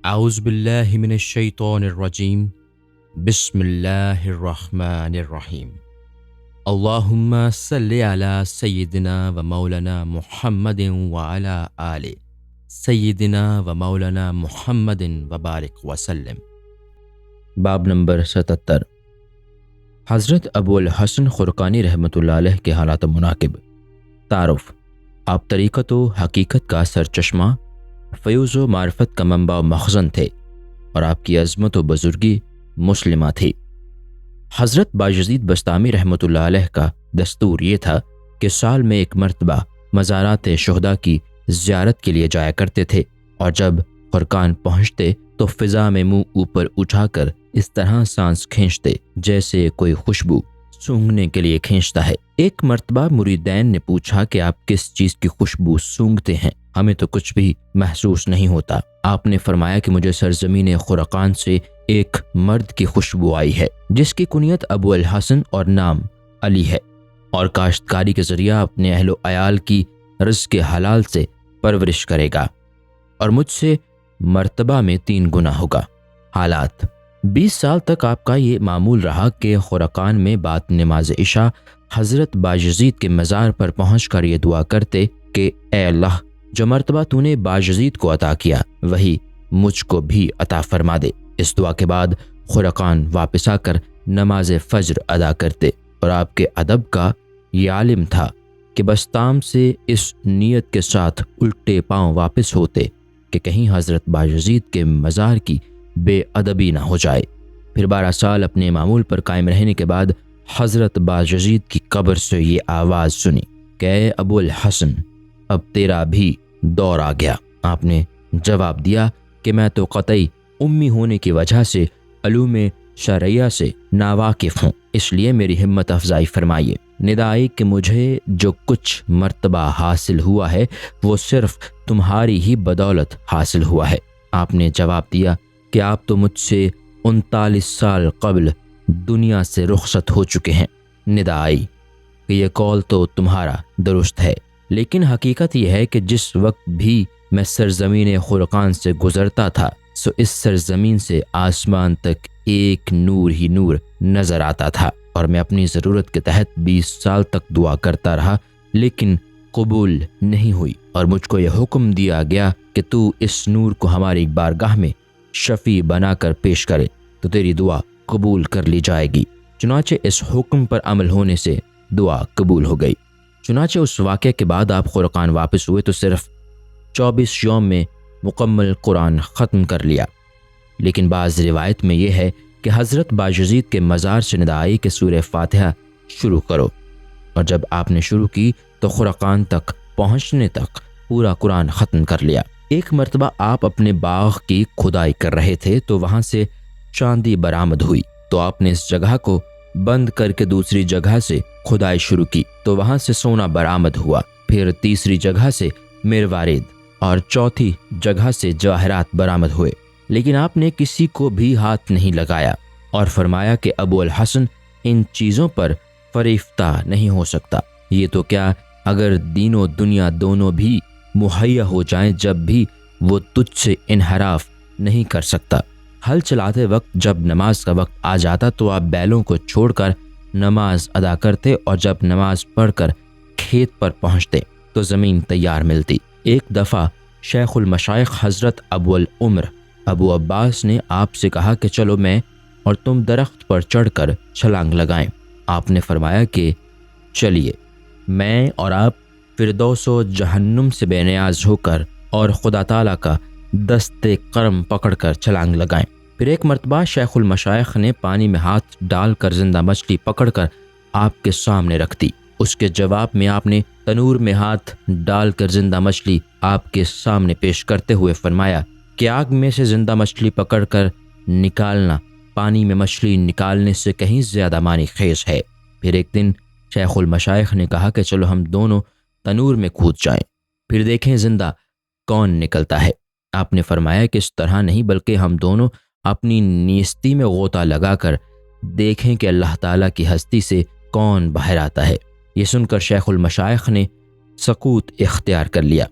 اعوذ باللہ من الشیطان الرجیم بسم اللہ الرحمن الرحیم اللہم صلی علی سیدنا و مولانا محمد وعلی آل سیدنا و مولانا محمد وبارک وسلم۔ باب نمبر 77۔ حضرت ابو الحسن خرقانی رحمۃ اللہ علیہ کے حالات و مناقب۔ تعارف: آپ طریقت و حقیقت کا سرچشمہ، فیوز و معرفت کا منبع و مخزن تھے، اور آپ کی عظمت و بزرگی مسلمہ تھی۔ حضرت بایزید بسطامی رحمۃ اللہ علیہ کا دستور یہ تھا کہ سال میں ایک مرتبہ مزارات شہداء کی زیارت کے لیے جایا کرتے تھے، اور جب خرقان پہنچتے تو فضا میں منہ اوپر اٹھا کر اس طرح سانس کھینچتے جیسے کوئی خوشبو سونگھنے کے لیے کھینچتا ہے۔ ایک مرتبہ مریدین نے پوچھا کہ آپ کس چیز کی خوشبو سونگھتے ہیں؟ ہمیں تو کچھ بھی محسوس نہیں ہوتا۔ آپ نے فرمایا کہ مجھے سرزمین خرقان سے ایک مرد کی خوشبو آئی ہے جس کی کنیت ابو الحسن اور نام علی ہے، اور کاشتکاری کے ذریعہ اپنے اہل و عیال کی رزق حلال سے پرورش کرے گا، اور مجھ سے مرتبہ میں 3 گنا ہوگا۔ حالات: 20 سال تک آپ کا یہ معمول رہا کہ خرقان میں بعد نماز عشاء حضرت بایزید کے مزار پر پہنچ کر یہ دعا کرتے کہ اے اللہ، جو مرتبہ تو نے بایزید کو عطا کیا وہی مجھ کو بھی عطا فرما دے۔ اس دعا کے بعد خرقان واپس آ کر نماز فجر ادا کرتے، اور آپ کے ادب کا یہ عالم تھا کہ بسطام سے اس نیت کے ساتھ الٹے پاؤں واپس ہوتے کہ کہیں حضرت بایزید کے مزار کی بے ادبی نہ ہو جائے۔ پھر 12 سال اپنے معمول پر قائم رہنے کے بعد حضرت بایزید کی قبر سے یہ آواز سنی کہ اے ابو الحسن، اب تیرا بھی دور آ گیا۔ آپ نے جواب دیا کہ میں تو قطعی امی ہونے کی وجہ سے علوم شرعیہ سے ناواقف ہوں، اس لیے میری ہمت افزائی فرمائیے۔ ندائی کہ مجھے جو کچھ مرتبہ حاصل ہوا ہے وہ صرف تمہاری ہی بدولت حاصل ہوا ہے۔ آپ نے جواب دیا کہ آپ تو مجھ سے 39 سال قبل دنیا سے رخصت ہو چکے ہیں۔ ندائی کہ یہ قول تو تمہارا درست ہے، لیکن حقیقت یہ ہے کہ جس وقت بھی میں سرزمین خرقان سے گزرتا تھا سو اس سرزمین سے آسمان تک ایک نور ہی نور نظر آتا تھا، اور میں اپنی ضرورت کے تحت 20 سال تک دعا کرتا رہا لیکن قبول نہیں ہوئی، اور مجھ کو یہ حکم دیا گیا کہ تو اس نور کو ہماری بارگاہ میں شفیع بنا کر پیش کرے تو تیری دعا قبول کر لی جائے گی۔ چنانچہ اس حکم پر عمل ہونے سے دعا قبول ہو گئی۔ چنانچہ اس واقعے کے بعد آپ خرقان واپس ہوئے تو صرف 24 یوم میں مکمل قرآن ختم کر لیا، لیکن بعض روایت میں یہ ہے کہ حضرت بایزید کے مزار سے ندا آئی کہ سورہ فاتحہ شروع کرو، اور جب آپ نے شروع کی تو خرقان تک پہنچنے تک پورا قرآن ختم کر لیا۔ ایک مرتبہ آپ اپنے باغ کی کھدائی کر رہے تھے تو وہاں سے چاندی برآمد ہوئی، تو آپ نے اس جگہ کو بند کر کے دوسری جگہ سے کھدائی شروع کی تو وہاں سے سونا برآمد ہوا، پھر تیسری جگہ سے مروارید اور چوتھی جگہ سے جواہرات برآمد ہوئے، لیکن آپ نے کسی کو بھی ہاتھ نہیں لگایا، اور فرمایا کہ ابو الحسن ان چیزوں پر فریفتہ نہیں ہو سکتا۔ یہ تو کیا اگر دین و دنیا دونوں بھی مہیا ہو جائیں جب بھی وہ تجھ سے انحراف نہیں کر سکتا۔ ہل چلاتے وقت جب نماز کا وقت آ جاتا تو آپ بیلوں کو چھوڑ کر نماز ادا کرتے، اور جب نماز پڑھ کر کھیت پر پہنچتے تو زمین تیار ملتی۔ ایک دفعہ شیخ المشائخ حضرت ابو العمر ابو عباس نے آپ سے کہا کہ چلو میں اور تم درخت پر چڑھ کر چھلانگ لگائیں۔ آپ نے فرمایا کہ چلیے، میں اور آپ فردوس و جہنم سے بے نیاز ہو کر اور خدا تعالیٰ کا دست کرم پکڑ کر چھلانگ لگائیں۔ پھر ایک مرتبہ شیخ المشائخ نے پانی میں ہاتھ ڈال کر زندہ مچھلی پکڑ کر آپ کے سامنے رکھ دی۔ اس کے جواب میں آپ نے تنور میں ہاتھ ڈال کر زندہ مچھلی آپ کے سامنے پیش کرتے ہوئے فرمایا کہ آگ میں سے زندہ مچھلی پکڑ کر نکالنا پانی میں مچھلی نکالنے سے کہیں زیادہ معنی خیز ہے۔ پھر ایک دن شیخ المشائخ نے کہا کہ چلو ہم دونوں تنور میں کود جائیں، پھر دیکھیں زندہ کون نکلتا ہے۔ آپ نے فرمایا کہ اس طرح نہیں، بلکہ ہم دونوں اپنی نیستی میں غوطہ لگا کر دیکھیں کہ اللہ تعالیٰ کی ہستی سے کون باہر آتا ہے۔ یہ سن کر شیخ المشائخ نے سکوت اختیار کر لیا۔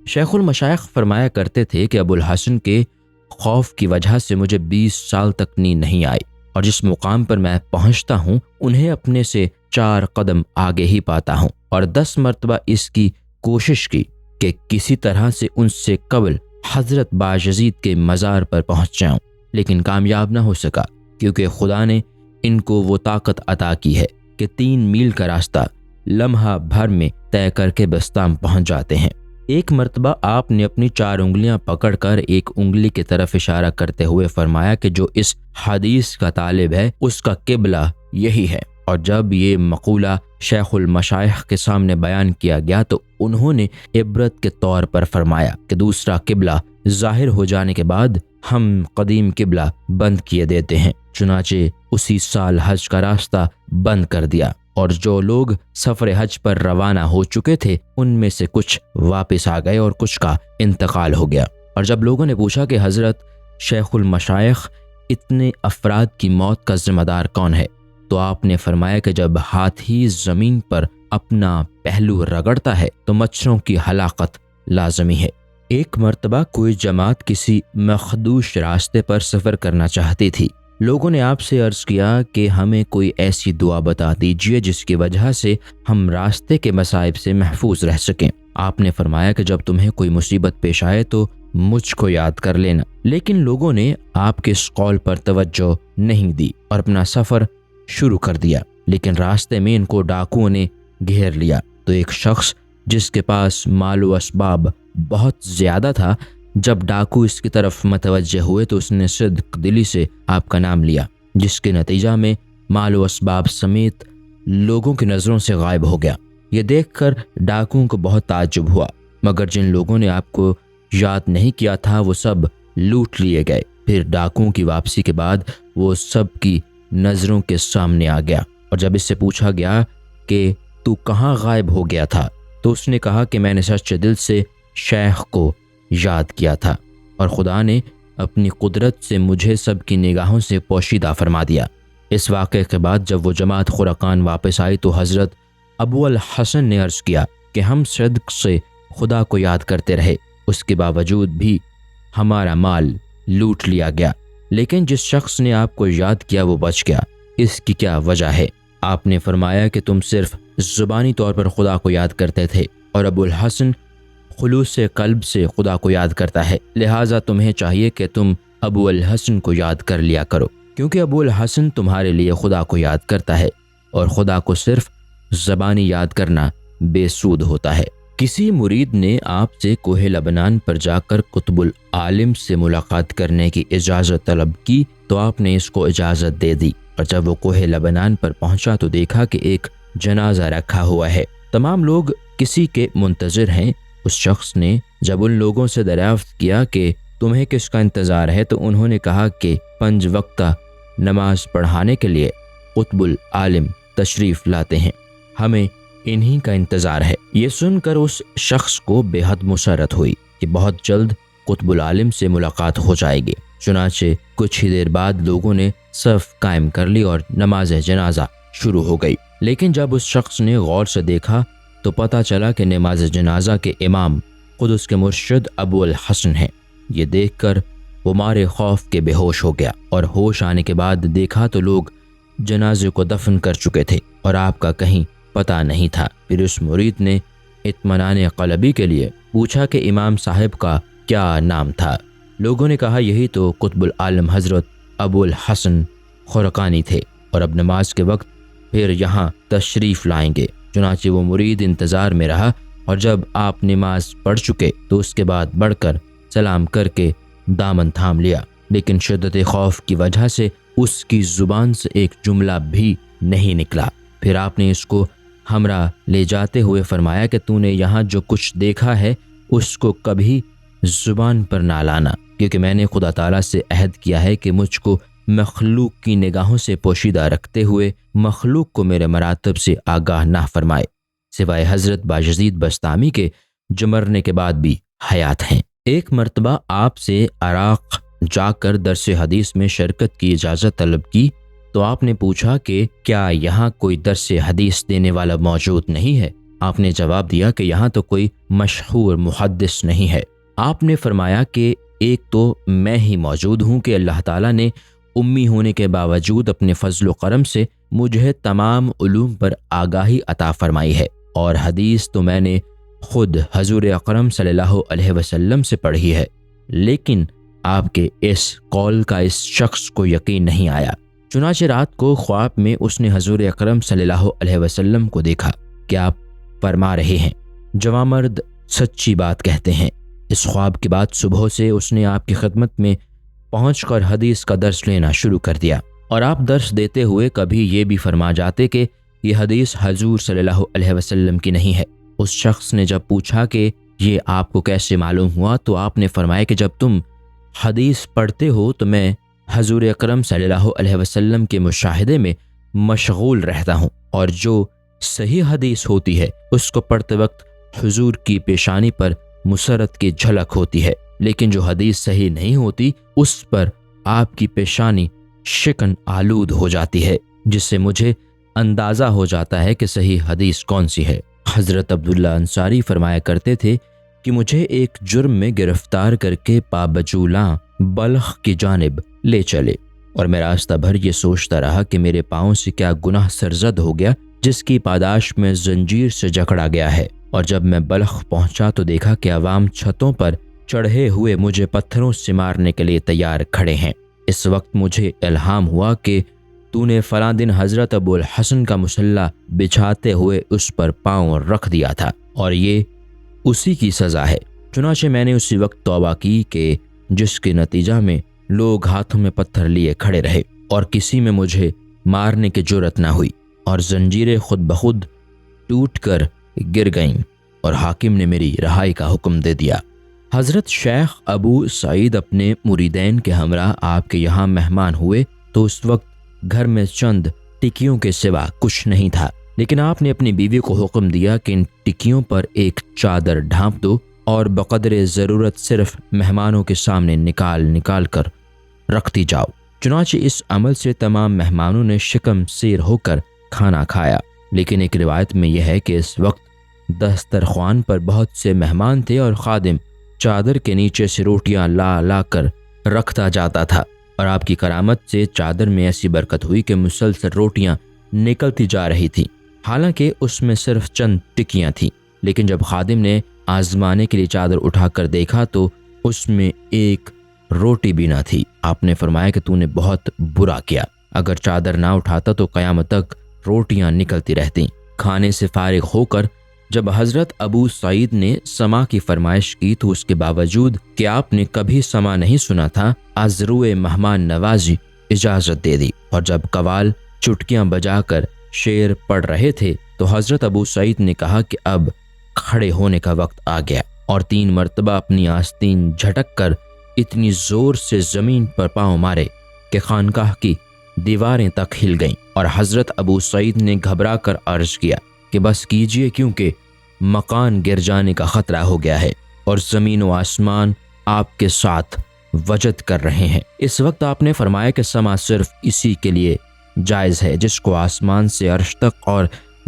شیخ المشائخ فرمایا کرتے تھے کہ ابو الحسن کے خوف کی وجہ سے مجھے 20 سال تک نیند نہیں آئی، اور جس مقام پر میں پہنچتا ہوں انہیں اپنے سے 4 قدم آگے ہی پاتا ہوں، اور 10 مرتبہ اس کی کوشش کی کہ کسی طرح سے ان سے قبل حضرت بایزید کے مزار پر پہنچ جاؤں، لیکن کامیاب نہ ہو سکا، کیونکہ خدا نے ان کو وہ طاقت عطا کی ہے کہ 3 میل کا راستہ لمحہ بھر میں طے کر کے بستام پہنچ جاتے ہیں۔ ایک مرتبہ آپ نے اپنی 4 انگلیاں پکڑ کر ایک انگلی کی طرف اشارہ کرتے ہوئے فرمایا کہ جو اس حدیث کا طالب ہے اس کا قبلہ یہی ہے، اور جب یہ مقولہ شیخ المشائخ کے سامنے بیان کیا گیا تو انہوں نے عبرت کے طور پر فرمایا کہ دوسرا قبلہ ظاہر ہو جانے کے بعد ہم قدیم قبلہ بند کیے دیتے ہیں۔ چنانچہ اسی سال حج کا راستہ بند کر دیا، اور جو لوگ سفر حج پر روانہ ہو چکے تھے ان میں سے کچھ واپس آ گئے اور کچھ کا انتقال ہو گیا۔ اور جب لوگوں نے پوچھا کہ حضرت شیخ المشائخ اتنے افراد کی موت کا ذمہ دار کون ہے، تو آپ نے فرمایا کہ جب ہاتھی زمین پر اپنا پہلو رگڑتا ہے تو مچھروں کی ہلاکت لازمی ہے۔ ایک مرتبہ کوئی جماعت کسی مخدوش راستے پر سفر کرنا چاہتی تھی۔ لوگوں نے آپ سے عرض کیا کہ ہمیں کوئی ایسی دعا بتا دیجیے جس کی وجہ سے ہم راستے کے مصائب سے محفوظ رہ سکیں۔ آپ نے فرمایا کہ جب تمہیں کوئی مصیبت پیش آئے تو مجھ کو یاد کر لینا، لیکن لوگوں نے آپ کے اس قول پر توجہ نہیں دی اور اپنا سفر شروع کر دیا، لیکن راستے میں ان کو ڈاکوؤں نے گھیر لیا۔ تو ایک شخص جس کے پاس مال و اسباب بہت زیادہ تھا، جب ڈاکو اس کی طرف متوجہ ہوئے تو اس نے صدق دلی سے آپ کا نام لیا، جس کے نتیجہ میں مال و اسباب سمیت لوگوں کی نظروں سے غائب ہو گیا۔ یہ دیکھ کر ڈاکوؤں کو بہت تعجب ہوا، مگر جن لوگوں نے آپ کو یاد نہیں کیا تھا وہ سب لوٹ لیے گئے۔ پھر ڈاکوؤں کی واپسی کے بعد وہ سب کی نظروں کے سامنے آ گیا، اور جب اس سے پوچھا گیا کہ تو کہاں غائب ہو گیا تھا تو اس نے کہا کہ میں نے سچے دل سے شیخ کو یاد کیا تھا، اور خدا نے اپنی قدرت سے مجھے سب کی نگاہوں سے پوشیدہ فرما دیا۔ اس واقعے کے بعد جب وہ جماعت خرقان واپس آئی تو حضرت ابو الحسن نے عرض کیا کہ ہم صدق سے خدا کو یاد کرتے رہے، اس کے باوجود بھی ہمارا مال لوٹ لیا گیا، لیکن جس شخص نے آپ کو یاد کیا وہ بچ گیا، اس کی کیا وجہ ہے؟ آپ نے فرمایا کہ تم صرف زبانی طور پر خدا کو یاد کرتے تھے، اور ابو الحسن خلوص قلب سے خدا کو یاد کرتا ہے، لہٰذا تمہیں چاہیے کہ تم ابو الحسن کو یاد کر لیا کرو، کیونکہ ابو الحسن تمہارے لیے خدا کو یاد کرتا ہے، اور خدا کو صرف زبانی یاد کرنا بے سود ہوتا ہے۔ کسی مرید نے آپ سے کوہ لبنان پر جا کر قطب العالم سے ملاقات کرنے کی اجازت طلب کی تو آپ نے اس کو اجازت دے دی، اور جب وہ کوہ لبنان پر پہنچا تو دیکھا کہ ایک جنازہ رکھا ہوا ہے، تمام لوگ کسی کے منتظر ہیں۔ اس شخص نے جب ان لوگوں سے دریافت کیا کہ تمہیں کس کا انتظار ہے تو انہوں نے کہا کہ 5 وقتہ نماز پڑھانے کے لیے قطب العالم تشریف لاتے ہیں، ہمیں انہی کا انتظار ہے۔ یہ سن کر اس شخص کو بے حد مسرت ہوئی کہ بہت جلد قطب العالم سے ملاقات ہو جائے گی۔ چنانچہ کچھ ہی دیر بعد لوگوں نے صف قائم کر لی اور نماز جنازہ شروع ہو گئی، لیکن جب اس شخص نے غور سے دیکھا تو پتہ چلا کہ نماز جنازہ کے امام خود اس کے مرشد ابو الحسن ہیں۔ یہ دیکھ کر وہ مارے خوف کے بے ہوش ہو گیا، اور ہوش آنے کے بعد دیکھا تو لوگ جنازے کو دفن کر چکے تھے اور آپ کا کہیں پتہ نہیں تھا۔ پھر اس مرید نے اطمینان قلبی کے لیے پوچھا کہ امام صاحب کا کیا نام تھا؟ لوگوں نے کہا یہی تو قطب العالم حضرت ابو الحسن خرقانی تھے، اور اب نماز کے وقت پھر یہاں تشریف لائیں گے۔ چنانچہ وہ مرید انتظار میں رہا، اور جب آپ نماز پڑھ چکے تو اس کے بعد بڑھ کر سلام کر کے دامن تھام لیا، لیکن شدت خوف کی وجہ سے اس کی زبان سے ایک جملہ بھی نہیں نکلا۔ پھر آپ نے اس کو ہمراہ لے جاتے ہوئے فرمایا کہ تو نے یہاں جو کچھ دیکھا ہے اس کو کبھی زبان پر نہ لانا، کیونکہ میں نے خدا تعالیٰ سے عہد کیا ہے کہ مجھ کو مخلوق کی نگاہوں سے پوشیدہ رکھتے ہوئے مخلوق کو میرے مراتب سے آگاہ نہ فرمائے، سوائے حضرت بایزید بستامی کے جو مرنے کے بعد بھی حیات ہیں۔ ایک مرتبہ آپ سے عراق جا کر درس حدیث میں شرکت کی اجازت طلب کی تو آپ نے پوچھا کہ کیا یہاں کوئی درس حدیث دینے والا موجود نہیں ہے؟ آپ نے جواب دیا کہ یہاں تو کوئی مشہور محدث نہیں ہے۔ آپ نے فرمایا کہ ایک تو میں ہی موجود ہوں کہ اللہ تعالیٰ نے امی ہونے کے باوجود اپنے فضل و کرم سے مجھے تمام علوم پر آگاہی عطا فرمائی ہے، اور حدیث تو میں نے خود حضور اکرم صلی اللہ علیہ وسلم سے پڑھی ہے، لیکن آپ کے اس قول کا اس شخص کو یقین نہیں آیا۔ چنانچہ رات کو خواب میں اس نے حضور اکرم صلی اللہ علیہ وسلم کو دیکھا کہ آپ فرما رہے ہیں، جوانمرد سچی بات کہتے ہیں۔ اس خواب کے بعد صبح سے اس نے آپ کی خدمت میں پہنچ کر حدیث کا درس لینا شروع کر دیا، اور آپ درس دیتے ہوئے کبھی یہ بھی فرما جاتے کہ یہ حدیث حضور صلی اللہ علیہ وسلم کی نہیں ہے۔ اس شخص نے جب پوچھا کہ یہ آپ کو کیسے معلوم ہوا، تو آپ نے فرمایا کہ جب تم حدیث پڑھتے ہو تو میں حضور اکرم صلی اللہ علیہ وسلم کے مشاہدے میں مشغول رہتا ہوں، اور جو صحیح حدیث ہوتی ہے اس کو پڑھتے وقت حضور کی پیشانی پر مسرت کی جھلک ہوتی ہے، لیکن جو حدیث صحیح نہیں ہوتی اس پر آپ کی پیشانی شکن آلود ہو جاتی ہے، جس سے مجھے اندازہ ہو جاتا ہے کہ صحیح حدیث کون سی ہے۔ حضرت عبداللہ انصاری فرمایا کرتے تھے کہ مجھے ایک جرم میں گرفتار کر کے پابجولاں بلخ کی جانب لے چلے، اور میں راستہ بھر یہ سوچتا رہا کہ میرے پاؤں سے کیا گناہ سرزد ہو گیا جس کی پاداش میں زنجیر سے جکڑا گیا ہے۔ اور جب میں بلخ پہنچا تو دیکھا کہ عوام چھتوں پر چڑھے ہوئے مجھے پتھروں سے مارنے کے لیے تیار کھڑے ہیں۔ اس وقت مجھے الہام ہوا کہ تو نے فلاں دن حضرت ابو الحسن کا مصلی بچھاتے ہوئے اس پر پاؤں رکھ دیا تھا، اور یہ اسی کی سزا ہے۔ چنانچہ میں نے اسی وقت توبہ کی کہ جس کے نتیجہ میں لوگ ہاتھوں میں پتھر لیے کھڑے رہے اور کسی میں مجھے مارنے کی جرأت نہ ہوئی، اور زنجیریں خود بخود ٹوٹ کر گر گئیں، اور حاکم نے میری رہائی کا حکم دے دیا۔ حضرت شیخ ابو سعید اپنے مریدین کے ہمراہ آپ کے یہاں مہمان ہوئے تو اس وقت گھر میں چند ٹکیوں کے سوا کچھ نہیں تھا، لیکن آپ نے اپنی بیوی کو حکم دیا کہ ان ٹکیوں پر ایک چادر ڈھانپ دو اور بقدر ضرورت صرف مہمانوں کے سامنے نکال کر رکھتی جاؤ۔ چنانچہ اس عمل سے تمام مہمانوں نے شکم سیر ہو کر کھانا کھایا، لیکن ایک روایت میں یہ ہے کہ اس وقت دسترخوان پر بہت سے مہمان تھے اور خادم چادر کے نیچے سے روٹیاں لا کر رکھتا جاتا تھا، اور آپ کی کرامت سے چادر میں ایسی برکت ہوئی کہ مسلسل روٹیاں نکلتی جا رہی تھیں، حالانکہ اس میں صرف چند ٹکیاں تھیں۔ لیکن جب خادم نے آزمانے کے لیے چادر اٹھا کر دیکھا تو اس میں ایک روٹی بھی نہ تھی۔ آپ نے فرمایا کہ تو نے بہت برا کیا، اگر چادر نہ اٹھاتا تو قیامت تک روٹیاں نکلتی رہتیں۔ کھانے سے فارغ ہو کر جب حضرت ابو سعید نے سما کی فرمائش کی تو اس کے باوجود کہ آپ نے کبھی سما نہیں سنا تھا، از روئے مہمان نوازی اجازت دے دی، اور جب قوال چٹکیاں بجا کر شعر پڑھ رہے تھے تو حضرت ابو سعید نے کہا کہ اب کھڑے ہونے کا وقت آ گیا، اور 3 مرتبہ اپنی آستین جھٹک کر اتنی زور سے زمین پر پاؤں مارے کہ خانقاہ کی دیواریں تک ہل گئیں، اور حضرت ابو سعید نے گھبرا کر عرض کیا کہ بس کیجئے، کیونکہ مکان گر جانے کا خطرہ ہو گیا ہے اور زمین و آسمان آپ کے ساتھ وجد کر رہے ہیں۔ اس وقت آپ نے فرمایا کہ سما صرف اسی کے لیے جائز ہے جس کو آسمان سے عرش تک اور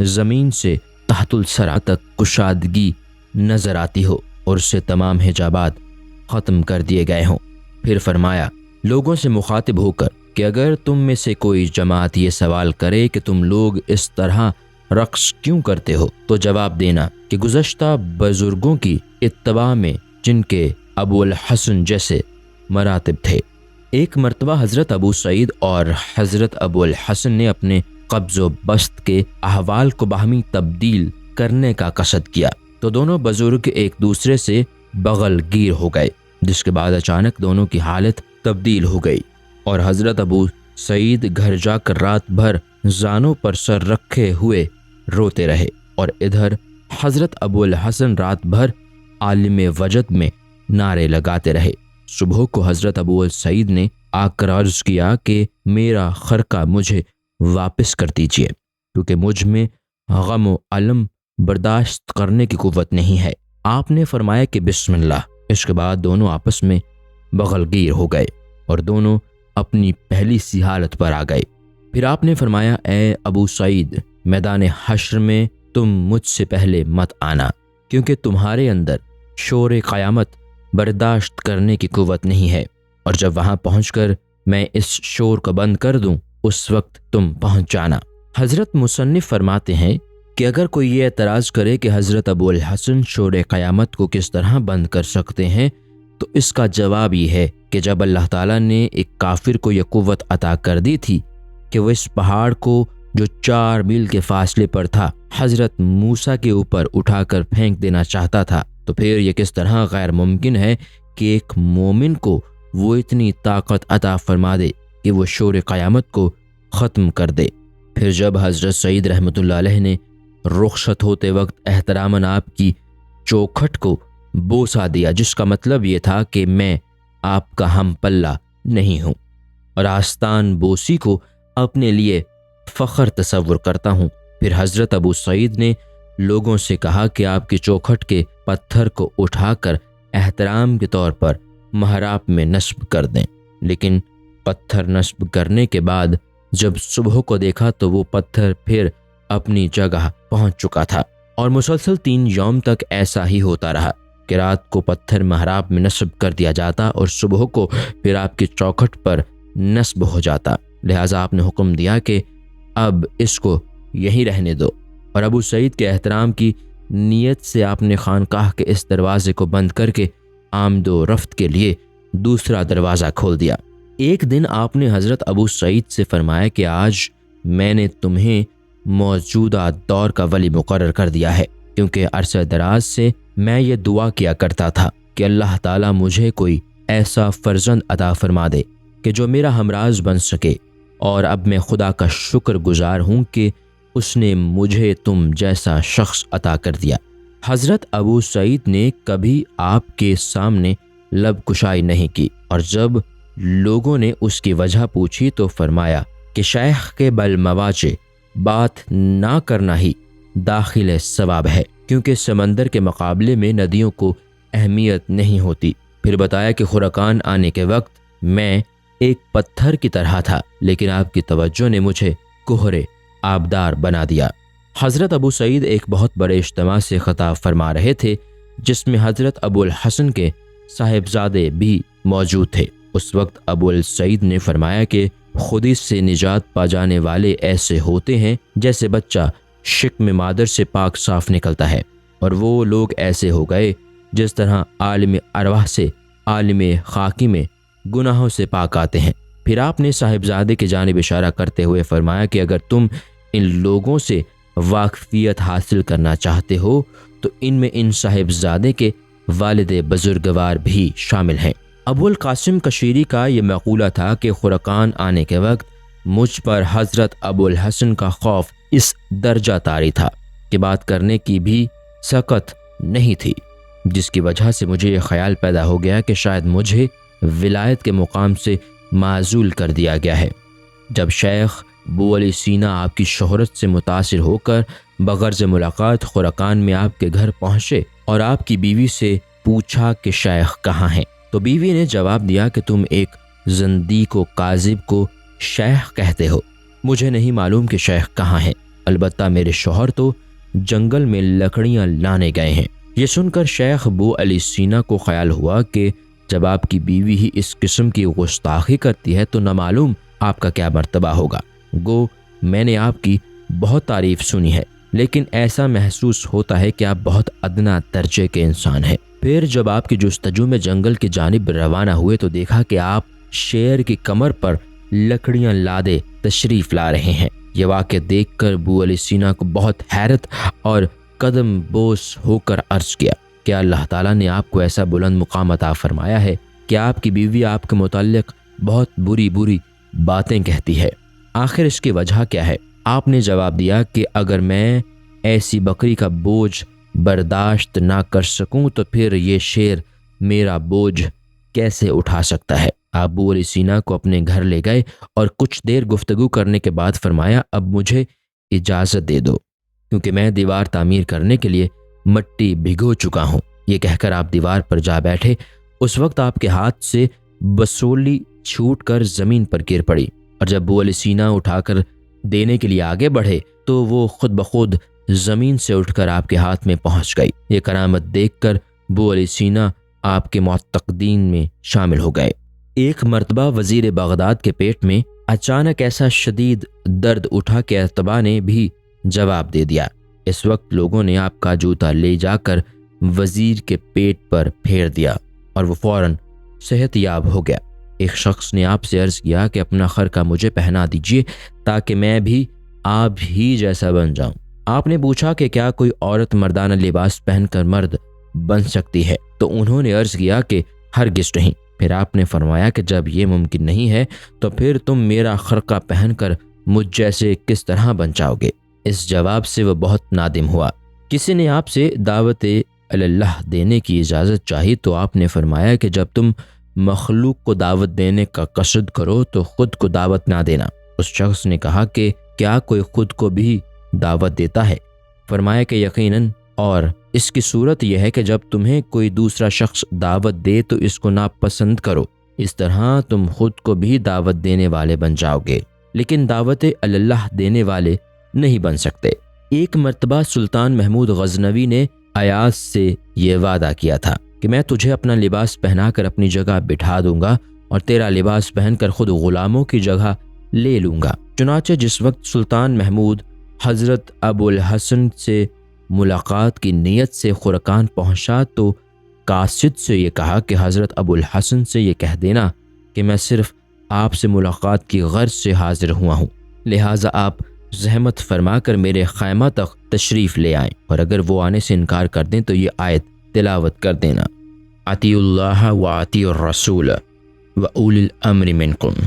زمین سے تحت الثری تک کشادگی نظر آتی ہو اور اس سے تمام حجابات ختم کر دیے گئے ہوں۔ پھر فرمایا لوگوں سے مخاطب ہو کر کہ اگر تم میں سے کوئی جماعت یہ سوال کرے کہ تم لوگ اس طرح رقص کیوں کرتے ہو تو جواب دینا کہ گزشتہ بزرگوں کی اتباع میں جن کے ابو الحسن جیسے مراتب تھے۔ ایک مرتبہ حضرت ابو سعید اور حضرت ابو الحسن نے اپنے قبض و بسط کے احوال کو باہمی تبدیل کرنے کا قصد کیا تو دونوں بزرگ ایک دوسرے سے بغل گیر ہو گئے، جس کے بعد اچانک دونوں کی حالت تبدیل ہو گئی اور حضرت ابو سعید گھر جا کر رات بھر زانوں پر سر رکھے ہوئے روتے رہے، اور ادھر حضرت ابو الحسن رات بھر عالم وجد میں نعرے لگاتے رہے۔ صبح کو حضرت ابو سعید نے آ کر عرض کیا کہ میرا خرقہ مجھے واپس کر دیجیے، کیونکہ مجھ میں غم و علم برداشت کرنے کی قوت نہیں ہے۔ آپ نے فرمایا کہ بسم اللہ۔ اس کے بعد دونوں آپس میں بغل گیر ہو گئے اور دونوں اپنی پہلی سی حالت پر آ گئے۔ پھر آپ نے فرمایا اے ابو سعید، میدان حشر میں تم مجھ سے پہلے مت آنا، کیونکہ تمہارے اندر شور قیامت برداشت کرنے کی قوت نہیں ہے، اور جب وہاں پہنچ کر میں اس شور کو بند کر دوں اس وقت تم پہنچ جانا۔ حضرت مصنف فرماتے ہیں کہ اگر کوئی یہ اعتراض کرے کہ حضرت ابو الحسن شور قیامت کو کس طرح بند کر سکتے ہیں، تو اس کا جواب یہ ہے کہ جب اللہ تعالیٰ نے ایک کافر کو یہ قوت عطا کر دی تھی کہ وہ اس پہاڑ کو جو 4 میل کے فاصلے پر تھا حضرت موسیٰ کے اوپر اٹھا کر پھینک دینا چاہتا تھا، تو پھر یہ کس طرح غیر ممکن ہے کہ ایک مومن کو وہ اتنی طاقت عطا فرما دے کہ وہ شور قیامت کو ختم کر دے۔ پھر جب حضرت سعید رحمۃ اللہ علیہ نے رخصت ہوتے وقت احتراماً آپ کی چوکھٹ کو بوسہ دیا، جس کا مطلب یہ تھا کہ میں آپ کا ہم پلہ نہیں ہوں اور آستان بوسی کو اپنے لیے فخر تصور کرتا ہوں، پھر حضرت ابو سعید نے لوگوں سے کہا کہ آپ کی چوکھٹ کے پتھر کو اٹھا کر احترام کے طور پر محراب میں نصب کر دیں، لیکن پتھر نصب کرنے کے بعد جب صبح کو دیکھا تو وہ پتھر پھر اپنی جگہ پہنچ چکا تھا، اور مسلسل 3 یوم تک ایسا ہی ہوتا رہا کہ رات کو پتھر محراب میں نصب کر دیا جاتا اور صبح کو پھر آپ کی چوکھٹ پر نصب ہو جاتا۔ لہٰذا آپ نے حکم دیا کہ اب اس کو یہیں رہنے دو، اور ابو سعید کے احترام کی نیت سے آپ نے خانقاہ کے اس دروازے کو بند کر کے آمد و رفت کے لیے دوسرا دروازہ کھول دیا۔ ایک دن آپ نے حضرت ابو سعید سے فرمایا کہ آج میں نے تمہیں موجودہ دور کا ولی مقرر کر دیا ہے، کیونکہ عرصہ دراز سے میں یہ دعا کیا کرتا تھا کہ اللہ تعالیٰ مجھے کوئی ایسا فرزند عطا فرما دے کہ جو میرا ہمراز بن سکے، اور اب میں خدا کا شکر گزار ہوں کہ اس نے مجھے تم جیسا شخص عطا کر دیا۔ حضرت ابو سعید نے کبھی آپ کے سامنے لب کشائی نہیں کی، اور جب لوگوں نے اس کی وجہ پوچھی تو فرمایا کہ شیخ کے بل مواجہ بات نہ کرنا ہی داخل ثواب ہے، کیونکہ سمندر کے مقابلے میں ندیوں کو اہمیت نہیں ہوتی۔ پھر بتایا کہ خرقان آنے کے وقت میں ایک پتھر کی طرح تھا، لیکن آپ کی توجہ نے مجھے کوہرے آبدار بنا دیا۔ حضرت ابو سعید ایک بہت بڑے اجتماع سے خطاب فرما رہے تھے جس میں حضرت ابو الحسن کے صاحبزادے بھی موجود تھے۔ اس وقت ابو السعید نے فرمایا کہ خودی سے نجات پا جانے والے ایسے ہوتے ہیں جیسے بچہ شکم مادر سے پاک صاف نکلتا ہے، اور وہ لوگ ایسے ہو گئے جس طرح عالم ارواح سے عالم خاکی میں گناہوں سے پاک آتے ہیں۔ پھر آپ نے صاحبزادے کی جانب اشارہ کرتے ہوئے فرمایا کہ اگر تم ان لوگوں سے واقفیت حاصل کرنا چاہتے ہو تو ان میں ان صاحبزادے کے والد بزرگوار بھی شامل ہیں۔ ابو القاسم کشیری کا یہ مقولہ تھا کہ خرقان آنے کے وقت مجھ پر حضرت ابو الحسن کا خوف اس درجہ طاری تھا کہ بات کرنے کی بھی سکت نہیں تھی، جس کی وجہ سے مجھے یہ خیال پیدا ہو گیا کہ شاید مجھے ولایت کے مقام سے معزول کر دیا گیا ہے۔ جب شیخ بو علی سینا آپ کی شہرت سے متاثر ہو کر بغرض ملاقات خرقان میں آپ کے گھر پہنچے اور آپ کی بیوی سے پوچھا کہ شیخ کہاں ہیں، تو بیوی نے جواب دیا کہ تم ایک زندیق و کاذب کو شیخ کہتے ہو، مجھے نہیں معلوم کہ شیخ کہاں ہیں، البتہ میرے شوہر تو جنگل میں لکڑیاں لانے گئے ہیں۔ یہ سن کر شیخ بو علی سینا کو خیال ہوا کہ جب آپ کی بیوی ہی اس قسم کی گستاخی کرتی ہے تو نہ معلوم آپ کا کیا مرتبہ ہوگا۔ گو میں نے آپ کی بہت تعریف سنی ہے، لیکن ایسا محسوس ہوتا ہے کہ آپ بہت ادنا درجے کے انسان ہیں۔ پھر جب آپ کی جستجو میں جنگل کی جانب روانہ ہوئے تو دیکھا کہ آپ شیر کی کمر پر لکڑیاں لادے تشریف لا رہے ہیں۔ یہ واقعہ دیکھ کر بو علی سینا کو بہت حیرت اور قدم بوس ہو کر عرض کیا کہ اللہ تعالیٰ نے آپ کو ایسا بلند مقام عطا فرمایا ہے کہ آپ کی بیوی آپ کے متعلق بہت بری باتیں کہتی ہے، آخر اس کی وجہ کیا ہے؟ آپ نے جواب دیا کہ اگر میں ایسی بکری کا بوجھ برداشت نہ کر سکوں تو پھر یہ شیر میرا بوجھ کیسے اٹھا سکتا ہے؟ آپ ابو علی سینا کو اپنے گھر لے گئے اور کچھ دیر گفتگو کرنے کے بعد فرمایا اب مجھے اجازت دے دو کیونکہ میں دیوار تعمیر کرنے کے لیے مٹی بھگو چکا ہوں۔ یہ کہہ کر آپ دیوار پر جا بیٹھے۔ اس وقت آپ کے ہاتھ سے بسولی چھوٹ کر زمین پر گر پڑی، اور جب ابو علی سینا اٹھا کر دینے کے لیے آگے بڑھے تو وہ خود بخود زمین سے اٹھ کر آپ کے ہاتھ میں پہنچ گئی۔ یہ کرامت دیکھ کر ابو علی سینا آپ کے معتقدین میں شامل ہو گئے۔ ایک مرتبہ وزیر بغداد کے پیٹ میں اچانک ایسا شدید درد اٹھا کہ اتباع نے بھی جواب دے دیا۔ اس وقت لوگوں نے آپ کا جوتا لے جا کر وزیر کے پیٹ پر پھیر دیا اور وہ فوراً صحت یاب ہو گیا۔ ایک شخص نے آپ سے عرض کیا کہ اپنا خرقہ مجھے پہنا دیجیے تاکہ میں بھی آپ ہی جیسا بن جاؤں۔ آپ نے پوچھا کہ کیا کوئی عورت مردانہ لباس پہن کر مرد بن سکتی ہے؟ تو انہوں نے عرض کیا کہ ہرگز نہیں۔ پھر آپ نے فرمایا کہ جب یہ ممکن نہیں ہے تو پھر تم میرا خرقہ پہن کر مجھ جیسے کس طرح بن جاؤ گے؟ اس جواب سے وہ بہت نادم ہوا۔ کسی نے آپ سے دعوت اللہ دینے کی اجازت چاہی تو آپ نے فرمایا کہ جب تم مخلوق کو دعوت دینے کا قصد کرو تو خود کو دعوت نہ دینا۔ اس شخص نے کہا کہ کیا کوئی خود کو بھی دعوت دیتا ہے؟ فرمایا کہ یقیناً، اور اس کی صورت یہ ہے کہ جب تمہیں کوئی دوسرا شخص دعوت دے تو اس کو ناپسند کرو، اس طرح تم خود کو بھی دعوت دینے والے بن جاؤ گے، لیکن دعوت اللہ دینے والے نہیں بن سکتے۔ ایک مرتبہ سلطان محمود غزنوی نے ایاز سے یہ وعدہ کیا تھا کہ میں تجھے اپنا لباس پہنا کر اپنی جگہ بٹھا دوں گا اور تیرا لباس پہن کر خود غلاموں کی جگہ لے لوں گا۔ چنانچہ جس وقت سلطان محمود حضرت ابو الحسن سے ملاقات کی نیت سے خرقان پہنچا تو قاصد سے یہ کہا کہ حضرت ابو الحسن سے یہ کہہ دینا کہ میں صرف آپ سے ملاقات کی غرض سے حاضر ہوا ہوں، لہٰذا آپ زحمت فرما کر میرے خیمہ تک تشریف لے آئیں، اور اگر وہ آنے سے انکار کر دیں تو یہ آیت تلاوت کر دینا: اطیعوا اللہ واطیعوا الرسول واولی الامر منکم،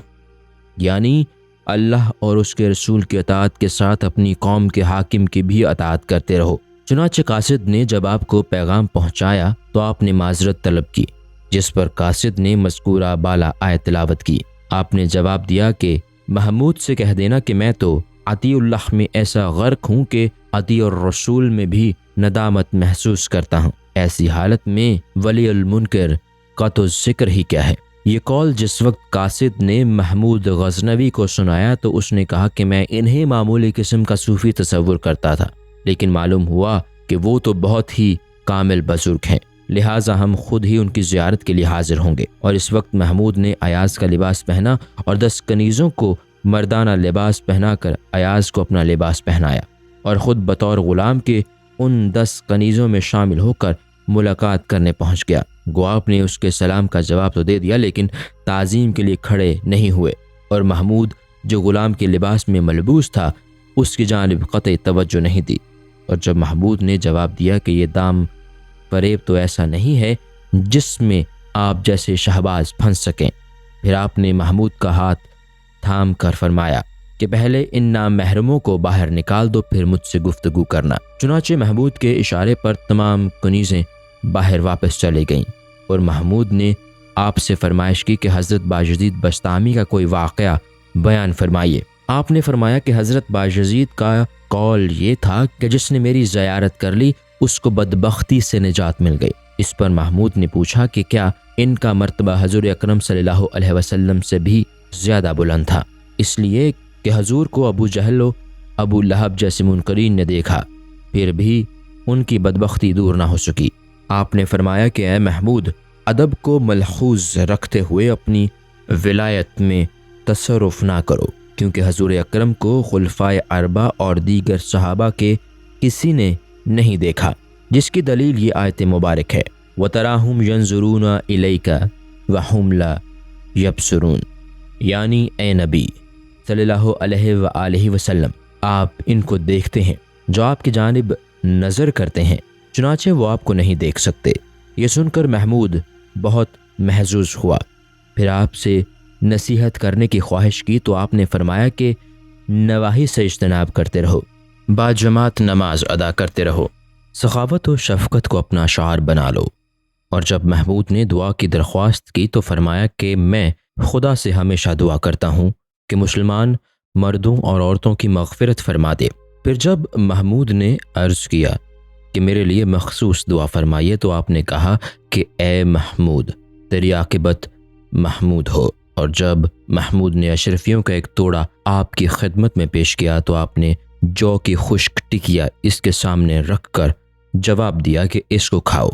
یعنی اللہ اور اس کے رسول کی اطاعت کے ساتھ اپنی قوم کے حاکم کی بھی اطاعت کرتے رہو۔ چنانچہ قاصد نے جب آپ کو پیغام پہنچایا تو آپ نے معذرت طلب کی، جس پر قاصد نے مذکورہ بالا آیت تلاوت کی۔ آپ نے جواب دیا کہ محمود سے کہہ دینا کہ میں تو اطیع اللہ میں ایسا غرق ہوں کہ اطیع الرسول میں بھی ندامت محسوس کرتا ہوں، ایسی حالت میں ولی المنکر کا تو ذکر ہی کیا ہے۔ یہ قول جس وقت قاصد نے محمود غزنوی کو سنایا تو اس نے کہا کہ میں انہیں معمولی قسم کا صوفی تصور کرتا تھا، لیکن معلوم ہوا کہ وہ تو بہت ہی کامل بزرگ ہیں، لہٰذا ہم خود ہی ان کی زیارت کے لیے حاضر ہوں گے۔ اور اس وقت محمود نے ایاز کا لباس پہنا اور 10 کنیزوں کو مردانہ لباس پہنا کر ایاز کو اپنا لباس پہنایا اور خود بطور غلام کے ان 10 کنیزوں میں شامل ہو کر ملاقات کرنے پہنچ گیا۔ گو آپ نے اس کے سلام کا جواب تو دے دیا لیکن تعظیم کے لیے کھڑے نہیں ہوئے، اور محمود جو غلام کے لباس میں ملبوس تھا اس کی جانب قطعی توجہ نہیں دی۔ اور جب محمود نے جواب دیا کہ یہ دام فریب تو ایسا نہیں ہے جس میں آپ جیسے شہباز پھنس سکیں، پھر آپ نے محمود کا ہاتھ تھام کر فرمایا کہ پہلے ان نامحرموں کو باہر نکال دو، پھر مجھ سے گفتگو کرنا۔ چنانچہ محمود کے اشارے پر تمام کنیزیں باہر واپس چلے گئیں، اور محمود نے آپ سے فرمائش کی کہ حضرت بایزید بسطامی کا کوئی واقعہ بیان فرمائیے۔ آپ نے فرمایا کہ حضرت بایزید کا قول یہ تھا کہ جس نے میری زیارت کر لی اس کو بدبختی سے نجات مل گئی۔ اس پر محمود نے پوچھا کہ کیا ان کا مرتبہ حضور اکرم صلی اللہ علیہ وسلم سے بھی زیادہ بلند تھا؟ اس لیے کہ حضور کو ابو جہل و ابو لہب جیسے منکرین نے دیکھا، پھر بھی ان کی بدبختی دور نہ ہو سکی۔ آپ نے فرمایا کہ اے محمود، ادب کو ملحوظ رکھتے ہوئے اپنی ولایت میں تصرف نہ کرو، کیونکہ حضور اکرم کو خلفائے اربعہ اور دیگر صحابہ کے کسی نے نہیں دیکھا، جس کی دلیل یہ آیت مبارک ہے: وَتَرَاهُمْ يَنْظُرُونَ إِلَيْكَ وَهُمْ لَا يَبْصِرُونَ، یعنی اے نبی صلی اللہ علیہ وآلہ وسلم، آپ ان کو دیکھتے ہیں جو آپ کی جانب نظر کرتے ہیں، چنانچہ وہ آپ کو نہیں دیکھ سکتے۔ یہ سن کر محمود بہت محظوظ ہوا، پھر آپ سے نصیحت کرنے کی خواہش کی تو آپ نے فرمایا کہ نواحی سے اجتناب کرتے رہو، باجماعت نماز ادا کرتے رہو، سخاوت و شفقت کو اپنا شعار بنا لو۔ اور جب محمود نے دعا کی درخواست کی تو فرمایا کہ میں خدا سے ہمیشہ دعا کرتا ہوں کہ مسلمان مردوں اور عورتوں کی مغفرت فرما دے۔ پھر جب محمود نے عرض کیا کہ میرے لیے مخصوص دعا فرمائیے تو آپ نے کہا کہ اے محمود، تیری عاقبت محمود ہو۔ اور جب محمود نے اشرفیوں کا ایک توڑا آپ کی خدمت میں پیش کیا تو آپ نے جو کی خشک ٹکیا اس کے سامنے رکھ کر جواب دیا کہ اس کو کھاؤ۔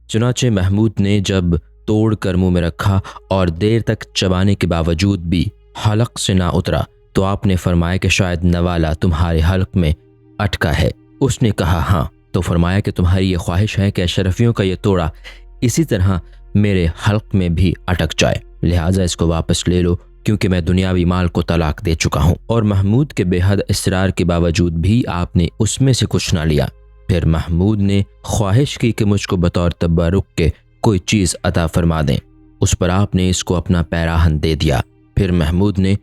چنانچہ محمود نے جب توڑ کر منہ میں رکھا اور دیر تک چبانے کے باوجود بھی حلق سے نہ اترا تو آپ نے فرمایا کہ شاید نوالا تمہارے حلق میں اٹکا ہے۔ اس نے کہا ہاں، تو فرمایا کہ تمہاری یہ خواہش ہے کہ اشرفیوں کا یہ توڑا اسی طرح میرے حلق میں بھی اٹک جائے، لہٰذا اس کو واپس لے لو کیونکہ میں دنیاوی مال کو طلاق دے چکا ہوں۔ اور محمود کے بے حد اصرار کے باوجود بھی آپ نے اس میں سے کچھ نہ لیا۔ پھر محمود نے خواہش کی کہ مجھ کو بطور تبرک کے کوئی چیز عطا فرما دیں۔ اس پر آپ نے اس کو اپنا پیراہن دے دیا۔ پھر محمود نے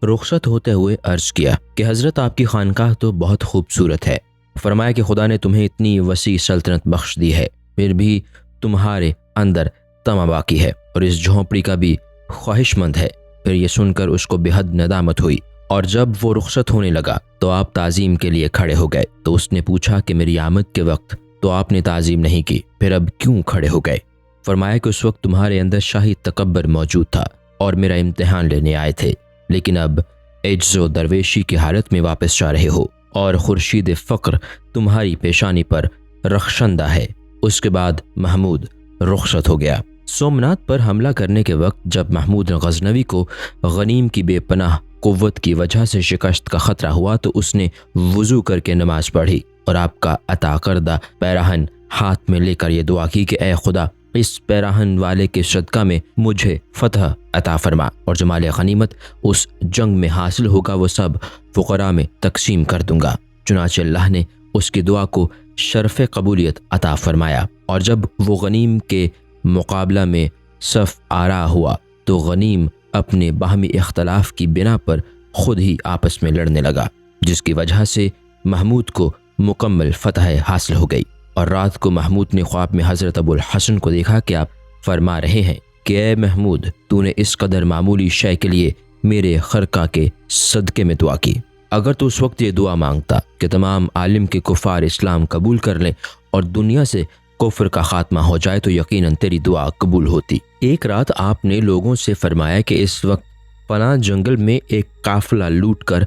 رخصت ہوتے ہوئے عرض کیا کہ حضرت آپ کی خانقاہ تو بہت خوبصورت ہے۔ فرمایا کہ خدا نے تمہیں اتنی وسیع سلطنت بخش دی ہے، پھر بھی تمہارے اندر طمع باقی ہے اور اس جھونپڑی کا بھی خواہش مند ہے۔ پھر یہ سن کر اس کو بے حد ندامت ہوئی، اور جب وہ رخصت ہونے لگا تو آپ تعظیم کے لیے کھڑے ہو گئے۔ تو اس نے پوچھا کہ میری آمد کے وقت تو آپ نے تعظیم نہیں کی، پھر اب کیوں کھڑے ہو گئے؟ فرمایا کہ اس وقت تمہارے اندر شاہی تکبر موجود تھا اور میرا امتحان لینے آئے تھے، لیکن اب عجز و درویشی کی حالت میں واپس جا رہے ہو اور خورشید فقر تمہاری پیشانی پر رخشندہ ہے۔ اس کے بعد محمود رخصت ہو گیا۔ سومنات پر حملہ کرنے کے وقت جب محمود غزنوی کو غنیم کی بے پناہ قوت کی وجہ سے شکست کا خطرہ ہوا تو اس نے وضو کر کے نماز پڑھی اور آپ کا عطا کردہ پیراہن ہاتھ میں لے کر یہ دعا کی کہ اے خدا، اس پیراہن والے کے صدقہ میں مجھے فتح عطا فرما، اور جو مال غنیمت اس جنگ میں حاصل ہوگا وہ سب فقراء میں تقسیم کر دوں گا۔ چنانچہ اللہ نے اس کی دعا کو شرف قبولیت عطا فرمایا، اور جب وہ غنیم کے مقابلہ میں صف آرا ہوا تو غنیم اپنے باہمی اختلاف کی بنا پر خود ہی آپس میں لڑنے لگا، جس کی وجہ سے محمود کو مکمل فتح حاصل ہو گئی۔ اور رات کو محمود نے خواب میں حضرت ابو الحسن کو دیکھا کہ آپ فرما رہے ہیں کہ اے محمود، تو نے اس قدر معمولی شے کے لیے میرے خرقہ کے صدقے میں دعا کی۔ اگر تو اس وقت یہ دعا مانگتا کہ تمام عالم کے کفار اسلام قبول کر لیں اور دنیا سے کفر کا خاتمہ ہو جائے تو یقیناً تیری دعا قبول ہوتی۔ ایک رات آپ نے لوگوں سے فرمایا کہ اس وقت فلاں جنگل میں ایک قافلہ لوٹ کر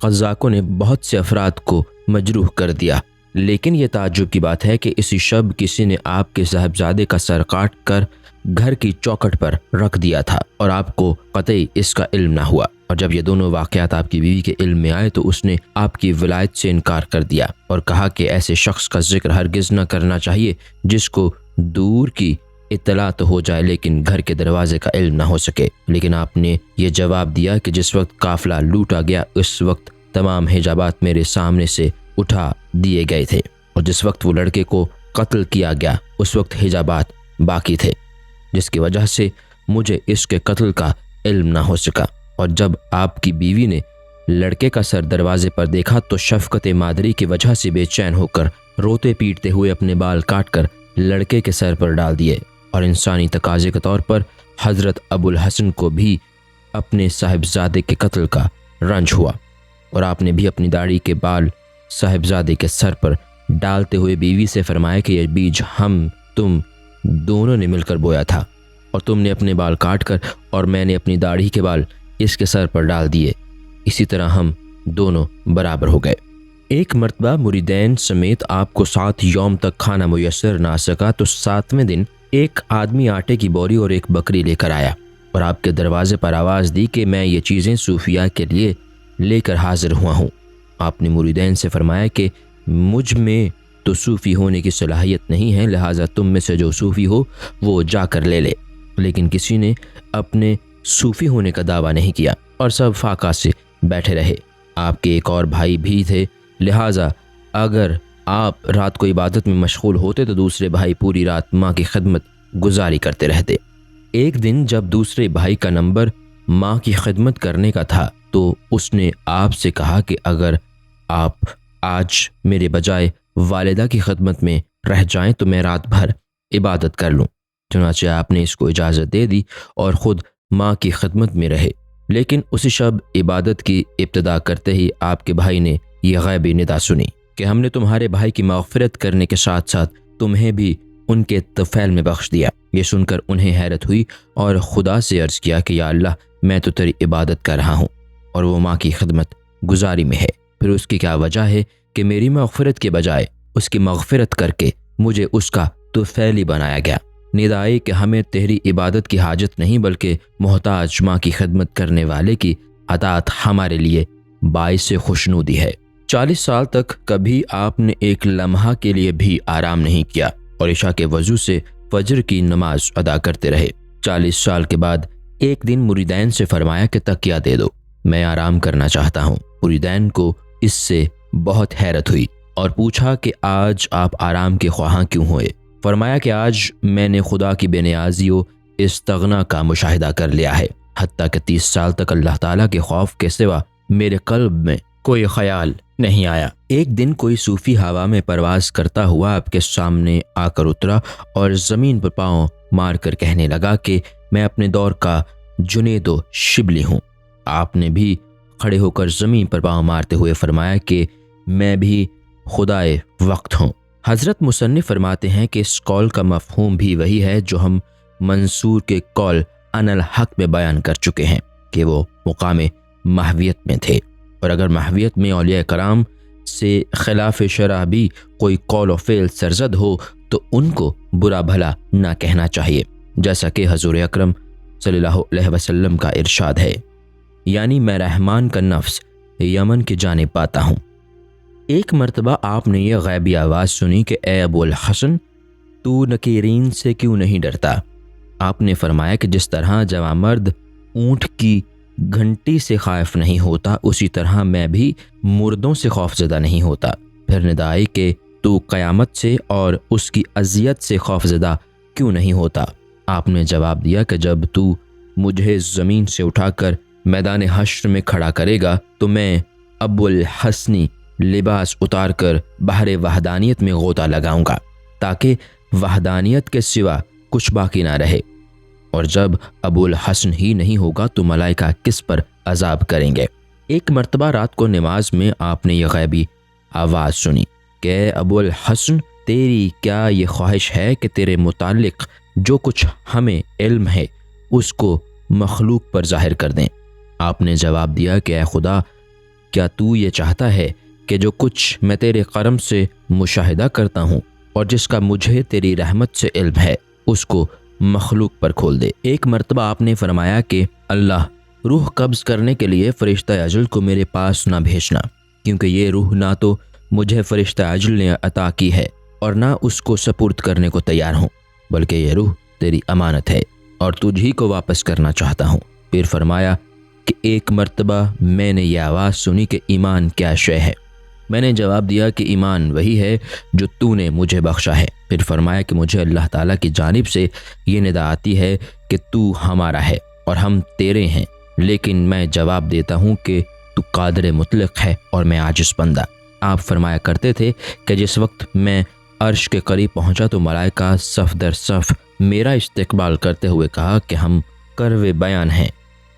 قزاقوں نے بہت سے افراد کو مجروح کر دیا، لیکن یہ تعجب کی بات ہے کہ اسی شب کسی نے آپ کے صاحبزادے کا سر کاٹ کر گھر کی چوکھٹ پر رکھ دیا تھا اور آپ کو قطعی اس کا علم نہ ہوا۔ اور جب یہ دونوں واقعات آپ کی بیوی کے علم میں آئے تو اس نے آپ کی ولایت سے انکار کر دیا اور کہا کہ ایسے شخص کا ذکر ہرگز نہ کرنا چاہیے جس کو دور کی اطلاع تو ہو جائے لیکن گھر کے دروازے کا علم نہ ہو سکے۔ لیکن آپ نے یہ جواب دیا کہ جس وقت قافلہ لوٹا گیا اس وقت تمام حجابات میرے سامنے سے اٹھا دیے گئے تھے، اور جس وقت وہ لڑکے کو قتل کیا گیا اس وقت حجابات باقی تھے، جس کی وجہ سے مجھے اس کے قتل کا علم نہ ہو سکا۔ اور جب آپ کی بیوی نے لڑکے کا سر دروازے پر دیکھا تو شفقت مادری کی وجہ سے بے چین ہو کر روتے پیٹتے ہوئے اپنے بال کاٹ کر لڑکے کے سر پر ڈال دیے، اور انسانی تقاضے کے طور پر حضرت ابو الحسن کو بھی اپنے صاحبزادے کے قتل کا رنج ہوا، اور آپ نے بھی اپنی داڑھی کے بال صاحبزادے کے سر پر ڈالتے ہوئے بیوی سے فرمایا کہ یہ بیج ہم تم دونوں نے مل کر بویا تھا، اور تم نے اپنے بال کاٹ کر اور میں نے اپنی داڑھی کے بال اس کے سر پر ڈال دیے، اسی طرح ہم دونوں برابر ہو گئے۔ ایک مرتبہ مریدین سمیت آپ کو 7 یوم تک کھانا میسر نہ سکا تو 7ویں دن ایک آدمی آٹے کی بوری اور ایک بکری لے کر آیا اور آپ کے دروازے پر آواز دی کہ میں یہ چیزیں صوفیاء کے لیے لے کر حاضر ہوا ہوں۔ آپ نے مریدین سے فرمایا کہ مجھ میں تو صوفی ہونے کی صلاحیت نہیں ہے، لہٰذا تم میں سے جو صوفی ہو وہ جا کر لے لے۔ لیکن کسی نے اپنے صوفی ہونے کا دعویٰ نہیں کیا اور سب فاقہ سے بیٹھے رہے۔ آپ کے ایک اور بھائی بھی تھے، لہٰذا اگر آپ رات کو عبادت میں مشغول ہوتے تو دوسرے بھائی پوری رات ماں کی خدمت گزاری کرتے رہتے۔ ایک دن جب دوسرے بھائی کا نمبر ماں کی خدمت کرنے کا تھا تو اس نے آپ سے کہا کہ اگر آپ آج میرے بجائے والدہ کی خدمت میں رہ جائیں تو میں رات بھر عبادت کر لوں۔ چنانچہ آپ نے اس کو اجازت دے دی اور خود ماں کی خدمت میں رہے۔ لیکن اسی شب عبادت کی ابتدا کرتے ہی آپ کے بھائی نے یہ غیبی ندا سنی کہ ہم نے تمہارے بھائی کی مغفرت کرنے کے ساتھ ساتھ تمہیں بھی ان کے طفیل میں بخش دیا۔ یہ سن کر انہیں حیرت ہوئی اور خدا سے عرض کیا کہ یا اللہ، میں تو تیری عبادت کر رہا ہوں اور وہ ماں کی خدمت گزاری میں ہے، پھر اس کی کیا وجہ ہے کہ میری مغفرت کے بجائے اس کی مغفرت کر کے مجھے اس کا طفیلی بنایا گیا۔ ندا آئی کہ ہمیں تیری عبادت کی حاجت نہیں بلکہ محتاج ماں کی خدمت کرنے والے کی اطاعت ہمارے لیے باعث خوشنودی ہے۔ 40 سال تک کبھی آپ نے ایک لمحہ کے لیے بھی آرام نہیں کیا اور عشاء کے وضو سے فجر کی نماز ادا کرتے رہے۔ 40 سال کے بعد ایک دن مریدین سے فرمایا کہ تکیہ دے دو، میں آرام کرنا چاہتا ہوں۔ مریدین کو اس سے بہت حیرت ہوئی اور پوچھا کہ آج آپ آرام کے خواہاں کیوں ہوئے؟ فرمایا کہ آج میں نے خدا کی بے نیازی و استغنا کا مشاہدہ کر لیا ہے، حتیٰ کہ 30 سال تک اللہ تعالیٰ کے خوف کے سوا میرے قلب میں کوئی خیال نہیں آیا۔ ایک دن کوئی صوفی ہوا میں پرواز کرتا ہوا آپ کے سامنے آ کر اترا اور زمین پر پاؤں مار کر کہنے لگا کہ میں اپنے دور کا جنید و شبلی ہوں۔ آپ نے بھی کھڑے ہو کر زمین پر پاؤں مارتے ہوئے فرمایا کہ میں بھی خدائے وقت ہوں۔ حضرت مصنف فرماتے ہیں کہ اس قول کا مفہوم بھی وہی ہے جو ہم منصور کے قول ان الحق میں بیان کر چکے ہیں کہ وہ مقام محویت میں تھے، اور اگر محویت میں اولیاء کرام سے خلاف شرع بھی کوئی قول و فعل سرزد ہو تو ان کو برا بھلا نہ کہنا چاہیے، جیسا کہ حضور اکرم صلی اللہ علیہ وسلم کا ارشاد ہے، یعنی میں رحمان کا نفس یمن کی جانب پاتا ہوں۔ ایک مرتبہ آپ نے یہ غیبی آواز سنی کہ اے ابو الحسن، تو نکیرین سے کیوں نہیں ڈرتا؟ آپ نے فرمایا کہ جس طرح جوان مرد اونٹ کی گھنٹی سے خائف نہیں ہوتا، اسی طرح میں بھی مردوں سے خوف زدہ نہیں ہوتا۔ پھر ندا آئی کہ تو قیامت سے اور اس کی اذیت سے خوف زدہ کیوں نہیں ہوتا؟ آپ نے جواب دیا کہ جب تو مجھے زمین سے اٹھا کر میدان حشر میں کھڑا کرے گا تو میں ابو الحسنی لباس اتار کر بحر وحدانیت میں غوطہ لگاؤں گا تاکہ وحدانیت کے سوا کچھ باقی نہ رہے، اور جب ابو الحسن ہی نہیں ہوگا تو ملائکہ کس پر عذاب کریں گے۔ ایک مرتبہ رات کو نماز میں آپ نے یہ غیبی آواز سنی کہ اے ابو الحسن، تیری کیا یہ خواہش ہے کہ تیرے متعلق جو کچھ ہمیں علم ہے اس کو مخلوق پر ظاہر کر دیں؟ آپ نے جواب دیا کہ اے خدا، کیا تو یہ چاہتا ہے کہ جو کچھ میں تیرے کرم سے مشاہدہ کرتا ہوں اور جس کا مجھے تیری رحمت سے علم ہے اس کو مخلوق پر کھول دے؟ ایک مرتبہ آپ نے فرمایا کہ اللہ، روح قبض کرنے کے لیے فرشتہ اجل کو میرے پاس نہ بھیجنا، کیونکہ یہ روح نہ تو مجھے فرشتہ اجل نے عطا کی ہے اور نہ اس کو سپرد کرنے کو تیار ہوں، بلکہ یہ روح تیری امانت ہے اور تجھ ہی کو واپس کرنا چاہتا ہوں۔ پھر فرمایا کہ ایک مرتبہ میں نے یہ آواز سنی کہ ایمان کیا شے ہے؟ میں نے جواب دیا کہ ایمان وہی ہے جو تو نے مجھے بخشا ہے۔ پھر فرمایا کہ مجھے اللہ تعالیٰ کی جانب سے یہ ندا آتی ہے کہ تو ہمارا ہے اور ہم تیرے ہیں، لیکن میں جواب دیتا ہوں کہ تو قادر مطلق ہے اور میں عاجز بندہ۔ آپ فرمایا کرتے تھے کہ جس وقت میں عرش کے قریب پہنچا تو ملائکہ صف در صف میرا استقبال کرتے ہوئے کہا کہ ہم کروے بیان ہیں،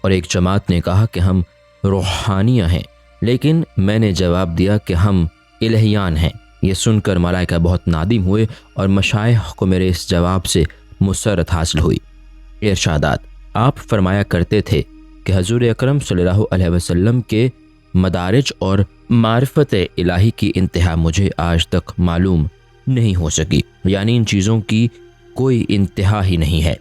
اور ایک جماعت نے کہا کہ ہم روحانیہ ہیں، لیکن میں نے جواب دیا کہ ہم الہیان ہیں۔ یہ سن کر ملائکہ بہت نادم ہوئے اور مشائخ کو میرے اس جواب سے مسرت حاصل ہوئی۔ ارشادات: آپ فرمایا کرتے تھے کہ حضور اکرم صلی اللہ علیہ وسلم کے مدارج اور معرفت الہی کی انتہا مجھے آج تک معلوم نہیں ہو سکی، یعنی ان چیزوں کی کوئی انتہا ہی نہیں ہے۔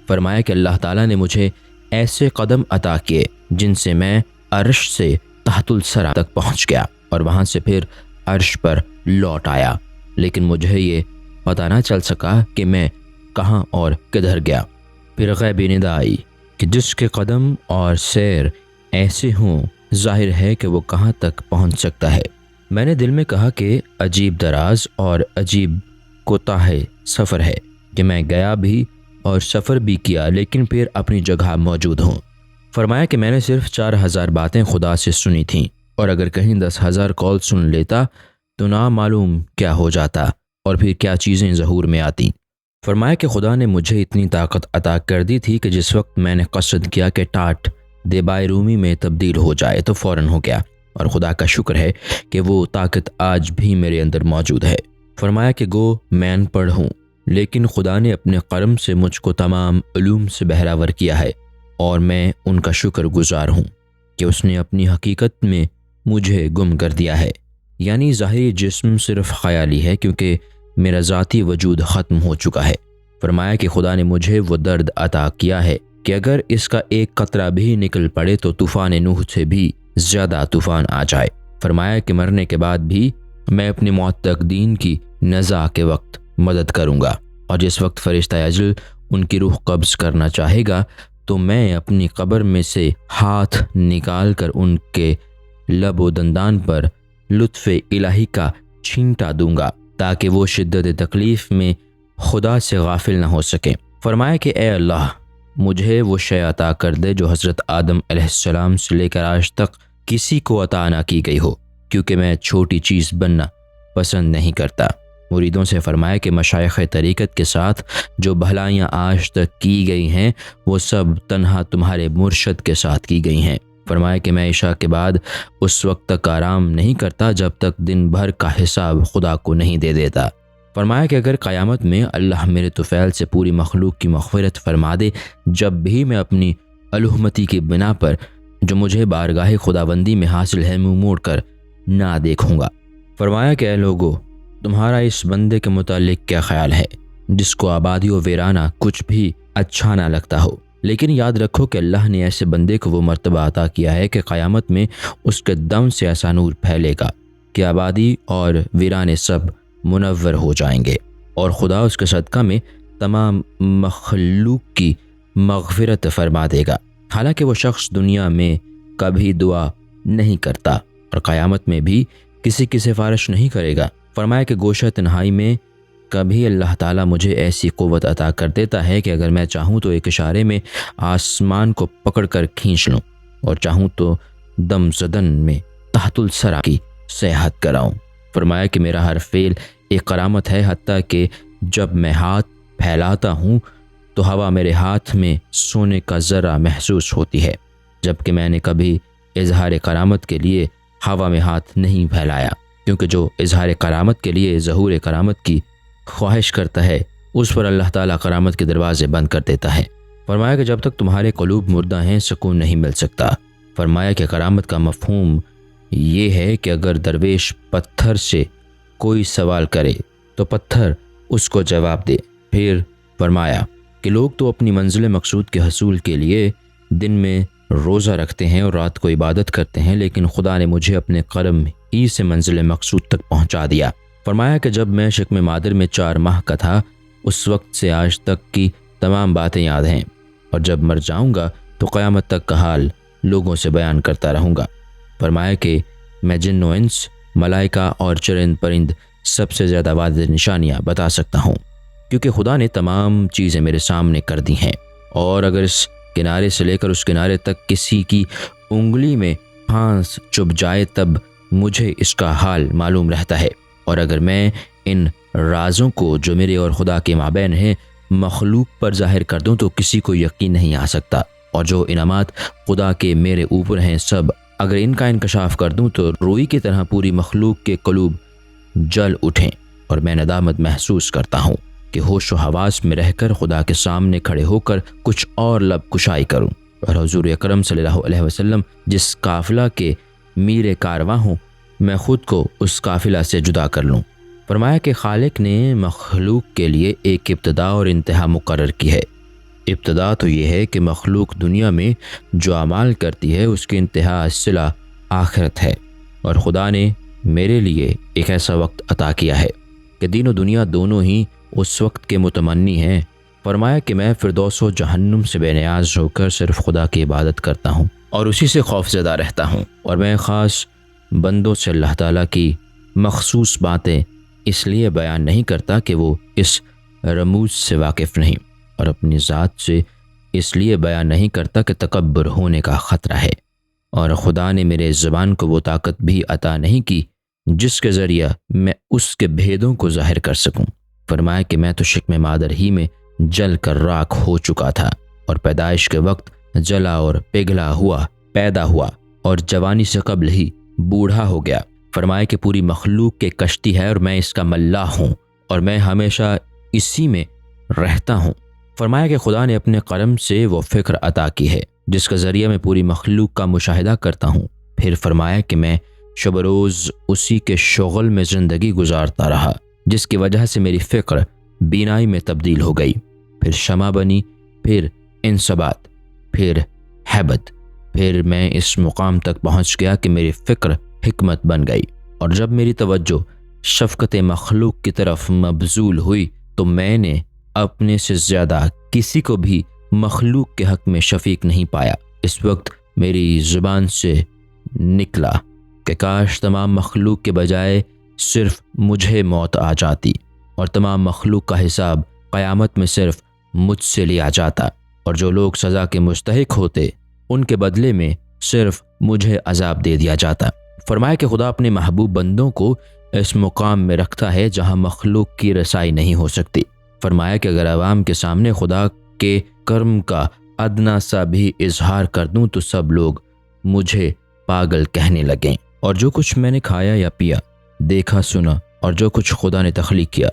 فرمایا کہ اللہ تعالیٰ نے مجھے ایسے قدم عطا کیے جن سے میں عرش سے تحت الثری تک پہنچ گیا اور وہاں سے پھر عرش پر لوٹ آیا، لیکن مجھے یہ پتہ نہ چل سکا کہ میں کہاں اور کدھر گیا۔ پھر غیبی ندا آئی کہ جس کے قدم اور سیر ایسے ہوں، ظاہر ہے کہ وہ کہاں تک پہنچ سکتا ہے۔ میں نے دل میں کہا کہ عجیب دراز اور عجیب کوتاہ سفر ہے کہ میں گیا بھی اور سفر بھی کیا لیکن پھر اپنی جگہ موجود ہوں۔ فرمایا کہ میں نے صرف 4000 باتیں خدا سے سنی تھیں، اور اگر کہیں 10,000 قول سن لیتا تو نامعلوم کیا ہو جاتا اور پھر کیا چیزیں ظہور میں آتی۔ فرمایا کہ خدا نے مجھے اتنی طاقت عطا کر دی تھی کہ جس وقت میں نے قصد کیا کہ ٹاٹ دیبائے رومی میں تبدیل ہو جائے تو فوراً ہو گیا، اور خدا کا شکر ہے کہ وہ طاقت آج بھی میرے اندر موجود ہے۔ فرمایا کہ گو میں ان پڑھ ہوں، لیکن خدا نے اپنے کرم سے مجھ کو تمام علوم سے بہراور کیا ہے، اور میں ان کا شکر گزار ہوں کہ اس نے اپنی حقیقت میں مجھے گم کر دیا ہے۔ یعنی ظاہری جسم صرف خیالی ہے، کیونکہ میرا ذاتی وجود ختم ہو چکا ہے۔ فرمایا کہ خدا نے مجھے وہ درد عطا کیا ہے کہ اگر اس کا ایک قطرہ بھی نکل پڑے تو طوفان نوح سے بھی زیادہ طوفان آ جائے۔ فرمایا کہ مرنے کے بعد بھی میں اپنے معتقدین کی نزاع کے وقت مدد کروں گا، اور جس وقت فرشتہ اجل ان کی روح قبض کرنا چاہے گا تو میں اپنی قبر میں سے ہاتھ نکال کر ان کے لب و دندان پر لطف الہی کا چھینٹا دوں گا تاکہ وہ شدت تکلیف میں خدا سے غافل نہ ہو سکیں۔ فرمایا کہ اے اللہ، مجھے وہ شے عطا کر دے جو حضرت آدم علیہ السلام سے لے کر آج تک کسی کو عطا نہ کی گئی ہو، کیونکہ میں چھوٹی چیز بننا پسند نہیں کرتا۔ مریدوں سے فرمایا کہ مشائخ طریقت کے ساتھ جو بھلائیاں آج تک کی گئی ہیں وہ سب تنہا تمہارے مرشد کے ساتھ کی گئی ہیں۔ فرمایا کہ میں عشاء کے بعد اس وقت تک آرام نہیں کرتا جب تک دن بھر کا حساب خدا کو نہیں دے دیتا۔ فرمایا کہ اگر قیامت میں اللہ میرے طفیل سے پوری مخلوق کی مغفرت فرما دے، جب بھی میں اپنی الہمتی کی بنا پر جو مجھے بارگاہ خداوندی میں حاصل ہے منہ موڑ کر نہ دیکھوں گا۔ فرمایا کہ اے لوگو، تمہارا اس بندے کے متعلق کیا خیال ہے جس کو آبادی و ویرانہ کچھ بھی اچھا نہ لگتا ہو؟ لیکن یاد رکھو کہ اللہ نے ایسے بندے کو وہ مرتبہ عطا کیا ہے کہ قیامت میں اس کے دم سے ایسا نور پھیلے گا کہ آبادی اور ویرانے سب منور ہو جائیں گے، اور خدا اس کے صدقہ میں تمام مخلوق کی مغفرت فرما دے گا۔ حالانکہ وہ شخص دنیا میں کبھی دعا نہیں کرتا اور قیامت میں بھی کسی کی سفارش نہیں کرے گا۔ فرمایا کہ گوشہ تنہائی میں کبھی اللہ تعالیٰ مجھے ایسی قوت عطا کر دیتا ہے کہ اگر میں چاہوں تو ایک اشارے میں آسمان کو پکڑ کر کھینچ لوں، اور چاہوں تو دم زدن میں تحت الثری کی سیاحت کراؤں۔ فرمایا کہ میرا ہر فعل ایک کرامت ہے، حتیٰ کہ جب میں ہاتھ پھیلاتا ہوں تو ہوا میرے ہاتھ میں سونے کا ذرہ محسوس ہوتی ہے، جبکہ میں نے کبھی اظہار کرامت کے لیے ہوا میں ہاتھ نہیں پھیلایا، کیونکہ جو اظہار کرامت کے لیے ظہور کرامت کی خواہش کرتا ہے اس پر اللہ تعالیٰ کرامت کے دروازے بند کر دیتا ہے۔ فرمایا کہ جب تک تمہارے قلوب مردہ ہیں سکون نہیں مل سکتا۔ فرمایا کہ کرامت کا مفہوم یہ ہے کہ اگر درویش پتھر سے کوئی سوال کرے تو پتھر اس کو جواب دے۔ پھر فرمایا کہ لوگ تو اپنی منزل مقصود کے حصول کے لیے دن میں روزہ رکھتے ہیں اور رات کو عبادت کرتے ہیں، لیکن خدا نے مجھے اپنے کرم ہی سے منزل مقصود تک پہنچا دیا۔ فرمایا کہ جب میں شکم مادر میں 4 ماہ کا تھا اس وقت سے آج تک کی تمام باتیں یاد ہیں، اور جب مر جاؤں گا تو قیامت تک کا حال لوگوں سے بیان کرتا رہوں گا۔ فرمایا کہ میں جن و انس، ملائکہ اور چرند پرند سب سے زیادہ واضح نشانیاں بتا سکتا ہوں، کیونکہ خدا نے تمام چیزیں میرے سامنے کر دی ہیں، اور اگر اس کنارے سے لے کر اس کنارے تک کسی کی انگلی میں پھانس چبھ جائے تب مجھے اس کا حال معلوم رہتا ہے، اور اگر میں ان رازوں کو جو میرے اور خدا کے مابین ہیں مخلوق پر ظاہر کر دوں تو کسی کو یقین نہیں آ سکتا، اور جو انعامات خدا کے میرے اوپر ہیں سب اگر ان کا انکشاف کر دوں تو روئی کی طرح پوری مخلوق کے قلوب جل اٹھیں، اور میں ندامت محسوس کرتا ہوں کہ ہوش و حواس میں رہ کر خدا کے سامنے کھڑے ہو کر کچھ اور لب کشائی کروں، اور حضور اکرم صلی اللہ علیہ وسلم جس قافلہ کے میر کارواں ہوں میں خود کو اس قافلہ سے جدا کر لوں۔ فرمایا کہ خالق نے مخلوق کے لیے ایک ابتدا اور انتہا مقرر کی ہے۔ ابتدا تو یہ ہے کہ مخلوق دنیا میں جو اعمال کرتی ہے اس کی انتہا صلہ آخرت ہے، اور خدا نے میرے لیے ایک ایسا وقت عطا کیا ہے کہ دین و دنیا دونوں ہی اس وقت کے متمنی ہیں۔ فرمایا کہ میں فردوس و جہنم سے بے نیاز ہو کر صرف خدا کی عبادت کرتا ہوں اور اسی سے خوف زدہ رہتا ہوں، اور میں خاص بندوں سے اللہ تعالیٰ کی مخصوص باتیں اس لیے بیان نہیں کرتا کہ وہ اس رموز سے واقف نہیں، اور اپنی ذات سے اس لیے بیان نہیں کرتا کہ تکبر ہونے کا خطرہ ہے، اور خدا نے میرے زبان کو وہ طاقت بھی عطا نہیں کی جس کے ذریعہ میں اس کے بھیدوں کو ظاہر کر سکوں۔ فرمایا کہ میں تو شکم مادر ہی میں جل کر راکھ ہو چکا تھا، اور پیدائش کے وقت جلا اور پگھلا ہوا پیدا ہوا، اور جوانی سے قبل ہی بوڑھا ہو گیا۔ فرمایا کہ پوری مخلوق کے کشتی ہے اور میں اس کا ملاح ہوں، اور میں ہمیشہ اسی میں رہتا ہوں۔ فرمایا کہ خدا نے اپنے کرم سے وہ فکر عطا کی ہے جس کا ذریعہ میں پوری مخلوق کا مشاہدہ کرتا ہوں۔ پھر فرمایا کہ میں شب روز اسی کے شغل میں زندگی گزارتا رہا، جس کی وجہ سے میری فکر بینائی میں تبدیل ہو گئی، پھر شمع بنی، پھر انصبات، پھر ہیبت، پھر میں اس مقام تک پہنچ گیا کہ میری فکر حکمت بن گئی، اور جب میری توجہ شفقت مخلوق کی طرف مبذول ہوئی تو میں نے اپنے سے زیادہ کسی کو بھی مخلوق کے حق میں شفیق نہیں پایا۔ اس وقت میری زبان سے نکلا کہ کاش تمام مخلوق کے بجائے صرف مجھے موت آ جاتی اور تمام مخلوق کا حساب قیامت میں صرف مجھ سے لیا جاتا، اور جو لوگ سزا کے مستحق ہوتے ان کے بدلے میں صرف مجھے عذاب دے دیا جاتا۔ فرمایا کہ خدا اپنے محبوب بندوں کو اس مقام میں رکھتا ہے جہاں مخلوق کی رسائی نہیں ہو سکتی۔ فرمایا کہ اگر عوام کے سامنے خدا کے کرم کا ادنا سا بھی اظہار کر دوں تو سب لوگ مجھے پاگل کہنے لگیں، اور جو کچھ میں نے کھایا یا پیا، دیکھا سنا اور جو کچھ خدا نے تخلیق کیا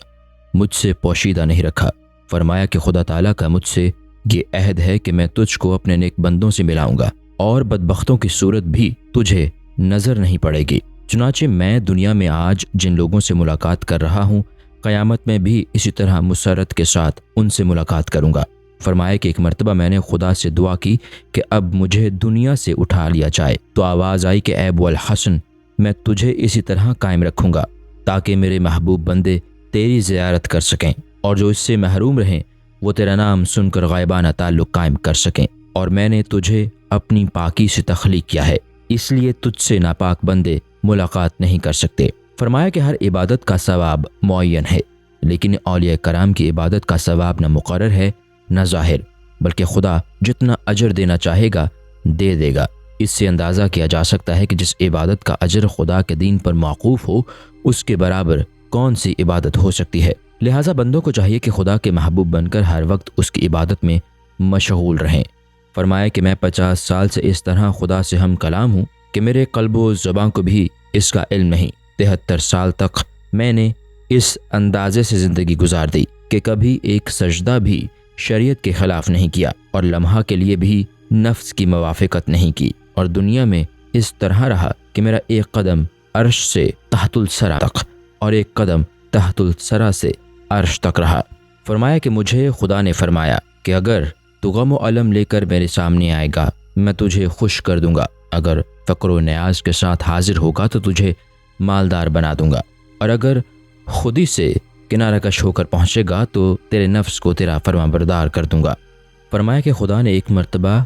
مجھ سے پوشیدہ نہیں رکھا۔ فرمایا کہ خدا تعالیٰ کا مجھ سے یہ عہد ہے کہ میں تجھ کو اپنے نیک بندوں سے ملاؤں گا اور بدبختوں کی صورت بھی تجھے نظر نہیں پڑے گی۔ چنانچہ میں دنیا میں آج جن لوگوں سے ملاقات کر رہا ہوں قیامت میں بھی اسی طرح مسرت کے ساتھ ان سے ملاقات کروں گا۔ فرمایا کہ ایک مرتبہ میں نے خدا سے دعا کی کہ اب مجھے دنیا سے اٹھا لیا جائے تو آواز آئی کہ اے ابو الحسن، میں تجھے اسی طرح قائم رکھوں گا تاکہ میرے محبوب بندے تیری زیارت کر سکیں، اور جو اس سے محروم رہیں وہ تیرا نام سن کر غائبانہ تعلق قائم کر سکیں، اور میں نے تجھے اپنی پاکی سے تخلیق کیا ہے، اس لیے تجھ سے ناپاک بندے ملاقات نہیں کر سکتے۔ فرمایا کہ ہر عبادت کا ثواب معین ہے، لیکن اولیاء کرام کی عبادت کا ثواب نہ مقرر ہے نہ ظاہر، بلکہ خدا جتنا اجر دینا چاہے گا دے دے گا۔ اس سے اندازہ کیا جا سکتا ہے کہ جس عبادت کا اجر خدا کے دین پر موقوف ہو اس کے برابر کون سی عبادت ہو سکتی ہے۔ لہٰذا بندوں کو چاہیے کہ خدا کے محبوب بن کر ہر وقت اس کی عبادت میں مشغول رہیں۔ فرمایا کہ میں 50 سال سے اس طرح خدا سے ہم کلام ہوں کہ میرے قلب و زبان کو بھی اس کا علم نہیں۔ 73 سال تک میں نے اس اندازے سے زندگی گزار دی کہ کبھی ایک سجدہ بھی شریعت کے خلاف نہیں کیا، اور لمحہ کے لیے بھی نفس کی موافقت نہیں کی، اور دنیا میں اس طرح رہا کہ میرا ایک قدم عرش سے تحت الثری تک اور ایک قدم تحت الثری سے عرش تک رہا۔ فرمایا کہ مجھے خدا نے فرمایا کہ اگر تو غم و الم لے کر میرے سامنے آئے گا میں تجھے خوش کر دوں گا، اگر فقر و نیاز کے ساتھ حاضر ہوگا تو تجھے مالدار بنا دوں گا، اور اگر خودی سے کنارہ کش ہو کر پہنچے گا تو تیرے نفس کو تیرا فرما بردار کر دوں گا۔ فرمایا کہ خدا نے ایک مرتبہ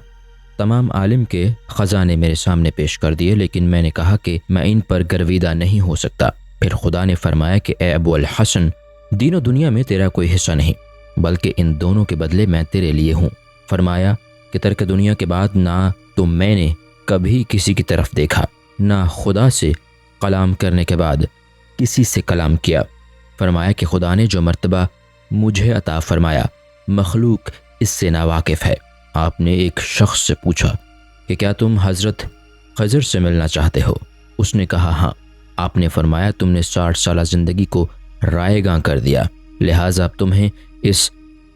تمام عالم کے خزانے میرے سامنے پیش کر دیے، لیکن میں نے کہا کہ میں ان پر گرویدہ نہیں ہو سکتا۔ پھر خدا نے فرمایا کہ اے ابو الحسن، دین و دنیا میں تیرا کوئی حصہ نہیں، بلکہ ان دونوں کے بدلے میں تیرے لیے ہوں۔ فرمایا کہ ترک دنیا کے بعد نہ تو میں نے کبھی کسی کی طرف دیکھا، نہ خدا سے کلام کرنے کے بعد کسی سے کلام کیا۔ فرمایا کہ خدا نے جو مرتبہ مجھے عطا فرمایا مخلوق اس سے ناواقف ہے۔ آپ نے ایک شخص سے پوچھا کہ کیا تم حضرت خضر سے ملنا چاہتے ہو؟ اس نے کہا ہاں۔ آپ نے فرمایا تم نے 60 سالہ زندگی کو رائے گاں کر دیا، لہٰذا اب تمہیں اس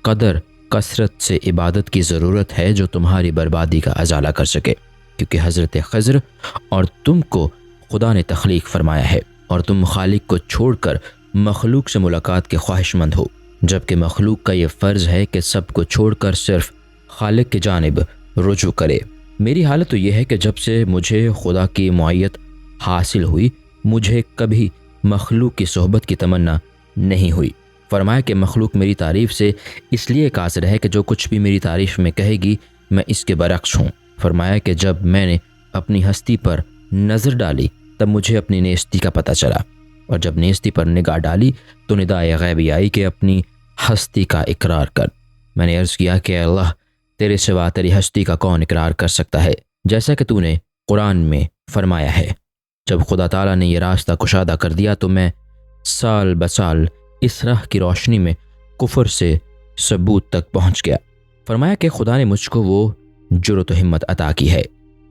قدر کثرت سے عبادت کی ضرورت ہے جو تمہاری بربادی کا ازالہ کر سکے، کیونکہ حضرت خضر اور تم کو خدا نے تخلیق فرمایا ہے، اور تم خالق کو چھوڑ کر مخلوق سے ملاقات کے خواہش مند ہو، جبکہ مخلوق کا یہ فرض ہے کہ سب کو چھوڑ کر صرف خالق کی جانب رجوع کرے۔ میری حالت تو یہ ہے کہ جب سے مجھے خدا کی معیت حاصل ہوئی مجھے کبھی مخلوق کی صحبت کی تمنا نہیں ہوئی۔ فرمایا کہ مخلوق میری تعریف سے اس لیے قاصر ہے کہ جو کچھ بھی میری تعریف میں کہے گی میں اس کے برعکس ہوں۔ فرمایا کہ جب میں نے اپنی ہستی پر نظر ڈالی تب مجھے اپنی نیستی کا پتہ چلا، اور جب نیستی پر نگاہ ڈالی تو ندائے غیبی آئی کہ اپنی ہستی کا اقرار کر۔ میں نے عرض کیا کہ اے اللہ، تیرے سوا تیری ہستی کا کون اقرار کر سکتا ہے، جیسا کہ تو نے قرآن میں فرمایا ہے۔ جب خدا تعالیٰ نے یہ راستہ کشادہ کر دیا تو میں سال بسال اس راہ کی روشنی میں کفر سے ثبوت تک پہنچ گیا۔ فرمایا کہ خدا نے مجھ کو وہ جرأت و ہمت عطا کی ہے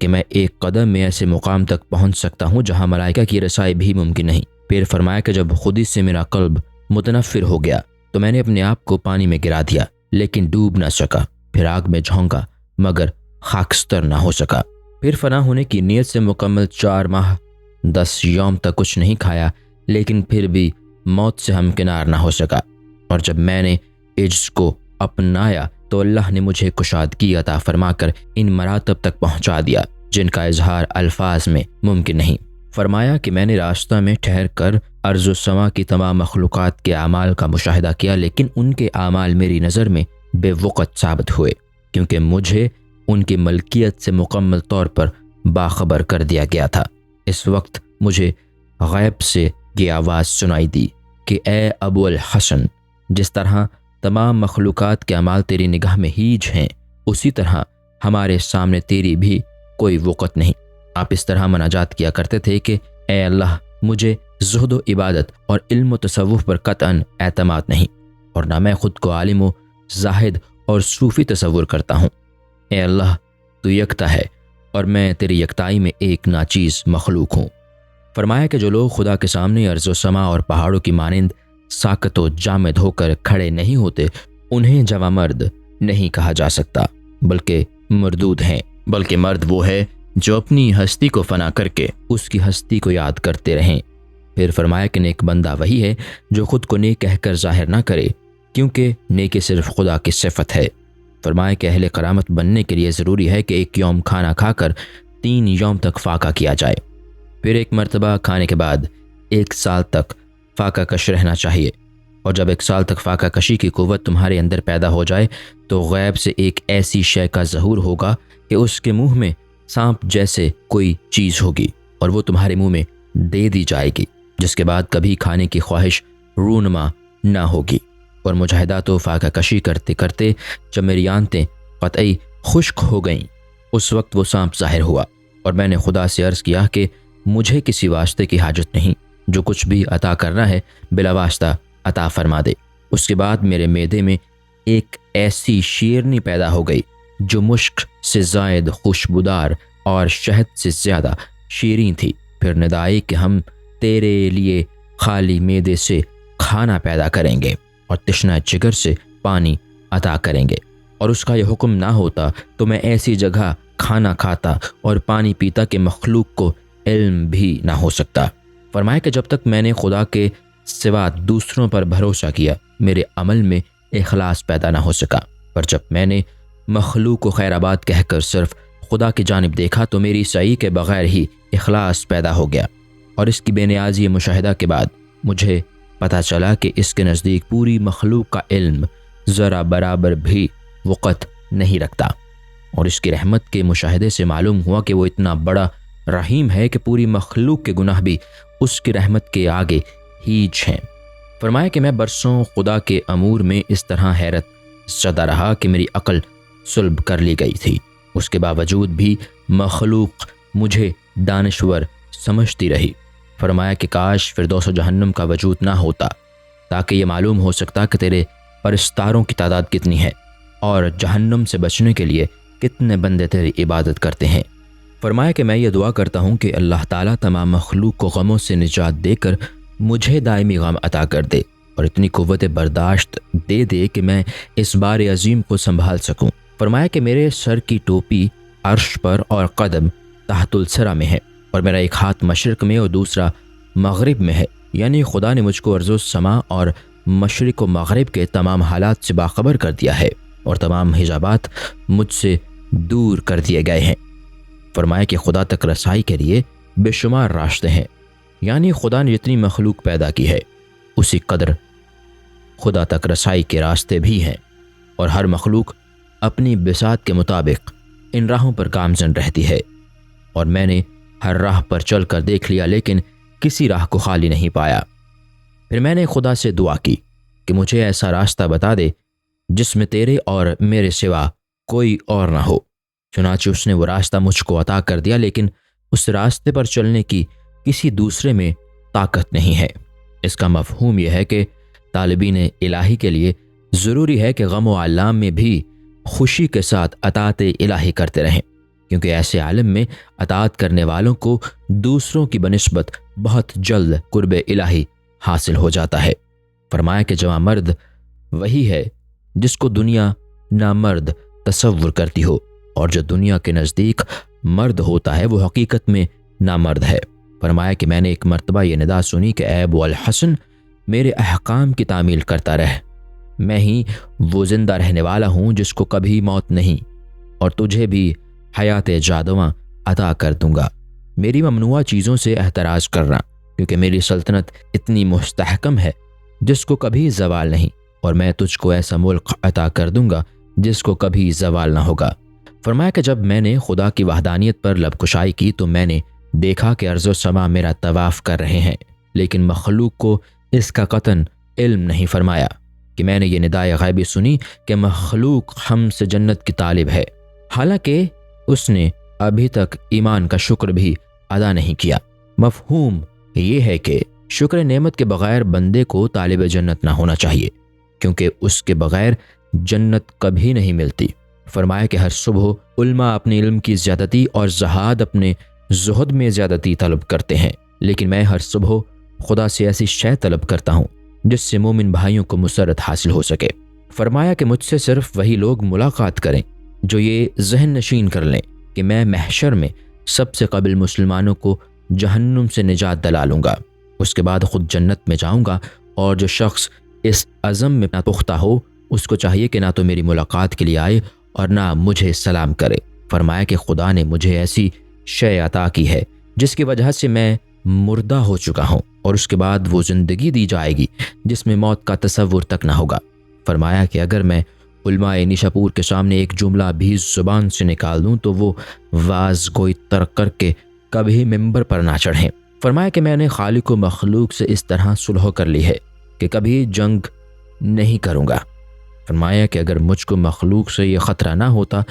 کہ میں ایک قدم میں ایسے مقام تک پہنچ سکتا ہوں جہاں ملائکہ کی رسائی بھی ممکن نہیں۔ پھر فرمایا کہ جب خودی سے میرا قلب متنفر ہو گیا تو میں نے اپنے آپ کو پانی میں گرا دیا، لیکن ڈوب نہ سکا، پھر آگ میں جھونکا مگر خاکستر نہ ہو سکا۔ پھر فنا ہونے کی نیت سے مکمل 4 ماہ 10 یوم تک کچھ نہیں کھایا، لیکن پھر بھی موت سے ہمکنار نہ ہو سکا، اور جب میں نے عجز کو اپنایا تو اللہ نے مجھے کشادگی عطا فرما کر ان مراتب تک پہنچا دیا جن کا اظہار الفاظ میں ممکن نہیں۔ فرمایا کہ میں نے راستہ میں ٹھہر کر ارض و سما کی تمام مخلوقات کے اعمال کا مشاہدہ کیا، لیکن ان کے اعمال میری نظر میں بے وقت ثابت ہوئے، کیونکہ مجھے ان کی ملکیت سے مکمل طور پر باخبر کر دیا گیا تھا۔ اس وقت مجھے غیب سے یہ آواز سنائی دی کہ اے ابو الحسن، جس طرح تمام مخلوقات کے اعمال تیری نگاہ میں ہیج ہیں، اسی طرح ہمارے سامنے تیری بھی کوئی وقت نہیں۔ آپ اس طرح مناجات کیا کرتے تھے کہ اے اللہ، مجھے زہد و عبادت اور علم و تصوف پر قطعاً اعتماد نہیں، اور نہ میں خود کو عالم و زاہد اور صوفی تصور کرتا ہوں۔ اے اللہ، تو یکتا ہے اور میں تیری یکتائی میں ایک ناچیز مخلوق ہوں۔ فرمایا کہ جو لوگ خدا کے سامنے ارض و سما اور پہاڑوں کی مانند ساکت و جامد ہو کر کھڑے نہیں ہوتے، انہیں جوان مرد نہیں کہا جا سکتا، بلکہ مردود ہیں۔ بلکہ مرد وہ ہے جو اپنی ہستی کو فنا کر کے اس کی ہستی کو یاد کرتے رہیں۔ پھر فرمایا کہ نیک بندہ وہی ہے جو خود کو نیک کہہ کر ظاہر نہ کرے، کیونکہ نیکی صرف خدا کی صفت ہے۔ فرمایا کہ اہل کرامت بننے کے لیے ضروری ہے کہ ایک یوم کھانا کھا کر 3 یوم تک فاقہ کیا جائے، پھر ایک مرتبہ کھانے کے بعد 1 سال تک فاقہ کش رہنا چاہیے، اور جب 1 سال تک فاقہ کشی کی قوت تمہارے اندر پیدا ہو جائے تو غیب سے ایک ایسی شے کا ظہور ہوگا کہ اس کے منہ میں سانپ جیسے کوئی چیز ہوگی، اور وہ تمہارے منہ میں دے دی جائے گی، جس کے بعد کبھی کھانے کی خواہش رونما نہ ہوگی۔ اور مجاہدات و فاقہ کشی کرتے کرتے جب میری آنتیں قطعی خشک ہو گئیں، اس وقت وہ سانپ ظاہر ہوا، اور میں نے خدا سے عرض کیا کہ مجھے کسی واسطے کی حاجت نہیں، جو کچھ بھی عطا کرنا ہے بلا واسطہ عطا فرما دے۔ اس کے بعد میرے معدے میں ایک ایسی شیرنی پیدا ہو گئی جو مشک سے زائد خوشبودار اور شہد سے زیادہ شیریں تھی۔ پھر ندا آئی کہ ہم تیرے لیے خالی معدے سے کھانا پیدا کریں گے اور تشنہ جگر سے پانی عطا کریں گے، اور اس کا یہ حکم نہ ہوتا تو میں ایسی جگہ کھانا کھاتا اور پانی پیتا کہ مخلوق کو علم بھی نہ ہو سکتا۔ فرمایا کہ جب تک میں نے خدا کے سوا دوسروں پر بھروسہ کیا، میرے عمل میں اخلاص پیدا نہ ہو سکا، پر جب میں نے مخلوق کو خیر آباد کہہ کر صرف خدا کی جانب دیکھا تو میری سعی کے بغیر ہی اخلاص پیدا ہو گیا، اور اس کی بے نیازی مشاہدہ کے بعد مجھے پتہ چلا کہ اس کے نزدیک پوری مخلوق کا علم ذرا برابر بھی وقت نہیں رکھتا، اور اس کی رحمت کے مشاہدے سے معلوم ہوا کہ وہ اتنا بڑا رحیم ہے کہ پوری مخلوق کے گناہ بھی اس کی رحمت کے آگے ہیج ہیں۔ فرمایا کہ میں برسوں خدا کے امور میں اس طرح حیرت زدہ رہا کہ میری عقل سلب کر لی گئی تھی، اس کے باوجود بھی مخلوق مجھے دانشور سمجھتی رہی۔ فرمایا کہ کاش فردوس و جہنم کا وجود نہ ہوتا، تاکہ یہ معلوم ہو سکتا کہ تیرے پرستاروں کی تعداد کتنی ہے اور جہنم سے بچنے کے لیے کتنے بندے تیری عبادت کرتے ہیں۔ فرمایا کہ میں یہ دعا کرتا ہوں کہ اللہ تعالیٰ تمام مخلوق کو غموں سے نجات دے کر مجھے دائمی غم عطا کر دے، اور اتنی قوت برداشت دے دے کہ میں اس بار عظیم کو سنبھال سکوں۔ فرمایا کہ میرے سر کی ٹوپی عرش پر اور قدم تحت الثری میں ہے، اور میرا ایک ہاتھ مشرق میں اور دوسرا مغرب میں ہے، یعنی خدا نے مجھ کو ارض و سما اور مشرق و مغرب کے تمام حالات سے باخبر کر دیا ہے، اور تمام حجابات مجھ سے دور کر دیے گئے ہیں۔ فرمایا کہ خدا تک رسائی کے لیے بے شمار راستے ہیں، یعنی خدا نے جتنی مخلوق پیدا کی ہے اسی قدر خدا تک رسائی کے راستے بھی ہیں، اور ہر مخلوق اپنی بساط کے مطابق ان راہوں پر گامزن رہتی ہے، اور میں نے ہر راہ پر چل کر دیکھ لیا لیکن کسی راہ کو خالی نہیں پایا۔ پھر میں نے خدا سے دعا کی کہ مجھے ایسا راستہ بتا دے جس میں تیرے اور میرے سوا کوئی اور نہ ہو۔ چنانچہ اس نے وہ راستہ مجھ کو عطا کر دیا، لیکن اس راستے پر چلنے کی کسی دوسرے میں طاقت نہیں ہے۔ اس کا مفہوم یہ ہے کہ طالبین الہی کے لیے ضروری ہے کہ غم و علام میں بھی خوشی کے ساتھ اطاعت الہی کرتے رہیں، کیونکہ ایسے عالم میں اطاعت کرنے والوں کو دوسروں کی بنسبت بہت جلد قرب الہی حاصل ہو جاتا ہے۔ فرمایا کہ جوان مرد وہی ہے جس کو دنیا نامرد تصور کرتی ہو، اور جو دنیا کے نزدیک مرد ہوتا ہے وہ حقیقت میں نامرد ہے۔ فرمایا کہ میں نے ایک مرتبہ یہ ندا سنی کہ اے ابو الحسن، میرے احکام کی تعمیل کرتا رہ۔ میں ہی وہ زندہ رہنے والا ہوں جس کو کبھی موت نہیں، اور تجھے بھی حیات جاوداں عطا کر دوں گا۔ میری ممنوعہ چیزوں سے احتراز کرنا، کیونکہ میری سلطنت اتنی مستحکم ہے جس کو کبھی زوال نہیں، اور میں تجھ کو ایسا ملک عطا کر دوں گا جس کو کبھی زوال نہ ہوگا۔ فرمایا کہ جب میں نے خدا کی وحدانیت پر لب کشائی کی تو میں نے دیکھا کہ ارض و سما میرا طواف کر رہے ہیں، لیکن مخلوق کو اس کا قطعاً علم نہیں۔ فرمایا کہ میں نے یہ ندائے غیبی سنی کہ مخلوق ہم سے جنت کی طالب ہے، حالانکہ اس نے ابھی تک ایمان کا شکر بھی ادا نہیں کیا۔ مفہوم یہ ہے کہ شکر نعمت کے بغیر بندے کو طالب جنت نہ ہونا چاہیے، کیونکہ اس کے بغیر جنت کبھی نہیں ملتی۔ فرمایا کہ ہر صبح علماء اپنے علم کی زیادتی اور زہاد اپنے زہد میں زیادتی طلب کرتے ہیں، لیکن میں ہر صبح خدا سے ایسی شے طلب کرتا ہوں جس سے مومن بھائیوں کو مسرت حاصل ہو سکے۔ فرمایا کہ مجھ سے صرف وہی لوگ ملاقات کریں جو یہ ذہن نشین کر لیں کہ میں محشر میں سب سے قبل مسلمانوں کو جہنم سے نجات دلا لوں گا، اس کے بعد خود جنت میں جاؤں گا، اور جو شخص اس عزم میں نہ پختہ ہو اس کو چاہیے کہ نہ تو میری ملاقات کے لیے آئے اور نہ مجھے سلام کرے۔ فرمایا کہ خدا نے مجھے ایسی شے عطا کی ہے جس کی وجہ سے میں مردہ ہو چکا ہوں، اور اس کے بعد وہ زندگی دی جائے گی جس میں موت کا تصور تک نہ ہوگا۔ فرمایا کہ اگر میں علماء نیشاپور کے سامنے ایک جملہ بھی زبان سے نکال دوں تو وہ واز گوئی ترک کر کے کبھی ممبر پر نہ چڑھیں۔ فرمایا کہ میں نے خالق و مخلوق سے اس طرح صلح کر لی ہے کہ کبھی جنگ نہیں کروں گا۔ فرمایا کہ اگر مجھ کو مخلوق سے یہ خطرہ نہ ہوتا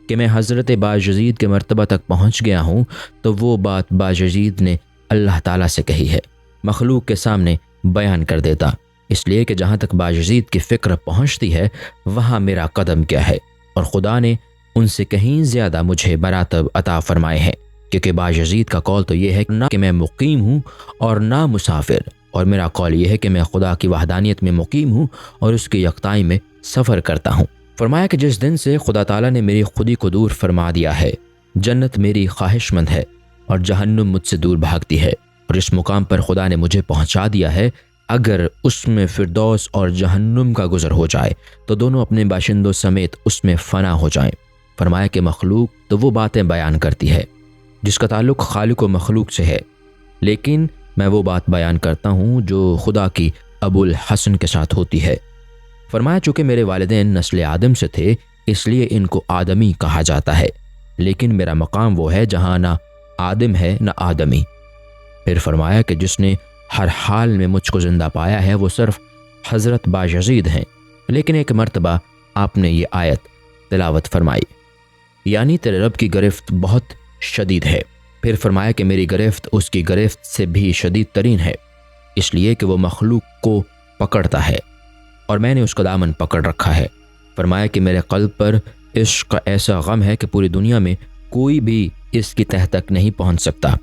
کہ میں حضرت باجزید کے مرتبہ تک پہنچ گیا ہوں تو وہ بات باجزید نے اللہ تعالیٰ سے کہی ہے مخلوق کے سامنے بیان کر دیتا، اس لیے کہ جہاں تک باجزید کی فکر پہنچتی ہے وہاں میرا قدم کیا ہے، اور خدا نے ان سے کہیں زیادہ مجھے مراتب عطا فرمائے ہیں، کیونکہ باجزید کا قول تو یہ ہے نہ کہ میں مقیم ہوں اور نہ مسافر، اور میرا قول یہ ہے کہ میں خدا کی وحدانیت میں مقیم ہوں اور اس کی یکتائی میں سفر کرتا ہوں۔ فرمایا کہ جس دن سے خدا تعالیٰ نے میری خودی کو دور فرما دیا ہے، جنت میری خواہش مند ہے اور جہنم مجھ سے دور بھاگتی ہے، اور اس مقام پر خدا نے مجھے پہنچا دیا ہے اگر اس میں فردوس اور جہنم کا گزر ہو جائے تو دونوں اپنے باشندوں سمیت اس میں فنا ہو جائیں۔ فرمایا کہ مخلوق تو وہ باتیں بیان کرتی ہے جس کا تعلق خالق و مخلوق سے ہے، لیکن میں وہ بات بیان کرتا ہوں جو خدا کی ابو الحسن کے ساتھ ہوتی ہے۔ فرمایا چونکہ میرے والدین نسل آدم سے تھے اس لیے ان کو آدمی کہا جاتا ہے، لیکن میرا مقام وہ ہے جہاں نہ آدم ہے نہ آدمی۔ پھر فرمایا کہ جس نے ہر حال میں مجھ کو زندہ پایا ہے وہ صرف حضرت باجزید ہیں، لیکن ایک مرتبہ آپ نے یہ آیت تلاوت فرمائی، یعنی تیرے رب کی گرفت بہت شدید ہے۔ پھر فرمایا کہ میری گرفت اس کی گرفت سے بھی شدید ترین ہے، اس لیے کہ وہ مخلوق کو پکڑتا ہے اور میں نے اس کا دامن پکڑ رکھا ہے۔ فرمایا کہ میرے قلب پر عشق کا ایسا غم ہے کہ پوری دنیا میں کوئی بھی اس کی تہ تک نہیں پہنچ سکتا۔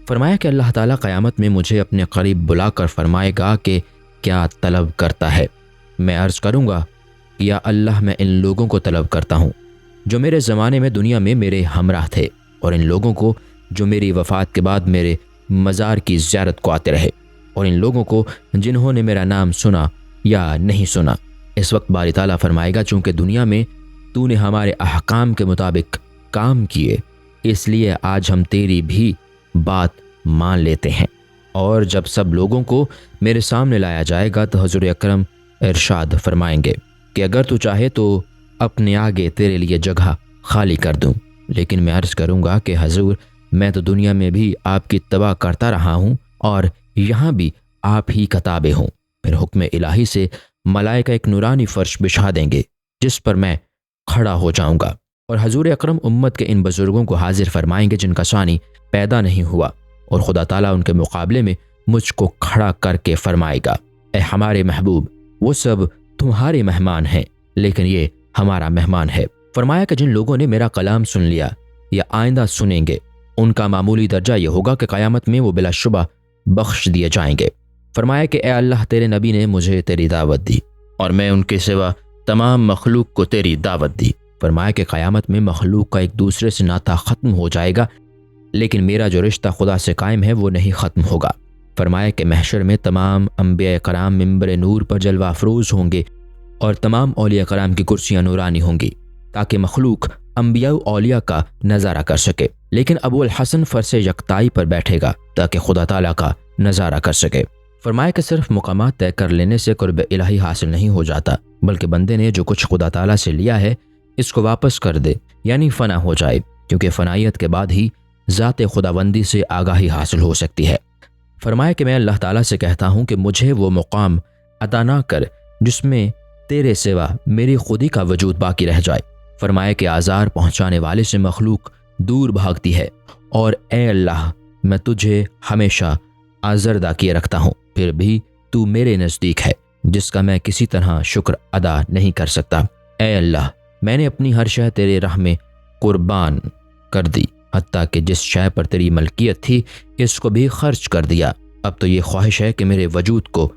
فرمایا کہ اللہ تعالیٰ قیامت میں مجھے اپنے قریب بلا کر فرمائے گا کہ کیا طلب کرتا ہے؟ میں عرض کروں گا یا اللہ میں ان لوگوں کو طلب کرتا ہوں جو میرے زمانے میں دنیا میں میرے ہمراہ تھے، اور ان لوگوں کو جو میری وفات کے بعد میرے مزار کی زیارت کو آتے رہے، اور ان لوگوں کو جنہوں نے میرا نام سنا یا نہیں سنا۔ اس وقت باری تعالیٰ فرمائے گا چونکہ دنیا میں تو نے ہمارے احکام کے مطابق کام کیے اس لیے آج ہم تیری بھی بات مان لیتے ہیں۔ اور جب سب لوگوں کو میرے سامنے لایا جائے گا تو حضور اکرم ارشاد فرمائیں گے کہ اگر تو چاہے تو اپنے آگے تیرے لیے جگہ خالی کر دوں، لیکن میں عرض کروں گا کہ حضور میں تو دنیا میں بھی آپ کی اتباع کرتا رہا ہوں اور یہاں بھی آپ ہی کا تابع ہوں۔ پھر حکم الہی سے ملائکہ ایک نورانی فرش بچھا دیں گے جس پر میں کھڑا ہو جاؤں گا، اور حضور اکرم امت کے ان بزرگوں کو حاضر فرمائیں گے جن کا ثانی پیدا نہیں ہوا، اور خدا تعالیٰ ان کے مقابلے میں مجھ کو کھڑا کر کے فرمائے گا اے ہمارے محبوب وہ سب تمہارے مہمان ہیں لیکن یہ ہمارا مہمان ہے۔ فرمایا کہ جن لوگوں نے میرا کلام سن لیا یا آئندہ سنیں گے ان کا معمولی درجہ یہ ہوگا کہ قیامت میں وہ بلا شبہ بخش دیے جائیں گے۔ فرمایا کہ اے اللہ تیرے نبی نے مجھے تیری دعوت دی اور میں ان کے سوا تمام مخلوق کو تیری دعوت دی۔ فرمایا کہ قیامت میں مخلوق کا ایک دوسرے سے ناطہ ختم ہو جائے گا لیکن میرا جو رشتہ خدا سے قائم ہے وہ نہیں ختم ہوگا۔ فرمایا کہ محشر میں تمام انبیاء کرام منبر نور پر جلوہ افروز ہوں گے اور تمام اولیاء کرام کی کرسیاں نورانی ہوں گی تاکہ مخلوق انبیاء و اولیاء کا نظارہ کر سکے، لیکن ابو الحسن فرش یکتائی پر بیٹھے گا تاکہ خدا تعالیٰ کا نظارہ کر سکے۔ فرمایا کہ صرف مقامات طے کر لینے سے قرب الہی حاصل نہیں ہو جاتا، بلکہ بندے نے جو کچھ خدا تعالیٰ سے لیا ہے اس کو واپس کر دے، یعنی فنا ہو جائے، کیونکہ فنائیت کے بعد ہی ذات خداوندی سے آگاہی حاصل ہو سکتی ہے۔ فرمایا کہ میں اللہ تعالیٰ سے کہتا ہوں کہ مجھے وہ مقام عطا نہ کر جس میں تیرے سوا میری خودی کا وجود باقی رہ جائے۔ فرمایا کہ آزار پہنچانے والے سے مخلوق دور بھاگتی ہے، اور اے اللہ میں تجھے ہمیشہ آزردہ کیے رکھتا ہوں، پھر بھی تو میرے نزدیک ہے جس کا میں کسی طرح شکر ادا نہیں کر سکتا۔ اے اللہ میں نے اپنی ہر شے تیرے راہ میں قربان کر دی، حتیٰ کہ جس شے پر تیری ملکیت تھی اس کو بھی خرچ کر دیا۔ اب تو یہ خواہش ہے کہ میرے وجود کو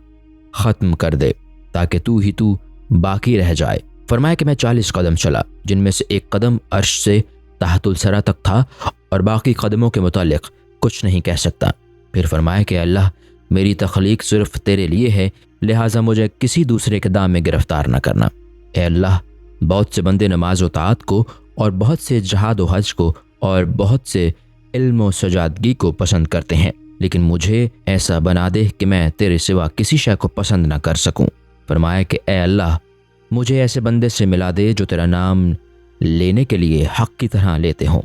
ختم کر دے تاکہ تو باقی رہ جائے۔ فرمایا کہ میں 40 قدم چلا، جن میں سے ایک قدم عرش سے تحت الثری تک تھا اور باقی قدموں کے متعلق کچھ نہیں کہہ سکتا۔ پھر فرمایا کہ اللہ میری تخلیق صرف تیرے لیے ہے، لہٰذا مجھے کسی دوسرے کے دام میں گرفتار نہ کرنا۔ اے اللہ بہت سے بندے نماز و طاعت کو اور بہت سے جہاد و حج کو اور بہت سے علم و سجادگی کو پسند کرتے ہیں، لیکن مجھے ایسا بنا دے کہ میں تیرے سوا کسی شے کو پسند نہ کر سکوں۔ فرمایا کہ اے اللہ مجھے ایسے بندے سے ملا دے جو تیرا نام لینے کے لیے حق کی طرح لیتے ہوں،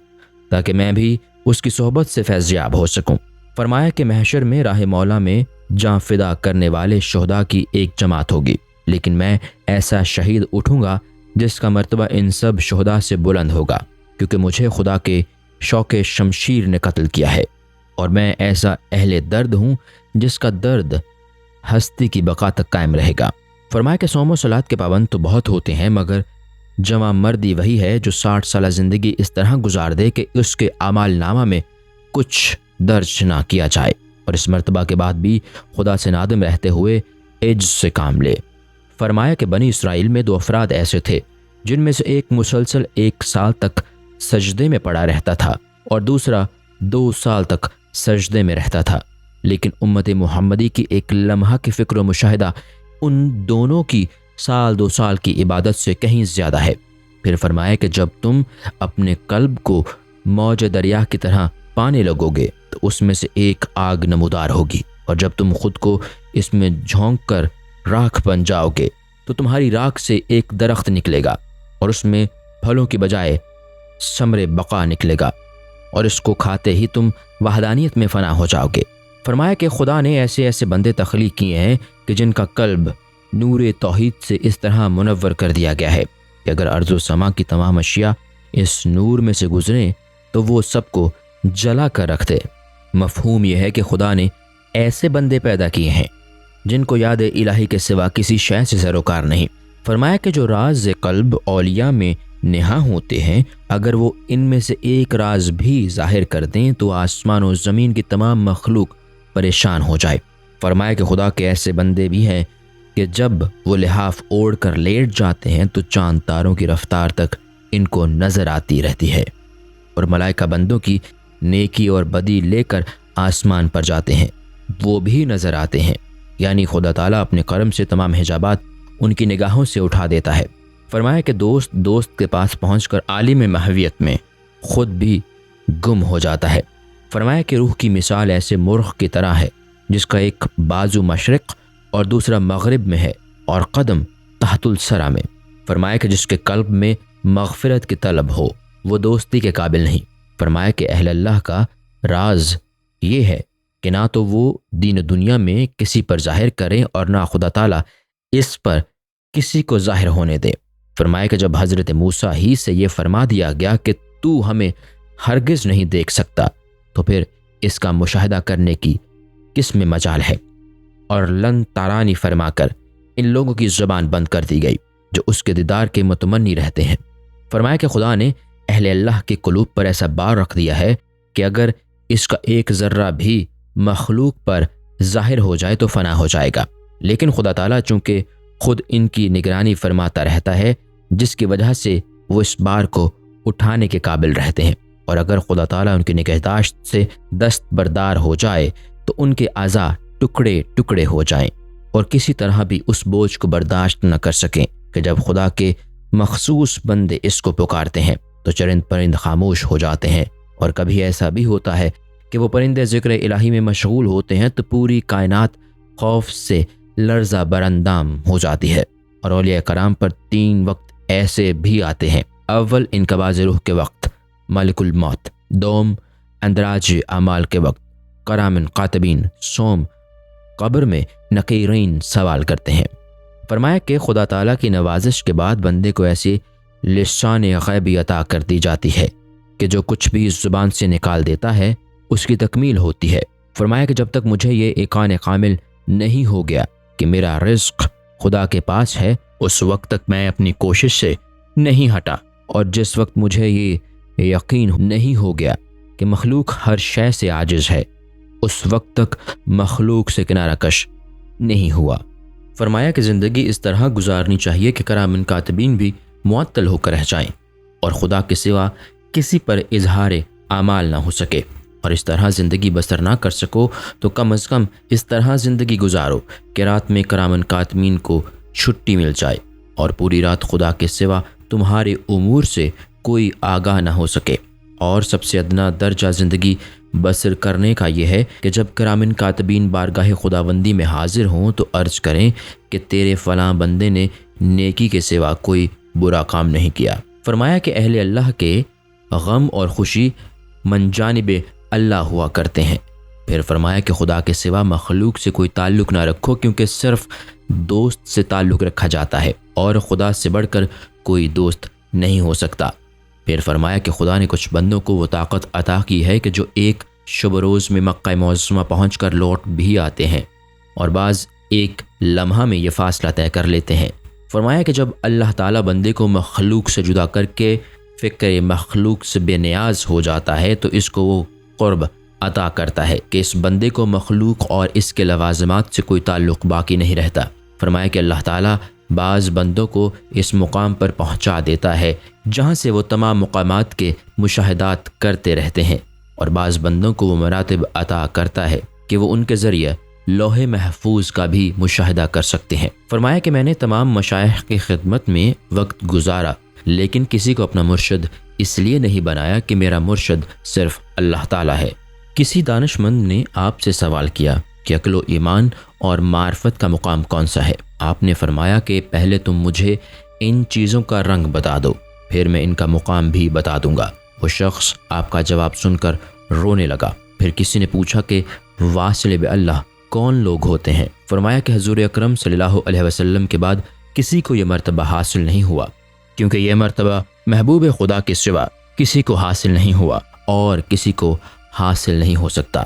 تاکہ میں بھی اس کی صحبت سے فیض یاب ہو سکوں۔ فرمایا کہ محشر میں راہ مولا میں جاں فدا کرنے والے شہداء کی ایک جماعت ہوگی، لیکن میں ایسا شہید اٹھوں گا جس کا مرتبہ ان سب شہداء سے بلند ہوگا، کیونکہ مجھے خدا کے شوق شمشیر نے قتل کیا ہے، اور میں ایسا اہل درد ہوں جس کا درد ہستی کی بقا تک قائم رہے گا۔ فرمایا کہ صوم و صلات کے پابند تو بہت ہوتے ہیں، مگر جمع مردی وہی ہے جو 60 سالہ زندگی اس طرح گزار دے کہ اس کے اعمال نامہ میں کچھ درج نہ کیا جائے، اور اس مرتبہ کے بعد بھی خدا سے نادم رہتے ہوئے عجز سے کام لے۔ فرمایا کہ بنی اسرائیل میں 2 افراد ایسے تھے جن میں سے ایک مسلسل 1 سال تک سجدے میں پڑا رہتا تھا اور دوسرا 2 سال تک سجدے میں رہتا تھا، لیکن امت محمدی کی ایک لمحہ کی فکر و مشاہدہ ان دونوں کی 2 سال کی عبادت سے کہیں زیادہ ہے۔ پھر فرمایا کہ جب تم اپنے قلب کو موج دریا کی طرح پانے لگو گے تو اس میں سے ایک آگ نمودار ہوگی، اور جب تم خود کو اس میں جھونک کر راکھ بن جاؤ گے تو تمہاری راکھ سے ایک درخت نکلے گا اور اس میں پھلوں کی بجائے ثمر بقا نکلے گا، اور اس کو کھاتے ہی تم وحدانیت میں فنا ہو جاؤ گے۔ فرمایا کہ خدا نے ایسے بندے تخلیق کیے ہیں کہ جن کا قلب نور توحید سے اس طرح منور کر دیا گیا ہے کہ اگر ارض و سما کی تمام اشیاء اس نور میں سے گزریں تو وہ سب کو جلا کر رکھ دے۔ مفہوم یہ ہے کہ خدا نے ایسے بندے پیدا کیے ہیں جن کو یاد الہی کے سوا کسی شے سے سروکار نہیں۔ فرمایا کہ جو راز قلب اولیاء میں نہاں ہوتے ہیں، اگر وہ ان میں سے ایک راز بھی ظاہر کر دیں تو آسمان و زمین کی تمام مخلوق پریشان ہو جائے۔ فرمایا کہ خدا کے ایسے بندے بھی ہیں کہ جب وہ لحاف اوڑھ کر لیٹ جاتے ہیں تو چاند تاروں کی رفتار تک ان کو نظر آتی رہتی ہے، اور ملائکہ بندوں کی نیکی اور بدی لے کر آسمان پر جاتے ہیں، وہ بھی نظر آتے ہیں، یعنی خدا تعالیٰ اپنے کرم سے تمام حجابات ان کی نگاہوں سے اٹھا دیتا ہے۔ فرمایا کہ دوست کے پاس پہنچ کر عالم محویت میں خود بھی گم ہو جاتا ہے۔ فرمایا کہ روح کی مثال ایسے مرغ کی طرح ہے جس کا ایک بازو مشرق اور دوسرا مغرب میں ہے اور قدم تحت الثری میں۔ فرمایا کہ جس کے قلب میں مغفرت کی طلب ہو وہ دوستی کے قابل نہیں۔ فرمایا کہ اہل اللہ کا راز یہ ہے کہ نہ تو وہ دین دنیا میں کسی پر ظاہر کریں اور نہ خدا تعالیٰ اس پر کسی کو ظاہر ہونے دے۔ فرمایا کہ جب حضرت موسیٰ ہی سے یہ فرما دیا گیا کہ تو ہمیں ہرگز نہیں دیکھ سکتا تو پھر اس کا مشاہدہ کرنے کی کس میں مجال ہے، اور لن تارانی فرما کر ان لوگوں کی زبان بند کر دی گئی جو اس کے دیدار کے متمنی رہتے ہیں۔ فرمایا کہ خدا نے اہل اللہ کے قلوب پر ایسا بار رکھ دیا ہے کہ اگر اس کا ایک ذرہ بھی مخلوق پر ظاہر ہو جائے تو فنا ہو جائے گا، لیکن خدا تعالیٰ چونکہ خود ان کی نگرانی فرماتا رہتا ہے جس کی وجہ سے وہ اس بار کو اٹھانے کے قابل رہتے ہیں، اور اگر خدا تعالیٰ ان کی نگہداشت سے دستبردار ہو جائے تو ان کے اعضاء ٹکڑے ٹکڑے ہو جائیں اور کسی طرح بھی اس بوجھ کو برداشت نہ کر سکیں کہ جب خدا کے مخصوص بندے اس کو پکارتے ہیں تو چرند پرند خاموش ہو جاتے ہیں، اور کبھی ایسا بھی ہوتا ہے کہ وہ پرندے ذکر الہی میں مشغول ہوتے ہیں تو پوری کائنات خوف سے لرزہ براندام ہو جاتی ہے۔ اور اولیاء کرام پر 3 وقت ایسے بھی آتے ہیں: اول انقباض روح کے وقت ملک الموت، دوم اندراج اعمال کے وقت کرامن کاتبین سوم قبر میں نقیرین سوال کرتے ہیں۔ فرمایا کہ خدا تعالیٰ کی نوازش کے بعد بندے کو ایسی لسان غیبی عطا کر دی جاتی ہے کہ جو کچھ بھی اس زبان سے نکال دیتا ہے اس کی تکمیل ہوتی ہے۔ فرمایا کہ جب تک مجھے یہ ایقان کامل نہیں ہو گیا کہ میرا رزق خدا کے پاس ہے، اس وقت تک میں اپنی کوشش سے نہیں ہٹا، اور جس وقت مجھے یہ یقین نہیں ہو گیا کہ مخلوق ہر شے سے عاجز ہے، اس وقت تک مخلوق سے کنارہ کش نہیں ہوا۔ فرمایا کہ زندگی اس طرح گزارنی چاہیے کہ کرامن کاتبین بھی معطل ہو کر رہ جائیں اور خدا کے سوا کسی پر اظہار اعمال نہ ہو سکے، اور اس طرح زندگی بسر نہ کر سکو تو کم از کم اس طرح زندگی گزارو کہ رات میں کرامن کاتبین کو چھٹی مل جائے اور پوری رات خدا کے سوا تمہارے امور سے کوئی آگاہ نہ ہو سکے۔ اور سب سے ادنا درجہ زندگی بسر کرنے کا یہ ہے کہ جب کرامن کاتبین بارگاہ خداوندی میں حاضر ہوں تو عرض کریں کہ تیرے فلاں بندے نے نیکی کے سوا کوئی برا کام نہیں کیا۔ فرمایا کہ اہل اللہ کے غم اور خوشی من جانب اللہ ہوا کرتے ہیں۔ پھر فرمایا کہ خدا کے سوا مخلوق سے کوئی تعلق نہ رکھو، کیونکہ صرف دوست سے تعلق رکھا جاتا ہے اور خدا سے بڑھ کر کوئی دوست نہیں ہو سکتا۔ پھر فرمایا کہ خدا نے کچھ بندوں کو وہ طاقت عطا کی ہے کہ جو ایک شب روز میں مکہ معظمہ پہنچ کر لوٹ بھی آتے ہیں، اور بعض ایک لمحہ میں یہ فاصلہ طے کر لیتے ہیں۔ فرمایا کہ جب اللہ تعالیٰ بندے کو مخلوق سے جدا کر کے فکر مخلوق سے بے نیاز ہو جاتا ہے تو اس کو وہ قرب عطا کرتا ہے کہ اس بندے کو مخلوق اور اس کے لوازمات سے کوئی تعلق باقی نہیں رہتا۔ فرمایا کہ اللہ تعالیٰ بعض بندوں کو اس مقام پر پہنچا دیتا ہے جہاں سے وہ تمام مقامات کے مشاہدات کرتے رہتے ہیں، اور بعض بندوں کو وہ مراتب عطا کرتا ہے کہ وہ ان کے ذریعے لوح محفوظ کا بھی مشاہدہ کر سکتے ہیں۔ فرمایا کہ میں نے تمام مشائخ کی خدمت میں وقت گزارا، لیکن کسی کو اپنا مرشد اس لیے نہیں بنایا کہ میرا مرشد صرف اللہ تعالیٰ ہے۔ کسی دانش مند نے آپ سے سوال کیا کہ عقل و ایمان اور معرفت کا مقام کون سا ہے؟ آپ نے فرمایا کہ پہلے تم مجھے ان چیزوں کا رنگ بتا دو، پھر میں ان کا مقام بھی بتا دوں گا۔ وہ شخص آپ کا جواب سن کر رونے لگا۔ پھر کسی نے پوچھا کہ واصل باللہ کون لوگ ہوتے ہیں؟ فرمایا کہ حضور اکرم صلی اللہ علیہ وسلم کے بعد کسی کو یہ مرتبہ حاصل نہیں ہوا، کیونکہ یہ مرتبہ محبوب خدا کے سوا کسی کو حاصل نہیں ہوا اور کسی کو حاصل نہیں ہو سکتا۔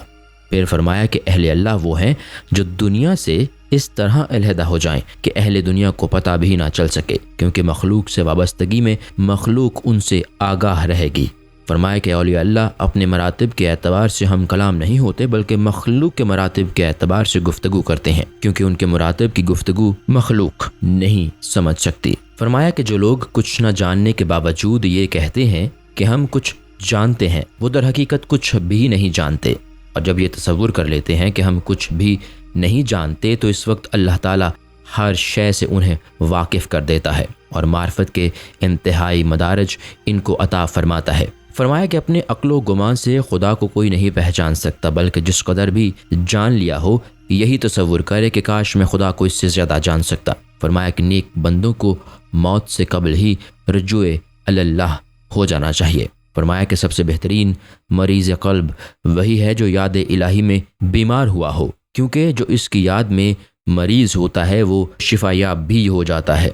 پھر فرمایا کہ اہل اللہ وہ ہیں جو دنیا سے اس طرح علیحدہ ہو جائیں کہ اہل دنیا کو پتہ بھی نہ چل سکے، کیونکہ مخلوق سے وابستگی میں مخلوق ان سے آگاہ رہے گی۔ فرمایا کہ اولیاء اللہ اپنے مراتب کے اعتبار سے ہم کلام نہیں ہوتے، بلکہ مخلوق کے مراتب کے اعتبار سے گفتگو کرتے ہیں، کیونکہ ان کے مراتب کی گفتگو مخلوق نہیں سمجھ سکتی۔ فرمایا کہ جو لوگ کچھ نہ جاننے کے باوجود یہ کہتے ہیں کہ ہم کچھ جانتے ہیں، وہ در حقیقت کچھ بھی نہیں جانتے، اور جب یہ تصور کر لیتے ہیں کہ ہم کچھ بھی نہیں جانتے تو اس وقت اللہ تعالیٰ ہر شے سے انہیں واقف کر دیتا ہے اور معرفت کے انتہائی مدارج ان کو عطا فرماتا ہے۔ فرمایا کہ اپنے عقل و گمان سے خدا کو کوئی نہیں پہچان سکتا، بلکہ جس قدر بھی جان لیا ہو یہی تصور کرے کہ کاش میں خدا کو اس سے زیادہ جان سکتا۔ فرمایا کہ نیک بندوں کو موت سے قبل ہی رجوع اللہ ہو جانا چاہیے۔ فرمایا کہ سب سے بہترین مریض قلب وہی ہے جو یاد الہی میں بیمار ہوا ہو، کیونکہ جو اس کی یاد میں مریض ہوتا ہے وہ شفا یاب بھی ہو جاتا ہے۔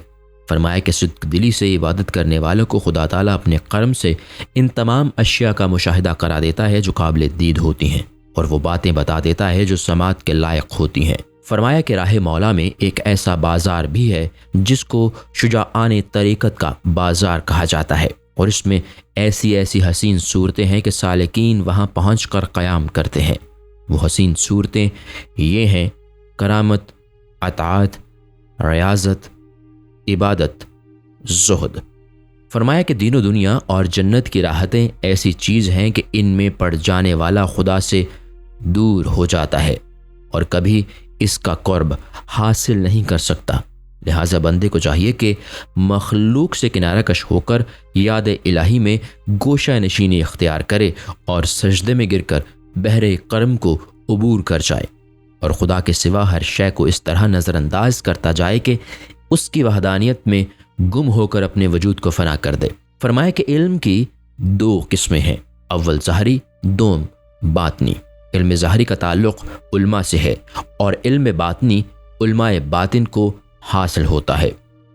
فرمایا کہ صدق دلی سے عبادت کرنے والوں کو خدا تعالیٰ اپنے کرم سے ان تمام اشیاء کا مشاہدہ کرا دیتا ہے جو قابل دید ہوتی ہیں، اور وہ باتیں بتا دیتا ہے جو سماعت کے لائق ہوتی ہیں۔ فرمایا کہ راہ مولا میں ایک ایسا بازار بھی ہے جس کو شجاعان طریقت کا بازار کہا جاتا ہے، اور اس میں ایسی ایسی حسین صورتیں ہیں کہ سالکین وہاں پہنچ کر قیام کرتے ہیں۔ وہ حسین صورتیں یہ ہیں: کرامت، اطاعت، ریاضت، عبادت، زہد۔ فرمایا کہ دین و دنیا اور جنت کی راحتیں ایسی چیز ہیں کہ ان میں پڑ جانے والا خدا سے دور ہو جاتا ہے اور کبھی اس کا قرب حاصل نہیں کر سکتا۔ لہٰذا بندے کو چاہیے کہ مخلوق سے کنارہ کش ہو کر یاد الہی میں گوشہ نشینی اختیار کرے اور سجدے میں گر کر بحر کرم کو عبور کر جائے اور خدا کے سوا ہر شے کو اس طرح نظر انداز کرتا جائے کہ اس کی وحدانیت میں گم ہو کر اپنے وجود کو فنا کر دے۔ فرمایا کہ علم کی دو قسمیں ہیں، اول ظاہری، دوم باطنی۔ علم ظاہری کا تعلق علماء سے ہے اور علم باطنی علماء باطن کو حاصل ہوتا ہے،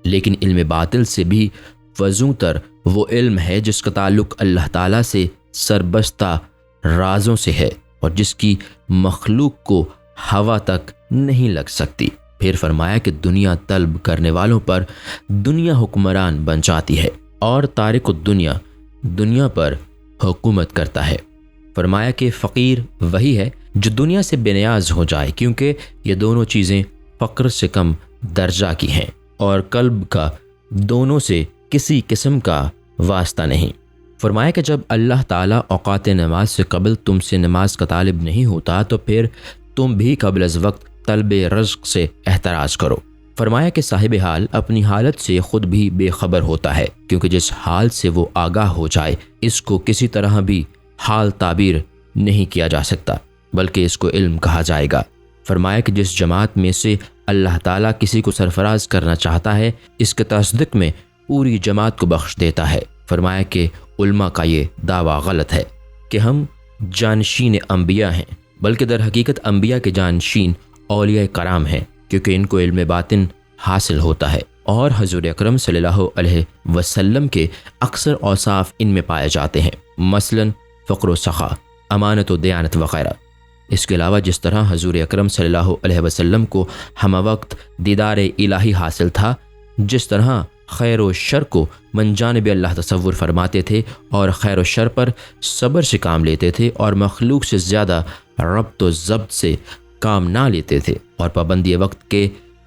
لیکن علم باطل سے بھی فزوں تر وہ علم ہے جس کا تعلق اللہ تعالیٰ سے سربستہ رازوں سے ہے اور جس کی مخلوق کو ہوا تک نہیں لگ سکتی۔ پھر فرمایا کہ دنیا طلب کرنے والوں پر دنیا حکمران بن جاتی ہے اور تارک الدنیا دنیا پر حکومت کرتا ہے۔ فرمایا کہ فقیر وہی ہے جو دنیا سے بے نیاز ہو جائے، کیونکہ یہ دونوں چیزیں فقر سے کم درجہ کی ہیں اور قلب کا دونوں سے کسی قسم کا واسطہ نہیں۔ فرمایا کہ جب اللہ تعالیٰ اوقات نماز سے قبل تم سے نماز کا طالب نہیں ہوتا تو پھر تم بھی قبل از وقت طلب رزق سے احتراز کرو۔ فرمایا کہ صاحب حال اپنی حالت سے خود بھی بے خبر ہوتا ہے، کیونکہ جس حال سے وہ آگاہ ہو جائے اس کو کسی طرح بھی حال تعبیر نہیں کیا جا سکتا، بلکہ اس کو علم کہا جائے گا۔ فرمایا کہ جس جماعت میں سے اللہ تعالیٰ کسی کو سرفراز کرنا چاہتا ہے اس کے تصدیق میں پوری جماعت کو بخش دیتا ہے۔ فرمایا کہ علماء کا یہ دعویٰ غلط ہے کہ ہم جانشین انبیاء ہیں، بلکہ در حقیقت انبیاء کے جانشین اولیاء کرام ہیں، کیونکہ ان کو علم باطن حاصل ہوتا ہے اور حضور اکرم صلی اللہ علیہ وسلم کے اکثر اوصاف ان میں پائے جاتے ہیں، مثلا فقر و سخا، امانت و دیانت وغیرہ۔ اس کے علاوہ جس طرح حضور اکرم صلی اللہ علیہ وسلم کو ہم وقت دیدار الہی حاصل تھا، جس طرح خیر و شر کو من جانب اللہ تصور فرماتے تھے اور خیر و شر پر صبر سے کام لیتے تھے اور مخلوق سے زیادہ ربط و ضبط سے کام نہ لیتے تھے اور پابندی وقت کے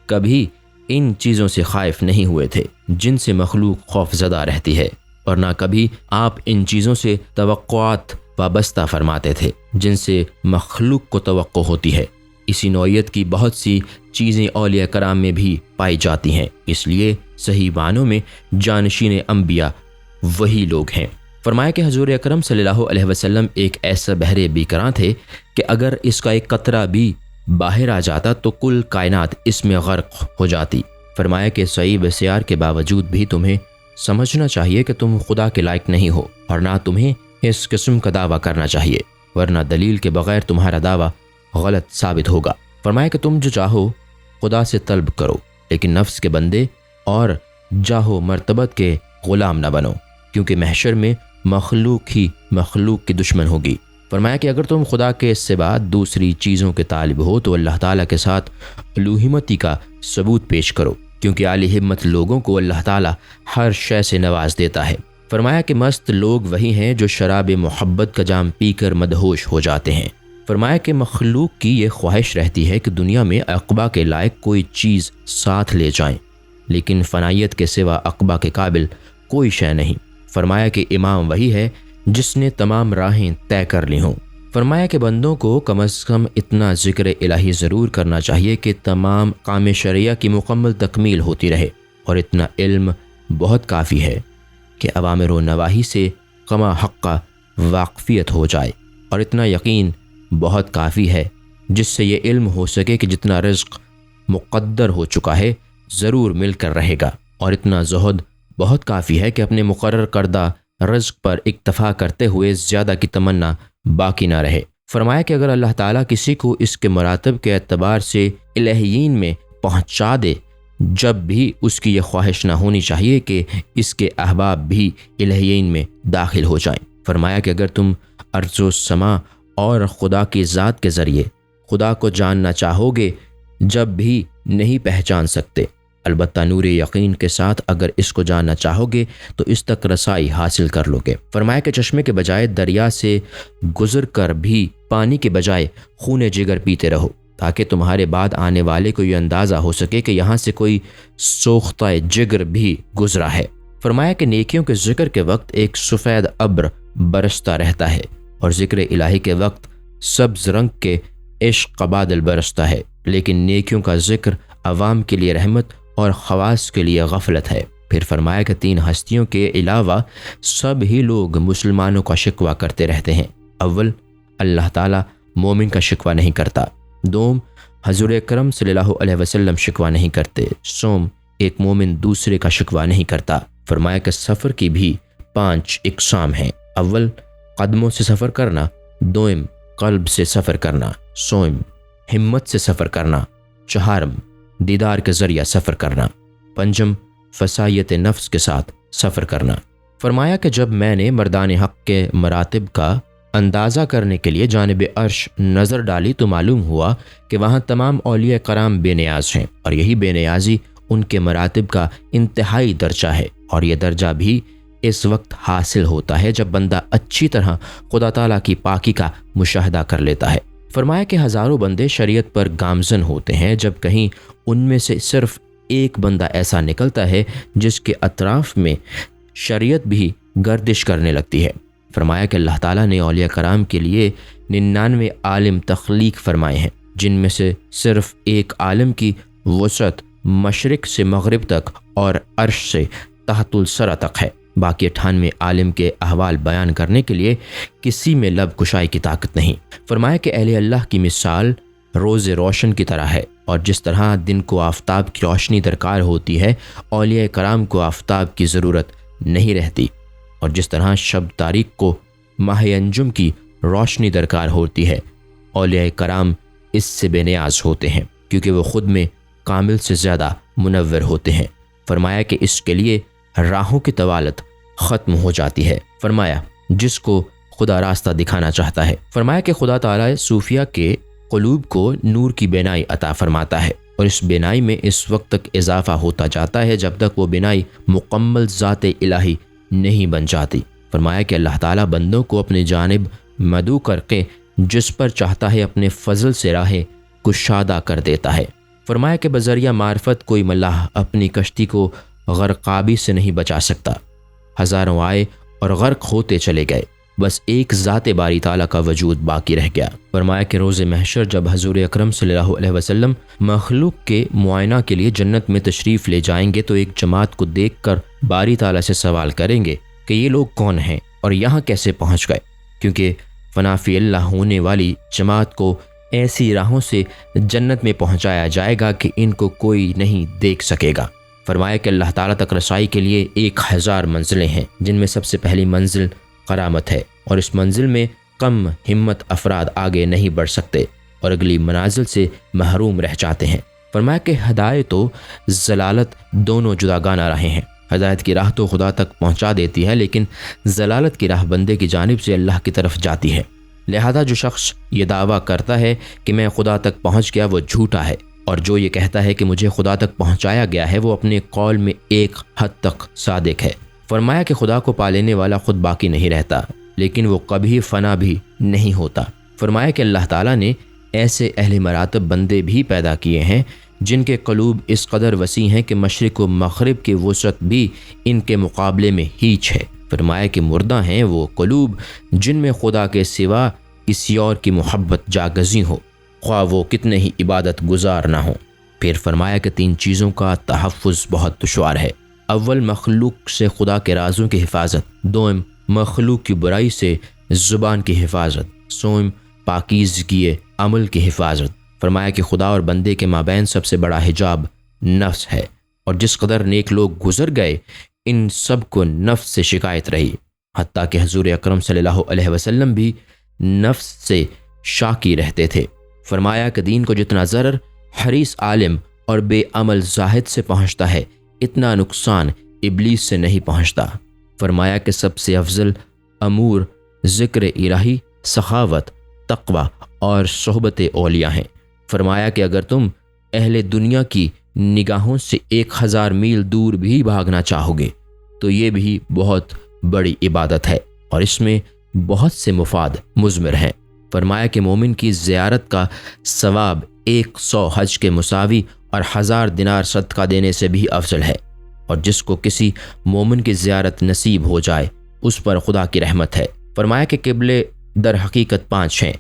کبھی ان چیزوں سے خائف نہیں ہوئے تھے جن سے مخلوق خوف زدہ رہتی ہے، اور نہ کبھی آپ ان چیزوں سے توقعات وابستہ فرماتے تھے جن سے مخلوق کو توقع ہوتی ہے۔ اسی نوعیت کی بہت سی چیزیں اولیاء کرام میں بھی پائی جاتی ہیں، اس لیے صحیح معنوں میں جانشین انبیاء وہی لوگ ہیں۔ فرمایا کہ حضور اکرم صلی اللہ علیہ وسلم ایک ایسا بحر بیکراں تھے کہ اگر اس کا ایک قطرہ بھی باہر آ جاتا تو کل کائنات اس میں غرق ہو جاتی۔ فرمایا کہ صحیح بسیار کے باوجود بھی تمہیں سمجھنا چاہیے کہ تم خدا کے لائق نہیں ہو اور نہ تمہیں اس قسم کا دعویٰ کرنا چاہیے، ورنہ دلیل کے بغیر تمہارا دعویٰ غلط ثابت ہوگا۔ فرمایا کہ تم جو چاہو خدا سے طلب کرو، لیکن نفس کے بندے اور جاہو مرتبت کے غلام نہ بنو، کیونکہ محشر میں مخلوق ہی مخلوق کی دشمن ہوگی۔ فرمایا کہ اگر تم خدا کے سوا دوسری چیزوں کے طالب ہو تو اللہ تعالیٰ کے ساتھ الوہیمتی کا ثبوت پیش کرو، کیونکہ اعلی ہمت لوگوں کو اللہ تعالیٰ ہر شے سے نواز دیتا ہے۔ فرمایا کہ مست لوگ وہی ہیں جو شراب محبت کا جام پی کر مدہوش ہو جاتے ہیں۔ فرمایا کہ مخلوق کی یہ خواہش رہتی ہے کہ دنیا میں عقبہ کے لائق کوئی چیز ساتھ لے جائیں، لیکن فنائیت کے سوا عقبہ کے قابل کوئی شے نہیں۔ فرمایا کہ امام وہی ہے جس نے تمام راہیں طے کر لی ہوں۔ فرمایا کہ بندوں کو کم از کم اتنا ذکر الہی ضرور کرنا چاہیے کہ تمام کام شرعیہ کی مکمل تکمیل ہوتی رہے، اور اتنا علم بہت کافی ہے کہ اوامر و نواہی سے کما حقہ واقفیت ہو جائے، اور اتنا یقین بہت کافی ہے جس سے یہ علم ہو سکے کہ جتنا رزق مقدر ہو چکا ہے ضرور مل کر رہے گا، اور اتنا زہد بہت کافی ہے کہ اپنے مقرر کردہ رزق پر اکتفا کرتے ہوئے زیادہ کی تمنا باقی نہ رہے۔ فرمایا کہ اگر اللہ تعالیٰ کسی کو اس کے مراتب کے اعتبار سے الہیین میں پہنچا دے، جب بھی اس کی یہ خواہش نہ ہونی چاہیے کہ اس کے احباب بھی الہیین میں داخل ہو جائیں۔ فرمایا کہ اگر تم ارض و سما اور خدا کی ذات کے ذریعے خدا کو جاننا چاہو گے جب بھی نہیں پہچان سکتے، البتہ نور یقین کے ساتھ اگر اس کو جاننا چاہو گے تو اس تک رسائی حاصل کر لو گے۔ فرمایا کہ چشمے کے بجائے دریا سے گزر کر بھی پانی کے بجائے خون جگر پیتے رہو، تاکہ تمہارے بعد آنے والے کو یہ اندازہ ہو سکے کہ یہاں سے کوئی سوختہ جگر بھی گزرا ہے۔ فرمایا کہ نیکیوں کے ذکر کے وقت ایک سفید ابر برستا رہتا ہے، اور ذکر الہی کے وقت سبز رنگ کے عشق کا بادل برستا ہے، لیکن نیکیوں کا ذکر عوام کے لیے رحمت اور خواص کے لیے غفلت ہے۔ پھر فرمایا کہ 3 ہستیوں کے علاوہ سب ہی لوگ مسلمانوں کا شکوہ کرتے رہتے ہیں۔ اول، اللہ تعالیٰ مومن کا شکوہ نہیں کرتا۔ دوم، حضور اکرم صلی اللہ علیہ وسلم شکوہ نہیں کرتے۔ سوم، ایک مومن دوسرے کا شکوہ نہیں کرتا۔ فرمایا کہ سفر کی بھی 5 اقسام ہیں۔ اول، قدموں سے سفر کرنا۔ دوم، قلب سے سفر کرنا۔ سوم، ہمت سے سفر کرنا۔ چہارم، دیدار کے ذریعہ سفر کرنا۔ پنجم، فسائیت نفس کے ساتھ سفر کرنا۔ فرمایا کہ جب میں نے مردان حق کے مراتب کا اندازہ کرنے کے لیے جانب عرش نظر ڈالی تو معلوم ہوا کہ وہاں تمام اولیاء کرام بے نیاز ہیں، اور یہی بے نیازی ان کے مراتب کا انتہائی درجہ ہے، اور یہ درجہ بھی اس وقت حاصل ہوتا ہے جب بندہ اچھی طرح خدا تعالیٰ کی پاکی کا مشاہدہ کر لیتا ہے۔ فرمایا کہ ہزاروں بندے شریعت پر گامزن ہوتے ہیں، جب کہیں ان میں سے صرف ایک بندہ ایسا نکلتا ہے جس کے اطراف میں شریعت بھی گردش کرنے لگتی ہے۔ فرمایا کہ اللہ تعالیٰ نے اولیاء کرام کے لیے 99 عالم تخلیق فرمائے ہیں، جن میں سے صرف ایک عالم کی وسعت مشرق سے مغرب تک اور عرش سے تحت الثری تک ہے۔ باقی 98 عالم کے احوال بیان کرنے کے لیے کسی میں لب کشائی کی طاقت نہیں۔ فرمایا کہ اہل اللہ کی مثال روز روشن کی طرح ہے، اور جس طرح دن کو آفتاب کی روشنی درکار ہوتی ہے، اولیاء کرام کو آفتاب کی ضرورت نہیں رہتی، اور جس طرح شب تاریک کو ماہ انجم کی روشنی درکار ہوتی ہے، اولیاء کرام اس سے بے نیاز ہوتے ہیں، کیونکہ وہ خود میں کامل سے زیادہ منور ہوتے ہیں۔ فرمایا کہ اس کے لیے راہوں کی طوالت ختم ہو جاتی ہے۔ فرمایا جس کو خدا راستہ دکھانا چاہتا ہے۔ فرمایا کہ خدا تعالیٰ صوفیہ کے قلوب کو نور کی بینائی عطا فرماتا ہے، اور اس بینائی میں اس وقت تک اضافہ ہوتا جاتا ہے جب تک وہ بینائی مکمل ذات الہی نہیں بن جاتی۔ فرمایا کہ اللہ تعالیٰ بندوں کو اپنی جانب مدعو کر کے جس پر چاہتا ہے اپنے فضل سے راہیں کشادہ کر دیتا ہے۔ فرمایا کہ بذریعہ معرفت کوئی ملاح اپنی کشتی کو غرقابی سے نہیں بچا سکتا۔ ہزاروں آئے اور غرق ہوتے چلے گئے، بس ایک ذات باری تعالیٰ کا وجود باقی رہ گیا۔ فرمایا کہ روز محشر جب حضور اکرم صلی اللہ علیہ وسلم مخلوق کے معائنہ کے لیے جنت میں تشریف لے جائیں گے تو ایک جماعت کو دیکھ کر باری تعالیٰ سے سوال کریں گے کہ یہ لوگ کون ہیں اور یہاں کیسے پہنچ گئے، کیونکہ فنا فی اللہ ہونے والی جماعت کو ایسی راہوں سے جنت میں پہنچایا جائے گا کہ ان کو کوئی نہیں دیکھ سکے گا۔ فرمایا کہ اللہ تعالیٰ تک رسائی کے لیے 1000 منزلیں ہیں، جن میں سب سے پہلی منزل کرامت ہے، اور اس منزل میں کم ہمت افراد آگے نہیں بڑھ سکتے اور اگلی منازل سے محروم رہ جاتے ہیں۔ فرمایا کہ ہدایت و ضلالت دونوں جداگانہ راہیں ہیں۔ ہدایت کی راہ تو خدا تک پہنچا دیتی ہے، لیکن ضلالت کی راہ بندے کی جانب سے اللہ کی طرف جاتی ہے۔ لہذا جو شخص یہ دعویٰ کرتا ہے کہ میں خدا تک پہنچ گیا وہ جھوٹا ہے، اور جو یہ کہتا ہے کہ مجھے خدا تک پہنچایا گیا ہے وہ اپنے قول میں ایک حد تک صادق ہے۔ فرمایا کہ خدا کو پا لینے والا خود باقی نہیں رہتا، لیکن وہ کبھی فنا بھی نہیں ہوتا۔ فرمایا کہ اللہ تعالیٰ نے ایسے اہل مراتب بندے بھی پیدا کیے ہیں جن کے قلوب اس قدر وسیع ہیں کہ مشرق و مغرب کی وسعت بھی ان کے مقابلے میں ہیچ ہے۔ فرمایا کہ مردہ ہیں وہ قلوب جن میں خدا کے سوا کسی اور کی محبت جاگزی ہو، خواہ وہ کتنے ہی عبادت گزار نہ ہوں۔ پھر فرمایا کہ 3 چیزوں کا تحفظ بہت دشوار ہے۔ اول، مخلوق سے خدا کے رازوں کی حفاظت۔ دوم، مخلوق کی برائی سے زبان کی حفاظت۔ سوم، پاکیزگی عمل کی حفاظت۔ فرمایا کہ خدا اور بندے کے مابین سب سے بڑا حجاب نفس ہے، اور جس قدر نیک لوگ گزر گئے ان سب کو نفس سے شکایت رہی، حتیٰ کہ حضور اکرم صلی اللہ علیہ وسلم بھی نفس سے شاکی رہتے تھے۔ فرمایا کہ دین کو جتنا ضرر حریص عالم اور بے عمل زاہد سے پہنچتا ہے، اتنا نقصان ابلیس سے نہیں پہنچتا۔ فرمایا کہ سب سے افضل امور ذکر الہی، سخاوت، تقوی اور صحبت اولیاء ہیں۔ فرمایا کہ اگر تم اہل دنیا کی نگاہوں سے 1000 میل دور بھی بھاگنا چاہو گے تو یہ بھی بہت بڑی عبادت ہے، اور اس میں بہت سے مفاد مضمر ہیں۔ فرمایا کہ مومن کی زیارت کا ثواب 100 حج کے مساوی اور 1000 دینار صدقہ دینے سے بھی افضل ہے، اور جس کو کسی مومن کی زیارت نصیب ہو جائے اس پر خدا کی رحمت ہے۔ فرمایا کہ قبلے در حقیقت 5 ہیں: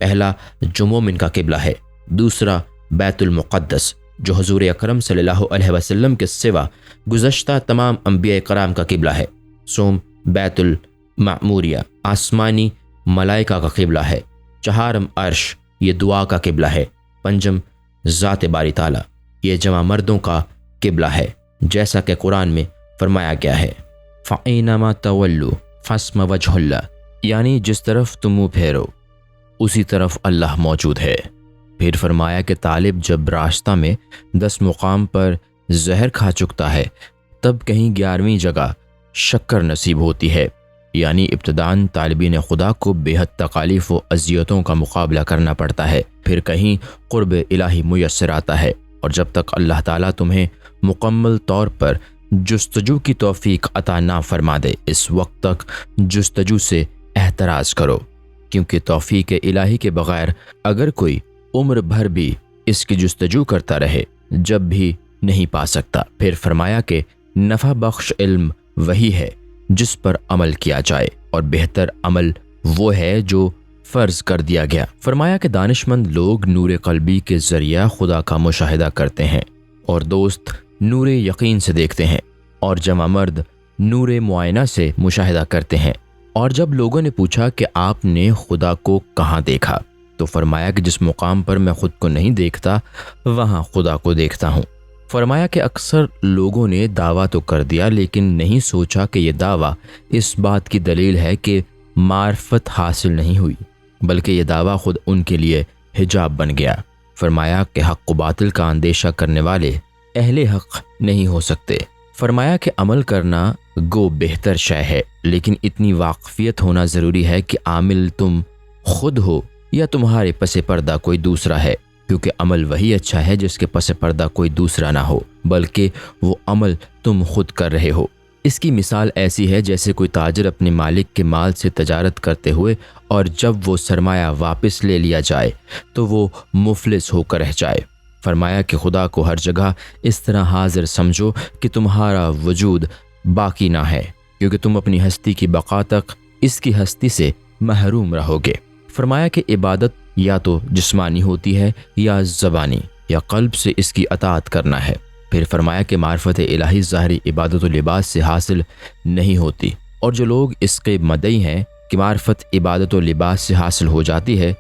پہلا جو مومن کا قبلہ ہے، دوسرا بیت المقدس جو حضور اکرم صلی اللہ علیہ وسلم کے سوا گزشتہ تمام انبیاء کرام کا قبلہ ہے، سوم بیت المعموریہ آسمانی ملائکہ کا قبلہ ہے، چہارم عرش یہ دعا کا قبلہ ہے، پنجم ذات باری تعالیٰ یہ جمع مردوں کا قبلہ ہے، جیسا کہ قرآن میں فرمایا گیا ہے فَأَيْنَمَا تَوَلُّوا فَثَمَّ وَجْهُ اللَّهِ، یعنی جس طرف تم منہ پھیرو اسی طرف اللہ موجود ہے۔ پھر فرمایا کہ طالب جب راستہ میں 10 مقام پر زہر کھا چکتا ہے تب کہیں 11ویں جگہ شکر نصیب ہوتی ہے، یعنی ابتداً طالبین خدا کو بے حد تکالیف و اذیتوں کا مقابلہ کرنا پڑتا ہے، پھر کہیں قرب الہی میسر آتا ہے، اور جب تک اللہ تعالیٰ تمہیں مکمل طور پر جستجو کی توفیق عطا نہ فرما دے اس وقت تک جستجو سے احتراز کرو، کیونکہ توفیق الہی کے بغیر اگر کوئی عمر بھر بھی اس کی جستجو کرتا رہے جب بھی نہیں پا سکتا۔ پھر فرمایا کہ نفع بخش علم وہی ہے جس پر عمل کیا جائے، اور بہتر عمل وہ ہے جو فرض کر دیا گیا۔ فرمایا کہ دانش مند لوگ نور قلبی کے ذریعہ خدا کا مشاہدہ کرتے ہیں، اور دوست نور یقین سے دیکھتے ہیں، اور جمع مرد نور معائنہ سے مشاہدہ کرتے ہیں۔ اور جب لوگوں نے پوچھا کہ آپ نے خدا کو کہاں دیکھا تو فرمایا کہ جس مقام پر میں خود کو نہیں دیکھتا وہاں خدا کو دیکھتا ہوں۔ فرمایا کہ اکثر لوگوں نے دعویٰ تو کر دیا لیکن نہیں سوچا کہ یہ دعویٰ اس بات کی دلیل ہے کہ معرفت حاصل نہیں ہوئی، بلکہ یہ دعویٰ خود ان کے لیے حجاب بن گیا۔ فرمایا کہ حق و باطل کا اندیشہ کرنے والے اہل حق نہیں ہو سکتے۔ فرمایا کہ عمل کرنا گو بہتر شے ہے، لیکن اتنی واقفیت ہونا ضروری ہے کہ عامل تم خود ہو یا تمہارے پس پردہ کوئی دوسرا ہے، کیونکہ عمل وہی اچھا ہے جس کے پس پردہ کوئی دوسرا نہ ہو، بلکہ وہ عمل تم خود کر رہے ہو۔ اس کی مثال ایسی ہے جیسے کوئی تاجر اپنے مالک کے مال سے تجارت کرتے ہوئے اور جب وہ سرمایہ واپس لے لیا جائے تو وہ مفلس ہو کر رہ جائے۔ فرمایا کہ خدا کو ہر جگہ اس طرح حاضر سمجھو کہ تمہارا وجود باقی نہ ہے، کیونکہ تم اپنی ہستی کی بقا تک اس کی ہستی سے محروم رہو گے۔ فرمایا کہ عبادت یا تو جسمانی ہوتی ہے یا زبانی یا قلب سے اس کی اطاعت کرنا ہے۔ پھر فرمایا کہ معرفت الہی ظاہری عبادت و لباس سے حاصل نہیں ہوتی، اور جو لوگ اس کے مدعی ہیں کہ معرفت عبادت و لباس سے حاصل ہو جاتی ہے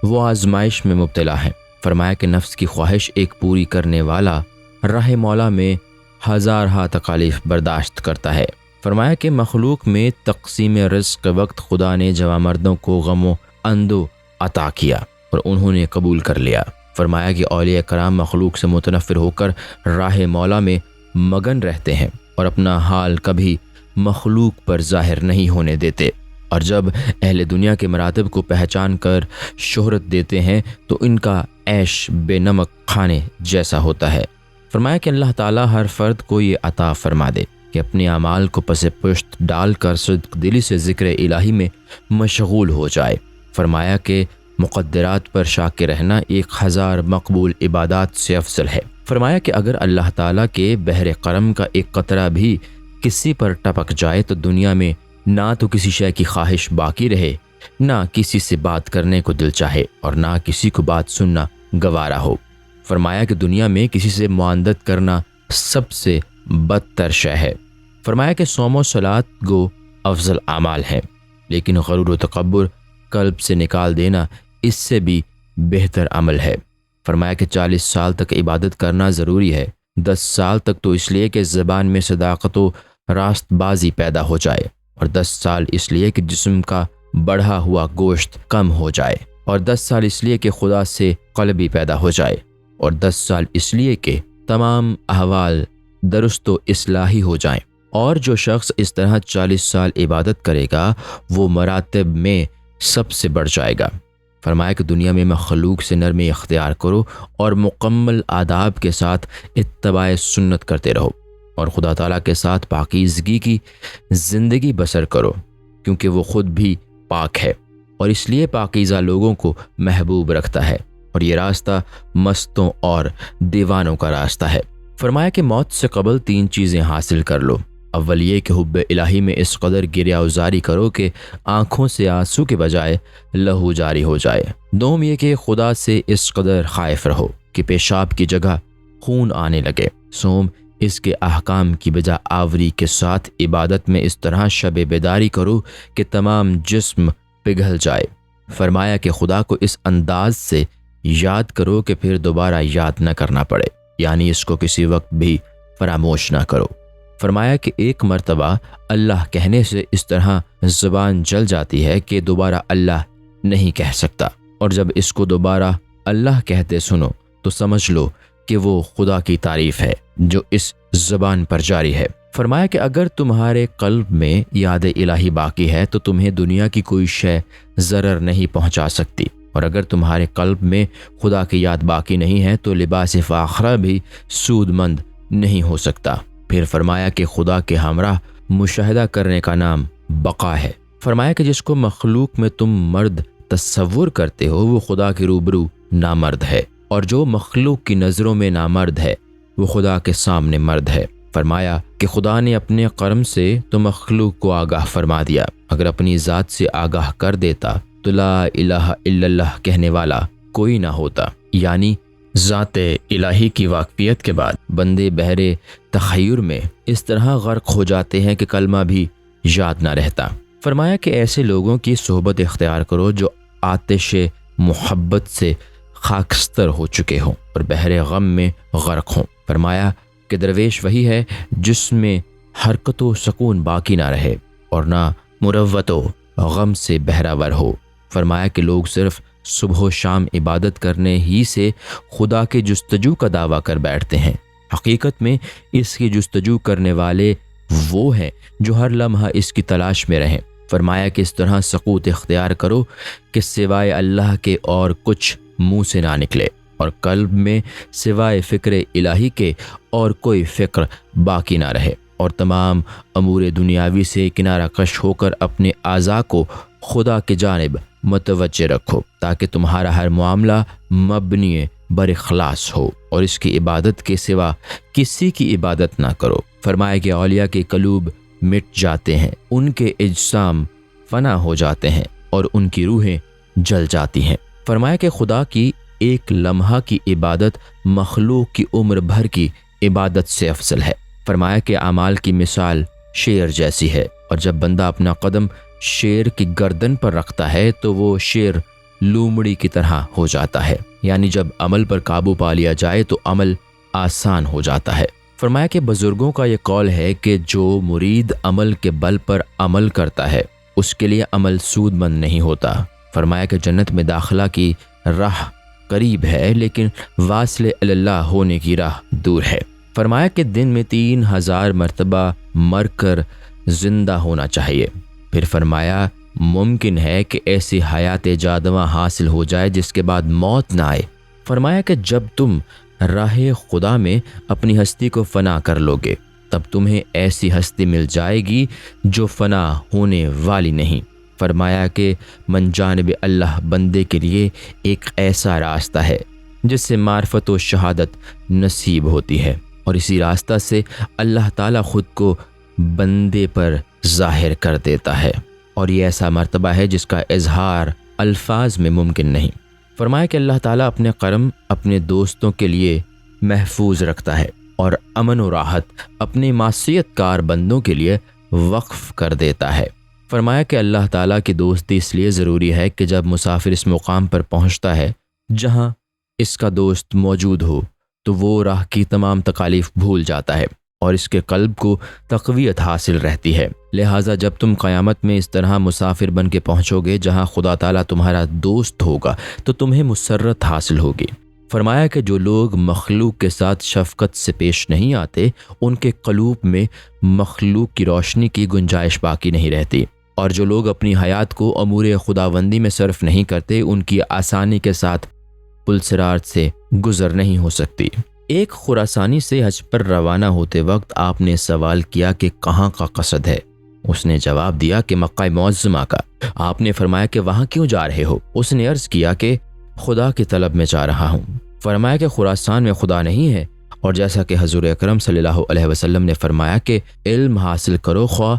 وہ آزمائش میں مبتلا ہیں۔ فرمایا کہ نفس کی خواہش ایک پوری کرنے والا راہ مولا میں ہزارہا تکالیف برداشت کرتا ہے۔ فرمایا کہ مخلوق میں تقسیم رزق کے وقت خدا نے جوان مردوں کو غم و اندو عطا کیا اور انہوں نے قبول کر لیا۔ فرمایا کہ اولیاء کرام مخلوق سے متنفر ہو کر راہ مولا میں مگن رہتے ہیں اور اپنا حال کبھی مخلوق پر ظاہر نہیں ہونے دیتے، اور جب اہل دنیا کے مراتب کو پہچان کر شہرت دیتے ہیں تو ان کا عیش بے نمک کھانے جیسا ہوتا ہے۔ فرمایا کہ اللہ تعالیٰ ہر فرد کو یہ عطا فرما دے کہ اپنے اعمال کو پس پشت ڈال کر صدق دلی سے ذکر الہی میں مشغول ہو جائے۔ فرمایا کہ مقدرات پر شاکر رہنا 1000 مقبول عبادات سے افضل ہے۔ فرمایا کہ اگر اللہ تعالیٰ کے بحر کرم کا ایک قطرہ بھی کسی پر ٹپک جائے تو دنیا میں نہ تو کسی شے کی خواہش باقی رہے، نہ کسی سے بات کرنے کو دل چاہے، اور نہ کسی کو بات سننا گوارا ہو۔ فرمایا کہ دنیا میں کسی سے معاندت کرنا سب سے بدتر شے ہے۔ فرمایا کہ صوم و صلات گو افضل اعمال ہیں، لیکن غرور و تکبر قلب سے نکال دینا اس سے بھی بہتر عمل ہے۔ فرمایا کہ 40 سال تک عبادت کرنا ضروری ہے، 10 سال تک تو اس لیے کہ زبان میں صداقت و راست بازی پیدا ہو جائے، اور 10 سال اس لیے کہ جسم کا بڑھا ہوا گوشت کم ہو جائے، اور 10 سال اس لیے کہ خدا سے قلبی پیدا ہو جائے، اور 10 سال اس لیے کہ تمام احوال درست و اصلاحی ہو جائیں۔ اور جو شخص اس طرح 40 سال عبادت کرے گا وہ مراتب میں سب سے بڑھ جائے گا۔ فرمایا کہ دنیا میں مخلوق سے نرمی اختیار کرو اور مکمل آداب کے ساتھ اتباع سنت کرتے رہو، اور خدا تعالیٰ کے ساتھ پاکیزگی کی زندگی بسر کرو، کیونکہ وہ خود بھی پاک ہے اور اس لیے پاکیزہ لوگوں کو محبوب رکھتا ہے، اور یہ راستہ مستوں اور دیوانوں کا راستہ ہے۔ فرمایا کہ موت سے قبل 3 چیزیں حاصل کر لو، اول یہ کہ حب الہی میں اس قدر گریہ ازاری کرو کہ آنکھوں سے آنسو کے بجائے لہو جاری ہو جائے۔ دوم یہ کہ خدا سے اس قدر خائف رہو کہ پیشاب کی جگہ خون آنے لگے۔ سوم اس کے احکام کی بجا آوری کے ساتھ عبادت میں اس طرح شب بیداری کرو کہ تمام جسم پگھل جائے۔ فرمایا کہ خدا کو اس انداز سے یاد کرو کہ پھر دوبارہ یاد نہ کرنا پڑے، یعنی اس کو کسی وقت بھی فراموش نہ کرو۔ فرمایا کہ ایک مرتبہ اللہ کہنے سے اس طرح زبان جل جاتی ہے کہ دوبارہ اللہ نہیں کہہ سکتا، اور جب اس کو دوبارہ اللہ کہتے سنو تو سمجھ لو کہ وہ خدا کی تعریف ہے جو اس زبان پر جاری ہے۔ فرمایا کہ اگر تمہارے قلب میں یاد الہی باقی ہے تو تمہیں دنیا کی کوئی شے ضرر نہیں پہنچا سکتی، اور اگر تمہارے قلب میں خدا کی یاد باقی نہیں ہے تو لباس فاخرہ بھی سود مند نہیں ہو سکتا۔ پھر فرمایا کہ خدا کے ہمراہ مشاہدہ کرنے کا نام بقا ہے۔ فرمایا کہ جس کو مخلوق میں تم مرد تصور کرتے ہو وہ خدا کے روبرو نامرد ہے، اور جو مخلوق کی نظروں میں نامرد ہے وہ خدا کے سامنے مرد ہے۔ فرمایا کہ خدا نے اپنے کرم سے تو مخلوق کو آگاہ فرما دیا، اگر اپنی ذات سے آگاہ کر دیتا تو لا الہ الا اللہ کہنے والا کوئی نہ ہوتا، یعنی ذات الہی کی واقفیت کے بعد بندے بہرے تخیر میں اس طرح غرق ہو جاتے ہیں کہ کلمہ بھی یاد نہ رہتا۔ فرمایا کہ ایسے لوگوں کی صحبت اختیار کرو جو آتش محبت سے خاکستر ہو چکے ہوں اور بحر غم میں غرق ہوں۔ فرمایا کہ درویش وہی ہے جس میں حرکت و سکون باقی نہ رہے اور نہ مروت و غم سے بہراور ہو۔ فرمایا کہ لوگ صرف صبح و شام عبادت کرنے ہی سے خدا کے جستجو کا دعویٰ کر بیٹھتے ہیں، حقیقت میں اس کی جستجو کرنے والے وہ ہیں جو ہر لمحہ اس کی تلاش میں رہیں۔ فرمایا کہ اس طرح سقوط اختیار کرو کہ سوائے اللہ کے اور کچھ منہ سے نہ نکلے، اور قلب میں سوائے فکر الہی کے اور کوئی فکر باقی نہ رہے، اور تمام امور دنیاوی سے کنارہ کش ہو کر اپنے اعضاء کو خدا کی جانب متوجہ رکھو تاکہ تمہارا ہر معاملہ مبنی بر اخلاص ہو اور اس کی عبادت کے سوا کسی کی عبادت نہ کرو۔ فرمایا کہ اولیاء کے قلوب مٹ جاتے ہیں، ان کے اجسام فنا ہو جاتے ہیں اور ان کی روحیں جل جاتی ہیں۔ فرمایا کہ خدا کی ایک لمحہ کی عبادت مخلوق کی عمر بھر کی عبادت سے افضل ہے۔ فرمایا کہ اعمال کی مثال شیر جیسی ہے، اور جب بندہ اپنا قدم شیر کی گردن پر رکھتا ہے تو وہ شیر لومڑی کی طرح ہو جاتا ہے، یعنی جب عمل پر قابو پا لیا جائے تو عمل آسان ہو جاتا ہے۔ فرمایا کہ بزرگوں کا یہ قول ہے کہ جو مرید عمل کے بل پر عمل کرتا ہے اس کے لیے عمل سود مند نہیں ہوتا۔ فرمایا کہ جنت میں داخلہ کی راہ قریب ہے لیکن واصل اللہ ہونے کی راہ دور ہے۔ فرمایا کہ دن میں 3000 مرتبہ مر کر زندہ ہونا چاہیے۔ پھر فرمایا ممکن ہے کہ ایسی حیات جادواں حاصل ہو جائے جس کے بعد موت نہ آئے۔ فرمایا کہ جب تم راہ خدا میں اپنی ہستی کو فنا کر لوگے تب تمہیں ایسی ہستی مل جائے گی جو فنا ہونے والی نہیں۔ فرمایا کہ من جانب اللہ بندے کے لیے ایک ایسا راستہ ہے جس سے معرفت و شہادت نصیب ہوتی ہے، اور اسی راستہ سے اللہ تعالیٰ خود کو بندے پر ظاہر کر دیتا ہے، اور یہ ایسا مرتبہ ہے جس کا اظہار الفاظ میں ممکن نہیں۔ فرمایا کہ اللہ تعالیٰ اپنے کرم اپنے دوستوں کے لیے محفوظ رکھتا ہے اور امن و راحت اپنے معصیت کار بندوں کے لیے وقف کر دیتا ہے۔ فرمایا کہ اللہ تعالیٰ کی دوستی اس لیے ضروری ہے کہ جب مسافر اس مقام پر پہنچتا ہے جہاں اس کا دوست موجود ہو تو وہ راہ کی تمام تکالیف بھول جاتا ہے اور اس کے قلب کو تقویت حاصل رہتی ہے۔ لہٰذا جب تم قیامت میں اس طرح مسافر بن کے پہنچو گے جہاں خدا تعالیٰ تمہارا دوست ہوگا تو تمہیں مسرت حاصل ہوگی۔ فرمایا کہ جو لوگ مخلوق کے ساتھ شفقت سے پیش نہیں آتے ان کے قلوب میں مخلوق کی روشنی کی گنجائش باقی نہیں رہتی، اور جو لوگ اپنی حیات کو امور خداوندی میں صرف نہیں کرتے ان کی آسانی کے ساتھ پلسرات سے گزر نہیں ہو سکتی۔ ایک خراسانی سے حج پر روانہ ہوتے وقت آپ نے سوال کیا کہ کہاں کا قصد ہے؟ اس نے جواب دیا کہ مکہ معظمہ کا۔ آپ نے فرمایا کہ وہاں کیوں جا رہے ہو؟ اس نے عرض کیا کہ خدا کی طلب میں جا رہا ہوں۔ فرمایا کہ خراسان میں خدا نہیں ہے؟ اور جیسا کہ حضور اکرم صلی اللہ علیہ وسلم نے فرمایا کہ علم حاصل کرو خواہ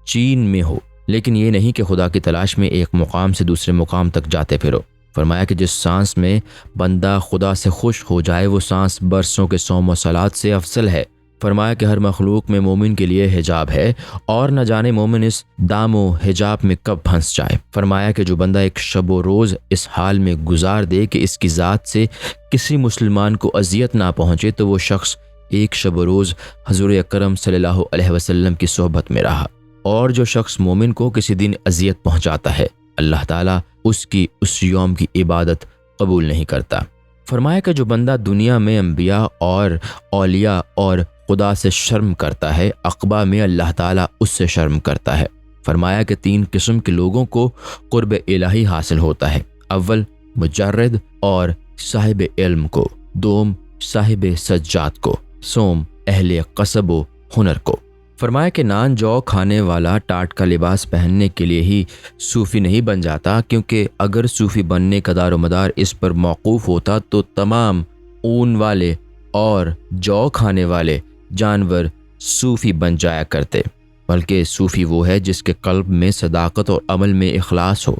چین میں ہو، لیکن یہ نہیں کہ خدا کی تلاش میں ایک مقام سے دوسرے مقام تک جاتے پھرو۔ فرمایا کہ جس سانس میں بندہ خدا سے خوش ہو جائے وہ سانس برسوں کے صوم و صلات سے افضل ہے۔ فرمایا کہ ہر مخلوق میں مومن کے لیے حجاب ہے اور نہ جانے مومن اس دام و حجاب میں کب پھنس جائے۔ فرمایا کہ جو بندہ ایک شب و روز اس حال میں گزار دے کہ اس کی ذات سے کسی مسلمان کو اذیت نہ پہنچے تو وہ شخص ایک شب و روز حضور اکرم صلی اللہ علیہ وسلم کی صحبت میں رہا، اور جو شخص مومن کو کسی دن اذیت پہنچاتا ہے اللہ تعالیٰ اس کی اس یوم کی عبادت قبول نہیں کرتا۔ فرمایا کہ جو بندہ دنیا میں انبیاء اور اولیاء اور خدا سے شرم کرتا ہے عقبہ میں اللہ تعالیٰ اس سے شرم کرتا ہے۔ فرمایا کہ 3 قسم کے لوگوں کو قرب الہی حاصل ہوتا ہے، اول مجرد اور صاحب علم کو، دوم صاحب سجاد کو، سوم اہل قصب و ہنر کو۔ فرمایا کہ نان جو کھانے والا ٹاٹ کا لباس پہننے کے لیے ہی صوفی نہیں بن جاتا، کیونکہ اگر صوفی بننے کا دار و مدار اس پر موقوف ہوتا تو تمام اون والے اور جو کھانے والے جانور صوفی بن جایا کرتے، بلکہ صوفی وہ ہے جس کے قلب میں صداقت اور عمل میں اخلاص ہو۔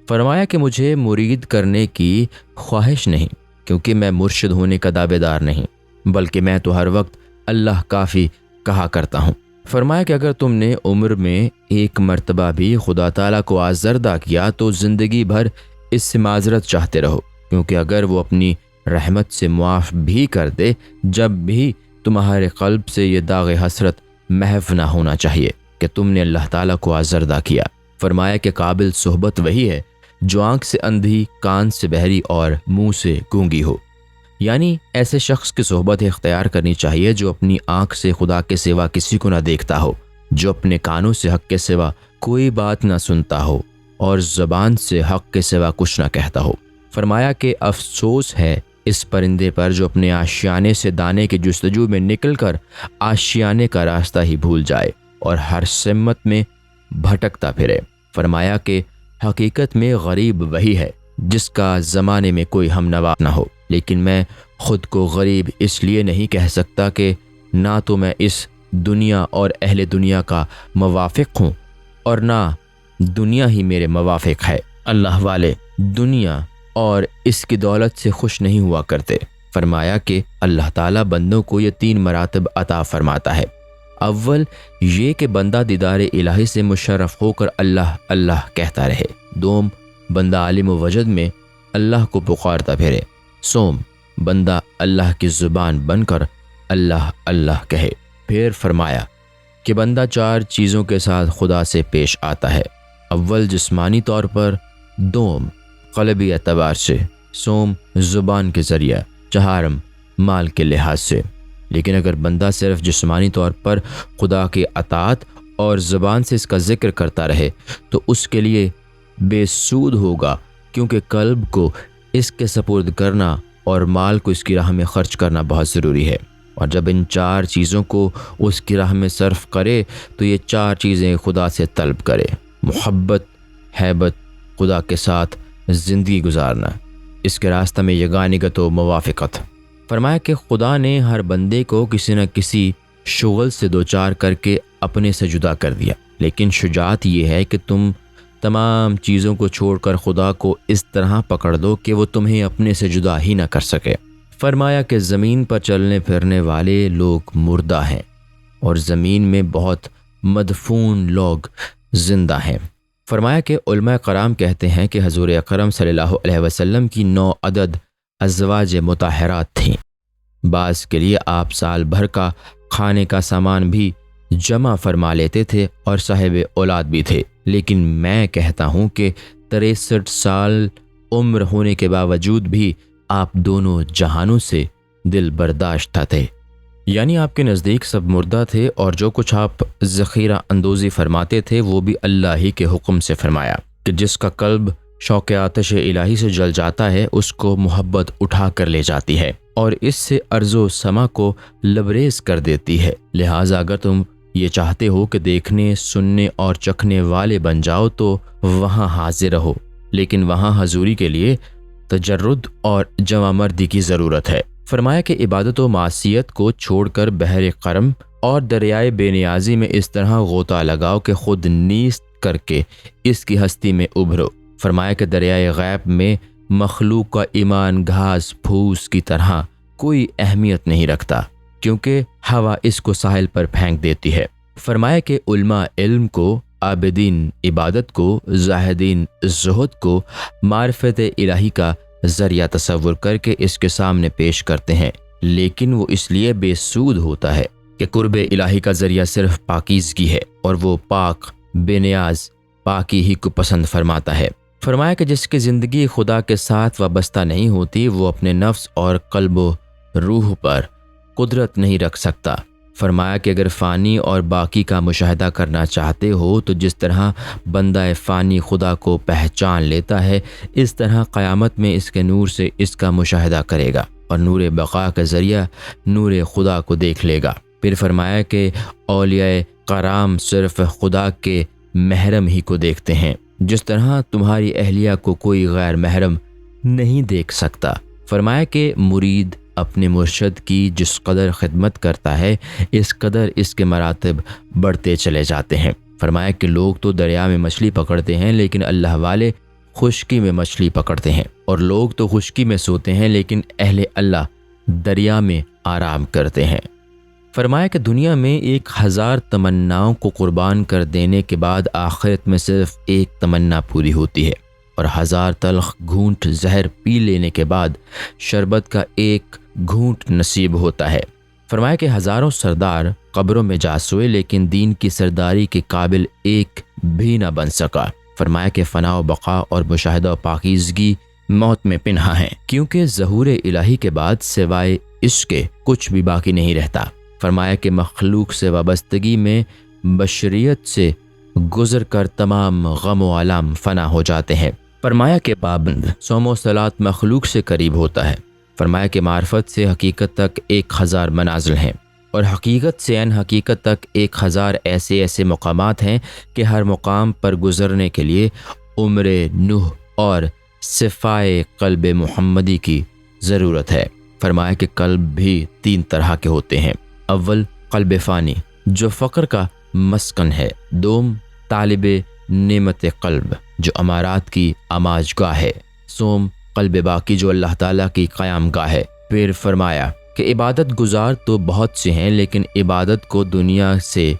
فرمایا کہ مجھے مرید کرنے کی خواہش نہیں، کیونکہ میں مرشد ہونے کا دعوے دار نہیں، بلکہ میں تو ہر وقت اللہ کافی کہا کرتا ہوں۔ فرمایا کہ اگر تم نے عمر میں ایک مرتبہ بھی خدا تعالیٰ کو آزردہ کیا تو زندگی بھر اس سے معذرت چاہتے رہو، کیونکہ اگر وہ اپنی رحمت سے معاف بھی کر دے، جب بھی تمہارے قلب سے یہ داغ حسرت محو نہ ہونا چاہیے کہ تم نے اللہ تعالیٰ کو آزردہ کیا۔ فرمایا کہ قابل صحبت وہی ہے جو آنکھ سے اندھی، کان سے بہری اور منہ سے گونگی ہو، یعنی ایسے شخص کی صحبت اختیار کرنی چاہیے جو اپنی آنکھ سے خدا کے سوا کسی کو نہ دیکھتا ہو، جو اپنے کانوں سے حق کے سوا کوئی بات نہ سنتا ہو اور زبان سے حق کے سوا کچھ نہ کہتا ہو۔ فرمایا کہ افسوس ہے اس پرندے پر جو اپنے آشیانے سے دانے کی جستجو میں نکل کر آشیانے کا راستہ ہی بھول جائے اور ہر سمت میں بھٹکتا پھرے۔ فرمایا کہ حقیقت میں غریب وہی ہے جس کا زمانے میں کوئی ہم نوا نہ ہو، لیکن میں خود کو غریب اس لیے نہیں کہہ سکتا کہ نہ تو میں اس دنیا اور اہل دنیا کا موافق ہوں اور نہ دنیا ہی میرے موافق ہے۔ اللہ والے دنیا اور اس کی دولت سے خوش نہیں ہوا کرتے۔ فرمایا کہ اللہ تعالیٰ بندوں کو یہ 3 مراتب عطا فرماتا ہے۔ اول یہ کہ بندہ دیدار الہی سے مشرف ہو کر اللہ اللہ کہتا رہے، دوم بندہ عالم و وجد میں اللہ کو پکارتا پھرے، سوم بندہ اللہ کی زبان بن کر اللہ اللہ کہے۔ پھر فرمایا کہ بندہ 4 چیزوں کے ساتھ خدا سے پیش آتا ہے، اول جسمانی طور پر، دوم قلبی اعتبار سے، سوم زبان کے ذریعہ، چہارم مال کے لحاظ سے۔ لیکن اگر بندہ صرف جسمانی طور پر خدا کی اطاعت اور زبان سے اس کا ذکر کرتا رہے تو اس کے لیے بے سود ہوگا، کیونکہ قلب کو اس کے سپرد کرنا اور مال کو اس کی راہ میں خرچ کرنا بہت ضروری ہے، اور جب ان 4 چیزوں کو اس کی راہ میں صرف کرے تو یہ 4 چیزیں خدا سے طلب کرے: محبت، ہیبت، خدا کے ساتھ زندگی گزارنا، اس کے راستہ میں یگانگت و موافقت۔ فرمایا کہ خدا نے ہر بندے کو کسی نہ کسی شغل سے دوچار کر کے اپنے سے جدا کر دیا، لیکن شجاعت یہ ہے کہ تم تمام چیزوں کو چھوڑ کر خدا کو اس طرح پکڑ دو کہ وہ تمہیں اپنے سے جدا ہی نہ کر سکے۔ فرمایا کہ زمین پر چلنے پھرنے والے لوگ مردہ ہیں اور زمین میں بہت مدفون لوگ زندہ ہیں۔ فرمایا کہ علماء کرام کہتے ہیں کہ حضور اکرم صلی اللہ علیہ وسلم کی 9 عدد ازواج مطہرات تھیں۔ بعض کے لیے آپ سال بھر کا کھانے کا سامان بھی جمع فرما لیتے تھے اور صاحب اولاد بھی تھے، لیکن میں کہتا ہوں کہ 63 سال عمر ہونے کے باوجود بھی آپ دونوں جہانوں سے دل برداشت تھے، یعنی آپ کے نزدیک سب مردہ تھے اور جو کچھ آپ ذخیرہ اندوزی فرماتے تھے وہ بھی اللہ ہی کے حکم سے فرمایا کہ جس کا قلب شوق آتش الہی سے جل جاتا ہے اس کو محبت اٹھا کر لے جاتی ہے اور اس سے ارض و سما کو لبریز کر دیتی ہے۔ لہٰذا اگر تم یہ چاہتے ہو کہ دیکھنے، سننے اور چکھنے والے بن جاؤ تو وہاں حاضر رہو، لیکن وہاں حضوری کے لیے تجرد اور جوان مردی کی ضرورت ہے۔ فرمایا کہ عبادت و معصیت کو چھوڑ کر بحر کرم اور دریائے بے نیازی میں اس طرح غوطہ لگاؤ کہ خود نیست کر کے اس کی ہستی میں ابھرو۔ فرمایا کہ دریائے غیب میں مخلوق کا ایمان گھاس پھوس کی طرح کوئی اہمیت نہیں رکھتا، کیونکہ ہوا اس کو ساحل پر پھینک دیتی ہے۔ فرمایا کہ علماء علم کو، عابدین عبادت کو، زاہدین زہد کو معرفت الہی کا ذریعہ تصور کر کے اس کے سامنے پیش کرتے ہیں، لیکن وہ اس لیے بے سود ہوتا ہے کہ قرب الہی کا ذریعہ صرف پاکیزگی ہے، اور وہ پاک بے نیاز پاکی ہی کو پسند فرماتا ہے۔ فرمایا کہ جس کی زندگی خدا کے ساتھ وابستہ نہیں ہوتی وہ اپنے نفس اور قلب و روح پر قدرت نہیں رکھ سکتا۔ فرمایا کہ اگر فانی اور باقی کا مشاہدہ کرنا چاہتے ہو تو جس طرح بندہ فانی خدا کو پہچان لیتا ہے، اس طرح قیامت میں اس کے نور سے اس کا مشاہدہ کرے گا اور نور بقا کے ذریعہ نور خدا کو دیکھ لے گا۔ پھر فرمایا کہ اولیاء کرام صرف خدا کے محرم ہی کو دیکھتے ہیں، جس طرح تمہاری اہلیہ کو کوئی غیر محرم نہیں دیکھ سکتا۔ فرمایا کہ مرید اپنے مرشد کی جس قدر خدمت کرتا ہے اس قدر اس کے مراتب بڑھتے چلے جاتے ہیں۔ فرمایا کہ لوگ تو دریا میں مچھلی پکڑتے ہیں لیکن اللہ والے خشکی میں مچھلی پکڑتے ہیں، اور لوگ تو خشکی میں سوتے ہیں لیکن اہل اللہ دریا میں آرام کرتے ہیں۔ فرمایا کہ دنیا میں 1000 تمناؤں کو قربان کر دینے کے بعد آخرت میں صرف ایک تمنا پوری ہوتی ہے، اور 1000 تلخ گھونٹ زہر پی لینے کے بعد شربت کا ایک گھونٹ نصیب ہوتا ہے۔ فرمایا کہ ہزاروں سردار قبروں میں جا سوئے لیکن دین کی سرداری کے قابل ایک بھی نہ بن سکا۔ فرمایا کہ فنا و بقا اور مشاہدہ و پاکیزگی موت میں پنہاں ہیں، کیونکہ ظہور الہی کے بعد سوائے اس کے کچھ بھی باقی نہیں رہتا۔ فرمایا کہ مخلوق سے وابستگی میں بشریت سے گزر کر تمام غم و علام فنا ہو جاتے ہیں۔ فرمایا کہ پابند صوم و صلات مخلوق سے قریب ہوتا ہے۔ فرمایا کہ معرفت سے حقیقت تک 1000 منازل ہیں، اور حقیقت سے ان حقیقت تک 1000 ایسے مقامات ہیں کہ ہر مقام پر گزرنے کے لیے عمر نوح اور صفائے قلب محمدی کی ضرورت ہے۔ فرمایا کہ قلب بھی 3 طرح کے ہوتے ہیں۔ اول قلب فانی جو فقر کا مسکن ہے، دوم طالب نعمت قلب جو امارات کی آماج گاہ ہے، سوم قلب باقی جو اللہ تعالیٰ کی قیام گاہ ہے۔ پھر فرمایا کہ عبادت گزار تو بہت سے ہیں لیکن عبادت کو دنیا سے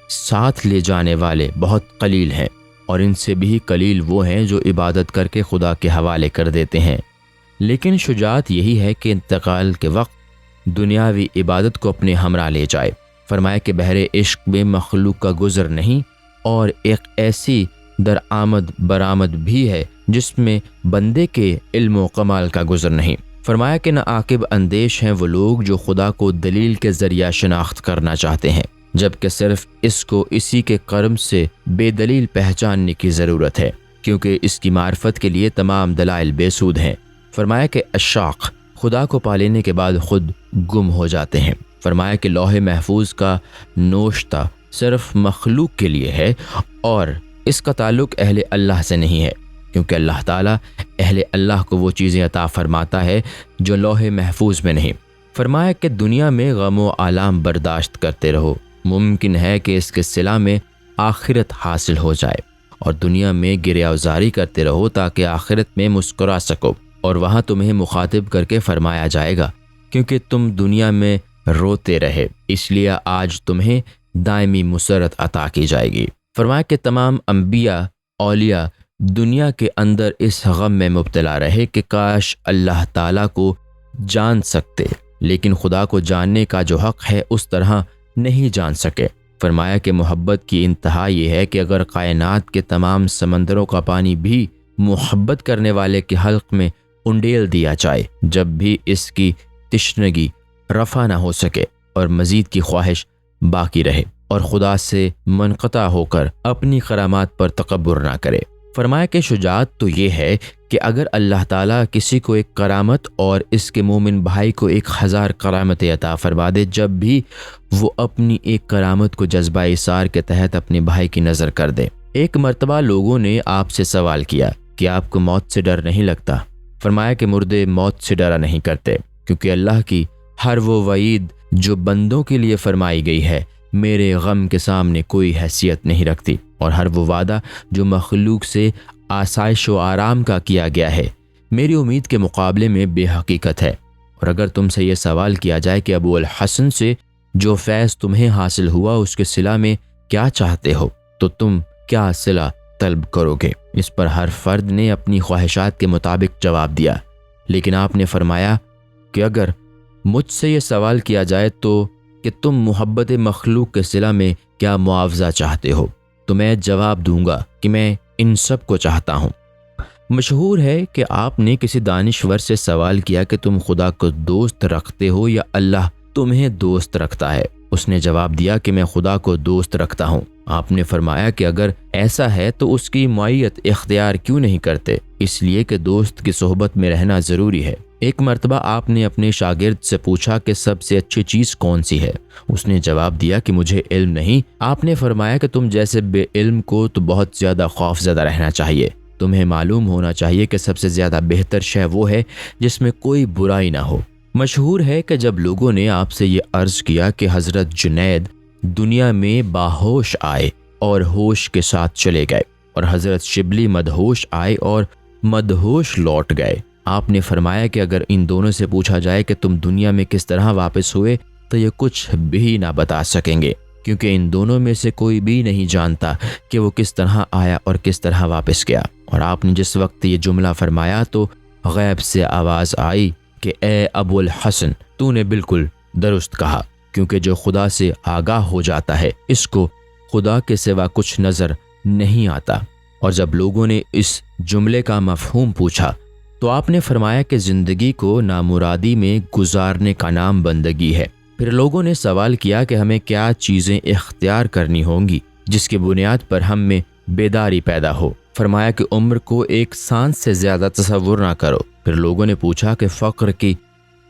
ساتھ لے جانے والے بہت قلیل ہیں، اور ان سے بھی قلیل وہ ہیں جو عبادت کر کے خدا کے حوالے کر دیتے ہیں۔ لیکن شجاعت یہی ہے کہ انتقال کے وقت دنیاوی عبادت کو اپنے ہمراہ لے جائے۔ فرمایا کہ بحر عشق میں مخلوق کا گزر نہیں، اور ایک ایسی درآمد برآمد بھی ہے جس میں بندے کے علم و کمال کا گزر نہیں۔ فرمایا کہ ناعاقب اندیش ہیں وہ لوگ جو خدا کو دلیل کے ذریعہ شناخت کرنا چاہتے ہیں، جبکہ صرف اس کو اسی کے کرم سے بے دلیل پہچاننے کی ضرورت ہے، کیونکہ اس کی معرفت کے لیے تمام دلائل بے سود ہیں۔ فرمایا کہ اشاق خدا کو پا لینے کے بعد خود گم ہو جاتے ہیں۔ فرمایا کہ لوح محفوظ کا نوشتہ صرف مخلوق کے لیے ہے، اور اس کا تعلق اہل اللہ سے نہیں ہے، کیونکہ اللہ تعالیٰ اہل اللہ کو وہ چیزیں عطا فرماتا ہے جو لوح محفوظ میں نہیں۔ فرمایا کہ دنیا میں غم و آلام برداشت کرتے رہو، ممکن ہے کہ اس کے صلہ میں آخرت حاصل ہو جائے، اور دنیا میں گریہ وزاری کرتے رہو تاکہ آخرت میں مسکرا سکو، اور وہاں تمہیں مخاطب کر کے فرمایا جائے گا کیونکہ تم دنیا میں روتے رہے، اس لیے آج تمہیں دائمی مسرت عطا کی جائے گی۔ فرمایا کہ تمام انبیاء اولیاء دنیا کے اندر اس غم میں مبتلا رہے کہ کاش اللہ تعالیٰ کو جان سکتے، لیکن خدا کو جاننے کا جو حق ہے اس طرح نہیں جان سکے۔ فرمایا کہ محبت کی انتہا یہ ہے کہ اگر کائنات کے تمام سمندروں کا پانی بھی محبت کرنے والے کے حلق میں انڈیل دیا جائے، جب بھی اس کی تشنگی رفع نہ ہو سکے اور مزید کی خواہش باقی رہے، اور خدا سے منقطع ہو کر اپنی کرامات پر تکبر نہ کرے۔ فرمایا کہ شجاعت تو یہ ہے کہ اگر اللہ تعالیٰ کسی کو ایک کرامت اور اس کے مومن بھائی کو 1000 کرامتیں عطا فرما دے، جب بھی وہ اپنی ایک کرامت کو جذبہ ایثار کے تحت اپنے بھائی کی نظر کر دے۔ ایک مرتبہ لوگوں نے آپ سے سوال کیا کہ آپ کو موت سے ڈر نہیں لگتا؟ فرمایا کہ مردے موت سے ڈرا نہیں کرتے۔ کیونکہ اللہ کی ہر وہ وعید جو بندوں کے لیے فرمائی گئی ہے میرے غم کے سامنے کوئی حیثیت نہیں رکھتی، اور ہر وہ وعدہ جو مخلوق سے آسائش و آرام کا کیا گیا ہے میری امید کے مقابلے میں بے حقیقت ہے۔ اور اگر تم سے یہ سوال کیا جائے کہ ابو الحسن سے جو فیض تمہیں حاصل ہوا اس کے صلہ میں کیا چاہتے ہو تو تم کیا صلہ طلب کرو گے؟ اس پر ہر فرد نے اپنی خواہشات کے مطابق جواب دیا، لیکن آپ نے فرمایا کہ اگر مجھ سے یہ سوال کیا جائے تو کہ تم محبت مخلوق کے صلہ میں کیا معاوضہ چاہتے ہو تو میں جواب دوں گا کہ میں ان سب کو چاہتا ہوں۔ مشہور ہے کہ آپ نے کسی دانشور سے سوال کیا کہ تم خدا کو دوست رکھتے ہو یا اللہ تمہیں دوست رکھتا ہے؟ اس نے جواب دیا کہ میں خدا کو دوست رکھتا ہوں۔ آپ نے فرمایا کہ اگر ایسا ہے تو اس کی معیت اختیار کیوں نہیں کرتے؟ اس لیے کہ دوست کی صحبت میں رہنا ضروری ہے۔ ایک مرتبہ آپ نے اپنے شاگرد سے پوچھا کہ سب سے اچھی چیز کون سی ہے؟ اس نے جواب دیا کہ مجھے علم نہیں۔ آپ نے فرمایا کہ تم جیسے بے علم کو تو بہت زیادہ خوف زدہ رہنا چاہیے۔ تمہیں معلوم ہونا چاہیے کہ سب سے زیادہ بہتر شے وہ ہے جس میں کوئی برائی نہ ہو۔ مشہور ہے کہ جب لوگوں نے آپ سے یہ عرض کیا کہ حضرت جنید دنیا میں باہوش آئے اور ہوش کے ساتھ چلے گئے، اور حضرت شبلی مدہوش آئے اور مدہوش لوٹ گئے، آپ نے فرمایا کہ اگر ان دونوں سے پوچھا جائے کہ تم دنیا میں کس طرح واپس ہوئے تو یہ کچھ بھی نہ بتا سکیں گے، کیونکہ ان دونوں میں سے کوئی بھی نہیں جانتا کہ وہ کس طرح آیا اور کس طرح واپس گیا۔ اور آپ نے جس وقت یہ جملہ فرمایا تو غیب سے آواز آئی کہ اے ابو الحسن، تو نے بالکل درست کہا، کیونکہ جو خدا سے آگاہ ہو جاتا ہے اس کو خدا کے سوا کچھ نظر نہیں آتا۔ اور جب لوگوں نے اس جملے کا مفہوم پوچھا تو آپ نے فرمایا کہ زندگی کو نامرادی میں گزارنے کا نام بندگی ہے۔ پھر لوگوں نے سوال کیا کہ ہمیں کیا چیزیں اختیار کرنی ہوں گی جس کی بنیاد پر ہم میں بیداری پیدا ہو؟ فرمایا کہ عمر کو ایک سانس سے زیادہ تصور نہ کرو۔ پھر لوگوں نے پوچھا کہ فقر کی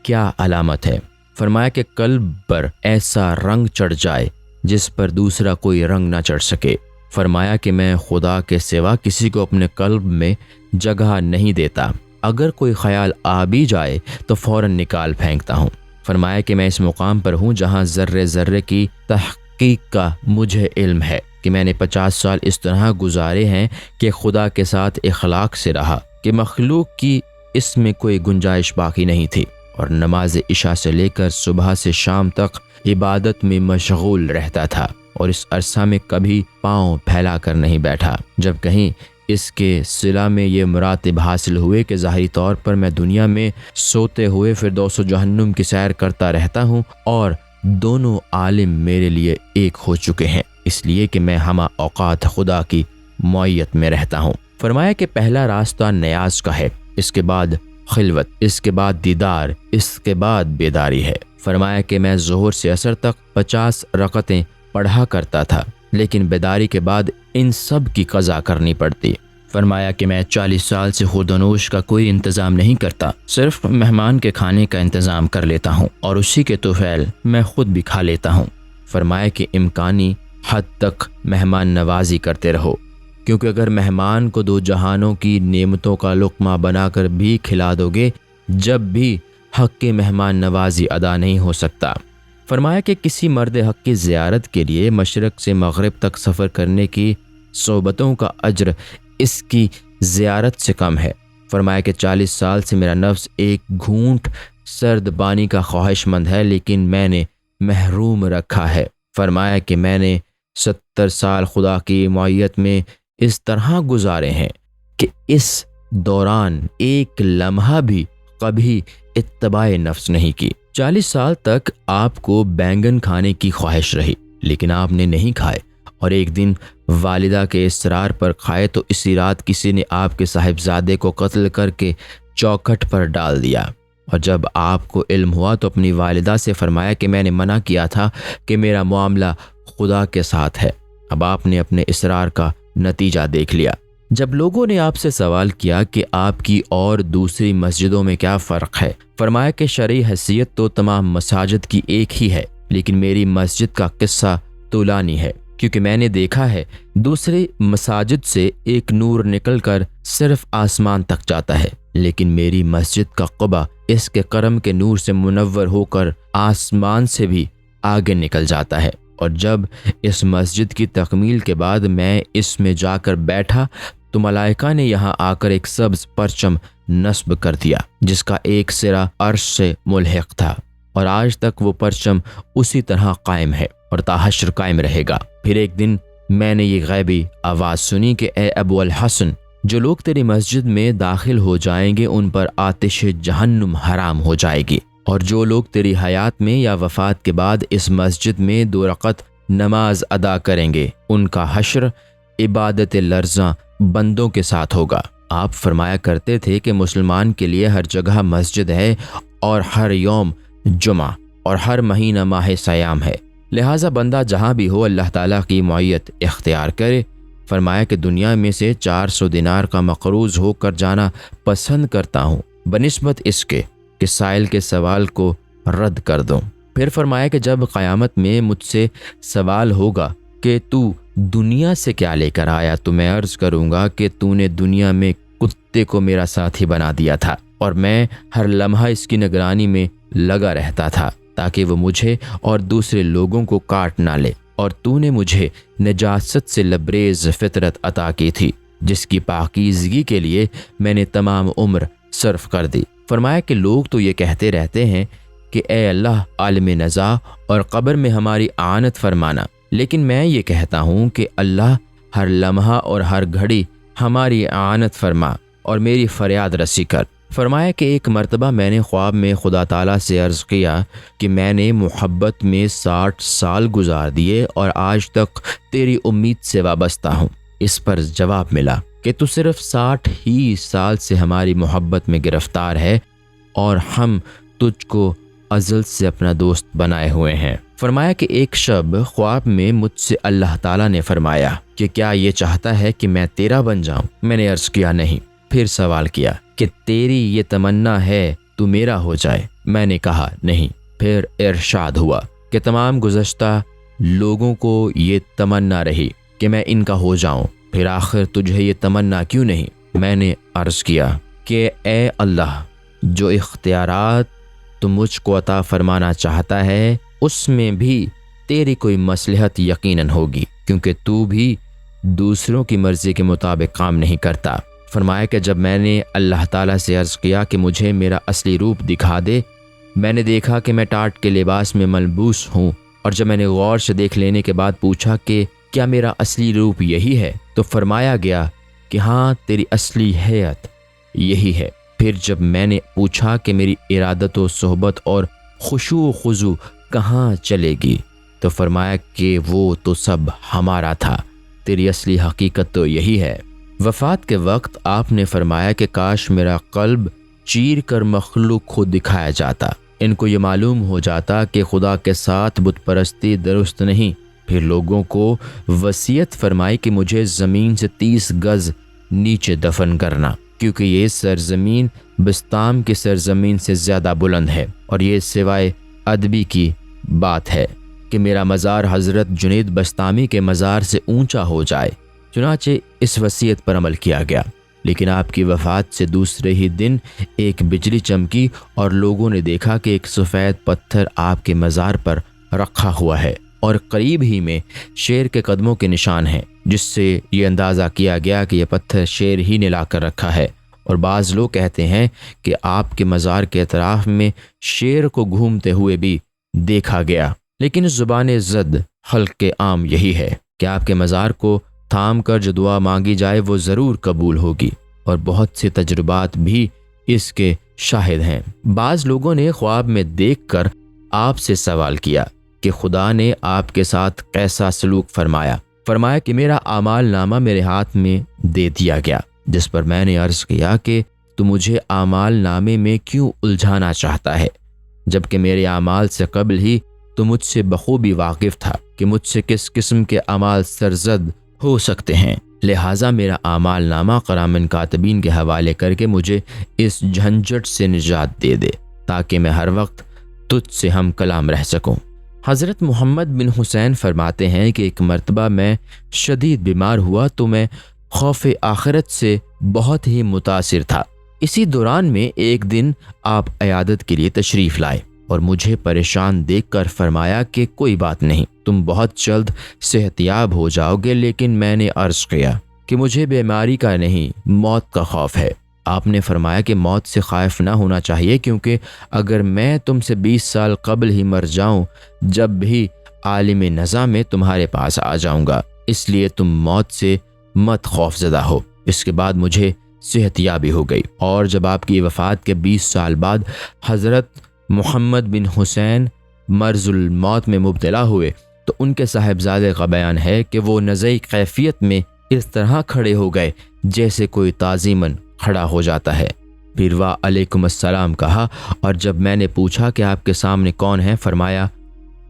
کیا علامت ہے؟ فرمایا کہ قلب پر ایسا رنگ چڑھ جائے جس پر دوسرا کوئی رنگ نہ چڑھ سکے۔ فرمایا کہ میں خدا کے سوا کسی کو اپنے قلب میں جگہ نہیں دیتا، اگر کوئی خیال آ بھی جائے تو فوراً نکال پھینکتا ہوں۔ فرمایا کہ میں اس مقام پر ہوں جہاں ذرے ذرے کی تحقیق کا مجھے علم ہے کہ میں نے 50 سال اس طرح گزارے ہیں کہ خدا کے ساتھ اخلاق سے رہا کہ مخلوق کی اس میں کوئی گنجائش باقی نہیں تھی، اور نماز عشاء سے لے کر صبح سے شام تک عبادت میں مشغول رہتا تھا، اور اس عرصہ میں کبھی پاؤں پھیلا کر نہیں بیٹھا۔ جب کہیں اس کے صلہ میں یہ مراتب حاصل ہوئے کہ ظاہری طور پر میں دنیا میں سوتے ہوئے فردوس و جہنم کی سیر کرتا رہتا ہوں، اور دونوں عالم میرے لیے ایک ہو چکے ہیں، اس لیے کہ میں ہمہ اوقات خدا کی معیت میں رہتا ہوں۔ فرمایا کہ پہلا راستہ نیاز کا ہے، اس کے بعد خلوت، اس کے بعد دیدار، اس کے بعد بیداری ہے۔ فرمایا کہ میں ظہر سے عصر تک 50 رکعتیں پڑھا کرتا تھا، لیکن بیداری کے بعد ان سب کی قضا کرنی پڑتی۔ فرمایا کہ میں 40 سال سے خورد و نوش کا کوئی انتظام نہیں کرتا، صرف مہمان کے کھانے کا انتظام کر لیتا ہوں، اور اسی کے طفیل میں خود بھی کھا لیتا ہوں۔ فرمایا کہ امکانی حد تک مہمان نوازی کرتے رہو، کیونکہ اگر مہمان کو 2 جہانوں کی نعمتوں کا لقمہ بنا کر بھی کھلا دو گے، جب بھی حق کی مہمان نوازی ادا نہیں ہو سکتا۔ فرمایا کہ کسی مرد حق کی زیارت کے لیے مشرق سے مغرب تک سفر کرنے کی صحبتوں کا اجر اس کی زیارت سے کم ہے۔ فرمایا کہ 40 سال سے میرا نفس ایک گھونٹ سرد پانی کا خواہش مند ہے، لیکن میں نے محروم رکھا ہے۔ فرمایا کہ میں نے 70 سال خدا کی معیت میں اس طرح گزارے ہیں کہ اس دوران ایک لمحہ بھی کبھی اتباع نفس نہیں کی۔ 40 سال تک آپ کو بینگن کھانے کی خواہش رہی، لیکن آپ نے نہیں کھائے، اور ایک دن والدہ کے اصرار پر کھائے تو اسی رات کسی نے آپ کے صاحبزادے کو قتل کر کے چوکھٹ پر ڈال دیا۔ اور جب آپ کو علم ہوا تو اپنی والدہ سے فرمایا کہ میں نے منع کیا تھا کہ میرا معاملہ خدا کے ساتھ ہے۔ اب آپ نے اپنے اصرار کا نتیجہ دیکھ لیا۔ جب لوگوں نے آپ سے سوال کیا کہ آپ کی اور دوسری مسجدوں میں کیا فرق ہے، فرمایا کہ شرعی حیثیت تو تمام مساجد کی ایک ہی ہے، لیکن میری مسجد کا قصہ طولانی ہے، کیونکہ میں نے دیکھا ہے دوسری مساجد سے ایک نور نکل کر صرف آسمان تک جاتا ہے، لیکن میری مسجد کا قبہ اس کے کرم کے نور سے منور ہو کر آسمان سے بھی آگے نکل جاتا ہے۔ اور جب اس مسجد کی تکمیل کے بعد میں اس میں جا کر بیٹھا تو ملائکہ نے یہاں آ کر ایک سبز پرچم نصب کر دیا جس کا ایک سرا عرش سے ملحق تھا، اور آج تک وہ پرچم اسی طرح قائم ہے اور تا حشر قائم رہے گا۔ پھر ایک دن میں نے یہ غیبی آواز سنی کہ اے ابو الحسن، جو لوگ تیری مسجد میں داخل ہو جائیں گے ان پر آتش جہنم حرام ہو جائے گی، اور جو لوگ تیری حیات میں یا وفات کے بعد اس مسجد میں 2 رکعت نماز ادا کریں گے ان کا حشر عبادت لرزاں بندوں کے ساتھ ہوگا۔ آپ فرمایا کرتے تھے کہ مسلمان کے لیے ہر جگہ مسجد ہے اور ہر یوم جمعہ اور ہر مہینہ ماہ سیام ہے، لہٰذا بندہ جہاں بھی ہو اللہ تعالیٰ کی معیت اختیار کرے۔ فرمایا کہ دنیا میں سے 400 دینار کا مقروض ہو کر جانا پسند کرتا ہوں بنسبت اس کے کہ سائل کے سوال کو رد کر دوں۔ پھر فرمایا کہ جب قیامت میں مجھ سے سوال ہوگا کہ تو دنیا سے کیا لے کر آیا تو میں عرض کروں گا کہ تو نے دنیا میں کتے کو میرا ساتھی بنا دیا تھا اور میں ہر لمحہ اس کی نگرانی میں لگا رہتا تھا تاکہ وہ مجھے اور دوسرے لوگوں کو کاٹ نہ لے، اور تو نے مجھے نجاست سے لبریز فطرت عطا کی تھی جس کی پاکیزگی کے لیے میں نے تمام عمر صرف کر دی۔ فرمایا کہ لوگ تو یہ کہتے رہتے ہیں کہ اے اللہ عالم نزا اور قبر میں ہماری اعانت فرمانا، لیکن میں یہ کہتا ہوں کہ اللہ ہر لمحہ اور ہر گھڑی ہماری اعانت فرما اور میری فریاد رسی کر۔ فرمایا کہ ایک مرتبہ میں نے خواب میں خدا تعالیٰ سے عرض کیا کہ میں نے محبت میں 60 سال گزار دیے اور آج تک تیری امید سے وابستہ ہوں۔ اس پر جواب ملا کہ تو صرف 60 ہی سال سے ہماری محبت میں گرفتار ہے اور ہم تجھ کو ازل سے اپنا دوست بنائے ہوئے ہیں۔ فرمایا کہ ایک شب خواب میں مجھ سے اللہ تعالیٰ نے فرمایا کہ کیا یہ چاہتا ہے کہ میں تیرا بن جاؤں؟ میں نے عرض کیا نہیں۔ پھر سوال کیا کہ تیری یہ تمنا ہے تو میرا ہو جائے؟ میں نے کہا نہیں۔ پھر ارشاد ہوا کہ تمام گزشتہ لوگوں کو یہ تمنا رہی کہ میں ان کا ہو جاؤں، پھر آخر تجھے یہ تمنا کیوں نہیں؟ میں نے عرض کیا کہ اے اللہ، جو اختیارات تو مجھ کو عطا فرمانا چاہتا ہے اس میں بھی تیری کوئی مصلحت یقیناً ہوگی، کیونکہ تو بھی دوسروں کی مرضی کے مطابق کام نہیں کرتا۔ فرمایا کہ جب میں نے اللہ تعالیٰ سے عرض کیا کہ مجھے میرا اصلی روپ دکھا دے، میں نے دیکھا کہ میں ٹاٹ کے لباس میں ملبوس ہوں، اور جب میں نے غور سے دیکھ لینے کے بعد پوچھا کہ کیا میرا اصلی روپ یہی ہے، تو فرمایا گیا کہ ہاں تیری اصلی حیت یہی ہے۔ پھر جب میں نے پوچھا کہ میری ارادت و صحبت اور خشوع و خضوع کہاں چلے گی، تو فرمایا کہ وہ تو سب ہمارا تھا، تیری اصلی حقیقت تو یہی ہے۔ وفات کے وقت آپ نے فرمایا کہ کاش میرا قلب چیر کر مخلوق کو دکھایا جاتا، ان کو یہ معلوم ہو جاتا کہ خدا کے ساتھ بت پرستی درست نہیں۔ پھر لوگوں کو وصیت فرمائی کہ مجھے زمین سے 30 گز نیچے دفن کرنا، کیونکہ یہ سرزمین بستام کی سرزمین سے زیادہ بلند ہے، اور یہ سوائے ادبی کی بات ہے کہ میرا مزار حضرت جنید بستامی کے مزار سے اونچا ہو جائے۔ چنانچہ اس وصیت پر عمل کیا گیا، لیکن آپ کی وفات سے دوسرے ہی دن ایک بجلی چمکی اور لوگوں نے دیکھا کہ ایک سفید پتھر آپ کے مزار پر رکھا ہوا ہے، اور قریب ہی میں شیر کے قدموں کے نشان ہیں، جس سے یہ اندازہ کیا گیا کہ یہ پتھر شیر ہی نے لا کر رکھا ہے۔ اور بعض لوگ کہتے ہیں کہ آپ کے مزار کے اطراف میں شیر کو گھومتے ہوئے بھی دیکھا گیا، لیکن زبان زد خلق کے عام یہی ہے کہ آپ کے مزار کو تھام کر جو دعا مانگی جائے وہ ضرور قبول ہوگی، اور بہت سے تجربات بھی اس کے شاہد ہیں۔ بعض لوگوں نے خواب میں دیکھ کر آپ سے سوال کیا کہ خدا نے آپ کے ساتھ کیسا سلوک فرمایا؟ فرمایا کہ میرا اعمال نامہ میرے ہاتھ میں دے دیا گیا، جس پر میں نے عرض کیا کہ تو مجھے اعمال نامے میں کیوں الجھانا چاہتا ہے، جبکہ میرے اعمال سے قبل ہی تو مجھ سے بخوبی واقف تھا کہ مجھ سے کس قسم کے اعمال سرزد ہو سکتے ہیں، لہٰذا میرا اعمال نامہ کرامن کاتبین کے حوالے کر کے مجھے اس جھنجھٹ سے نجات دے دے تاکہ میں ہر وقت تجھ سے ہم کلام رہ سکوں۔ حضرت محمد بن حسین فرماتے ہیں کہ ایک مرتبہ میں شدید بیمار ہوا تو میں خوف آخرت سے بہت ہی متاثر تھا، اسی دوران میں ایک دن آپ عیادت کے لیے تشریف لائے اور مجھے پریشان دیکھ کر فرمایا کہ کوئی بات نہیں، تم بہت جلد صحت یاب ہو جاؤ گے، لیکن میں نے عرض کیا کہ مجھے بیماری کا نہیں، موت کا خوف ہے۔ آپ نے فرمایا کہ موت سے خائف نہ ہونا چاہیے، کیونکہ اگر میں تم سے 20 سال قبل ہی مر جاؤں، جب بھی عالم نزا میں تمہارے پاس آ جاؤں گا، اس لیے تم موت سے مت خوف زدہ ہو۔ اس کے بعد مجھے صحت یابی ہو گئی، اور جب آپ کی وفات کے 20 سال بعد حضرت محمد بن حسین مرض الموت میں مبتلا ہوئے تو ان کے صاحبزادے کا بیان ہے کہ وہ نزعی کیفیت میں اس طرح کھڑے ہو گئے جیسے کوئی تعظیماً کھڑا ہو جاتا ہے۔ پھر وا علیکم السلام کہا، اور جب میں نے پوچھا کہ آپ کے سامنے کون ہے، فرمایا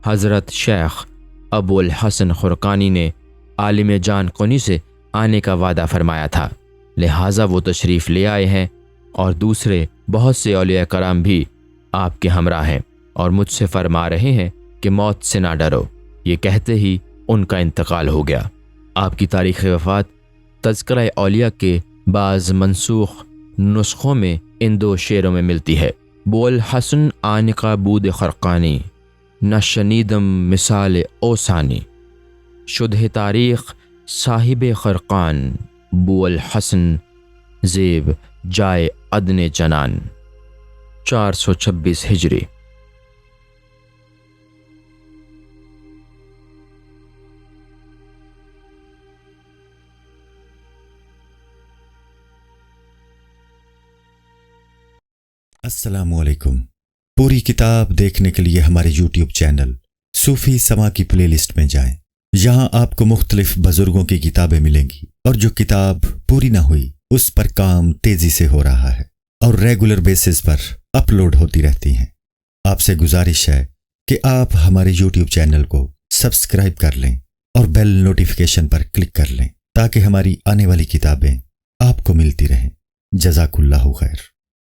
حضرت شیخ ابو الحسن خرقانی نے عالم جان قنی سے آنے کا وعدہ فرمایا تھا، لہٰذا وہ تشریف لے آئے ہیں، اور دوسرے بہت سے اولیاء کرام بھی آپ کے ہمراہ ہیں اور مجھ سے فرما رہے ہیں کہ موت سے نہ ڈرو۔ یہ کہتے ہی ان کا انتقال ہو گیا۔ آپ کی تاریخ وفات تذکرہ اولیاء کے بعض منسوخ نسخوں میں ان 2 شعروں میں ملتی ہے: بو الحسن آنقہ بود خرقانی، نہ شنیدم مثال اوسانی، شدہ تاریخ صاحب خرقان، بو الحسن زیب جائے عدن جنان۔ 426 ہجری۔ السلام علیکم۔ پوری کتاب دیکھنے کے لیے ہمارے یوٹیوب چینل صوفی سما کی پلے لسٹ میں جائیں۔ یہاں آپ کو مختلف بزرگوں کی کتابیں ملیں گی، اور جو کتاب پوری نہ ہوئی اس پر کام تیزی سے ہو رہا ہے اور ریگولر بیسس پر اپلوڈ ہوتی رہتی ہیں۔ آپ سے گزارش ہے کہ آپ ہمارے یوٹیوب چینل کو سبسکرائب کر لیں اور بیل نوٹیفیکیشن پر کلک کر لیں تاکہ ہماری آنے والی کتابیں آپ کو ملتی رہیں۔ جزاک اللہ خیر۔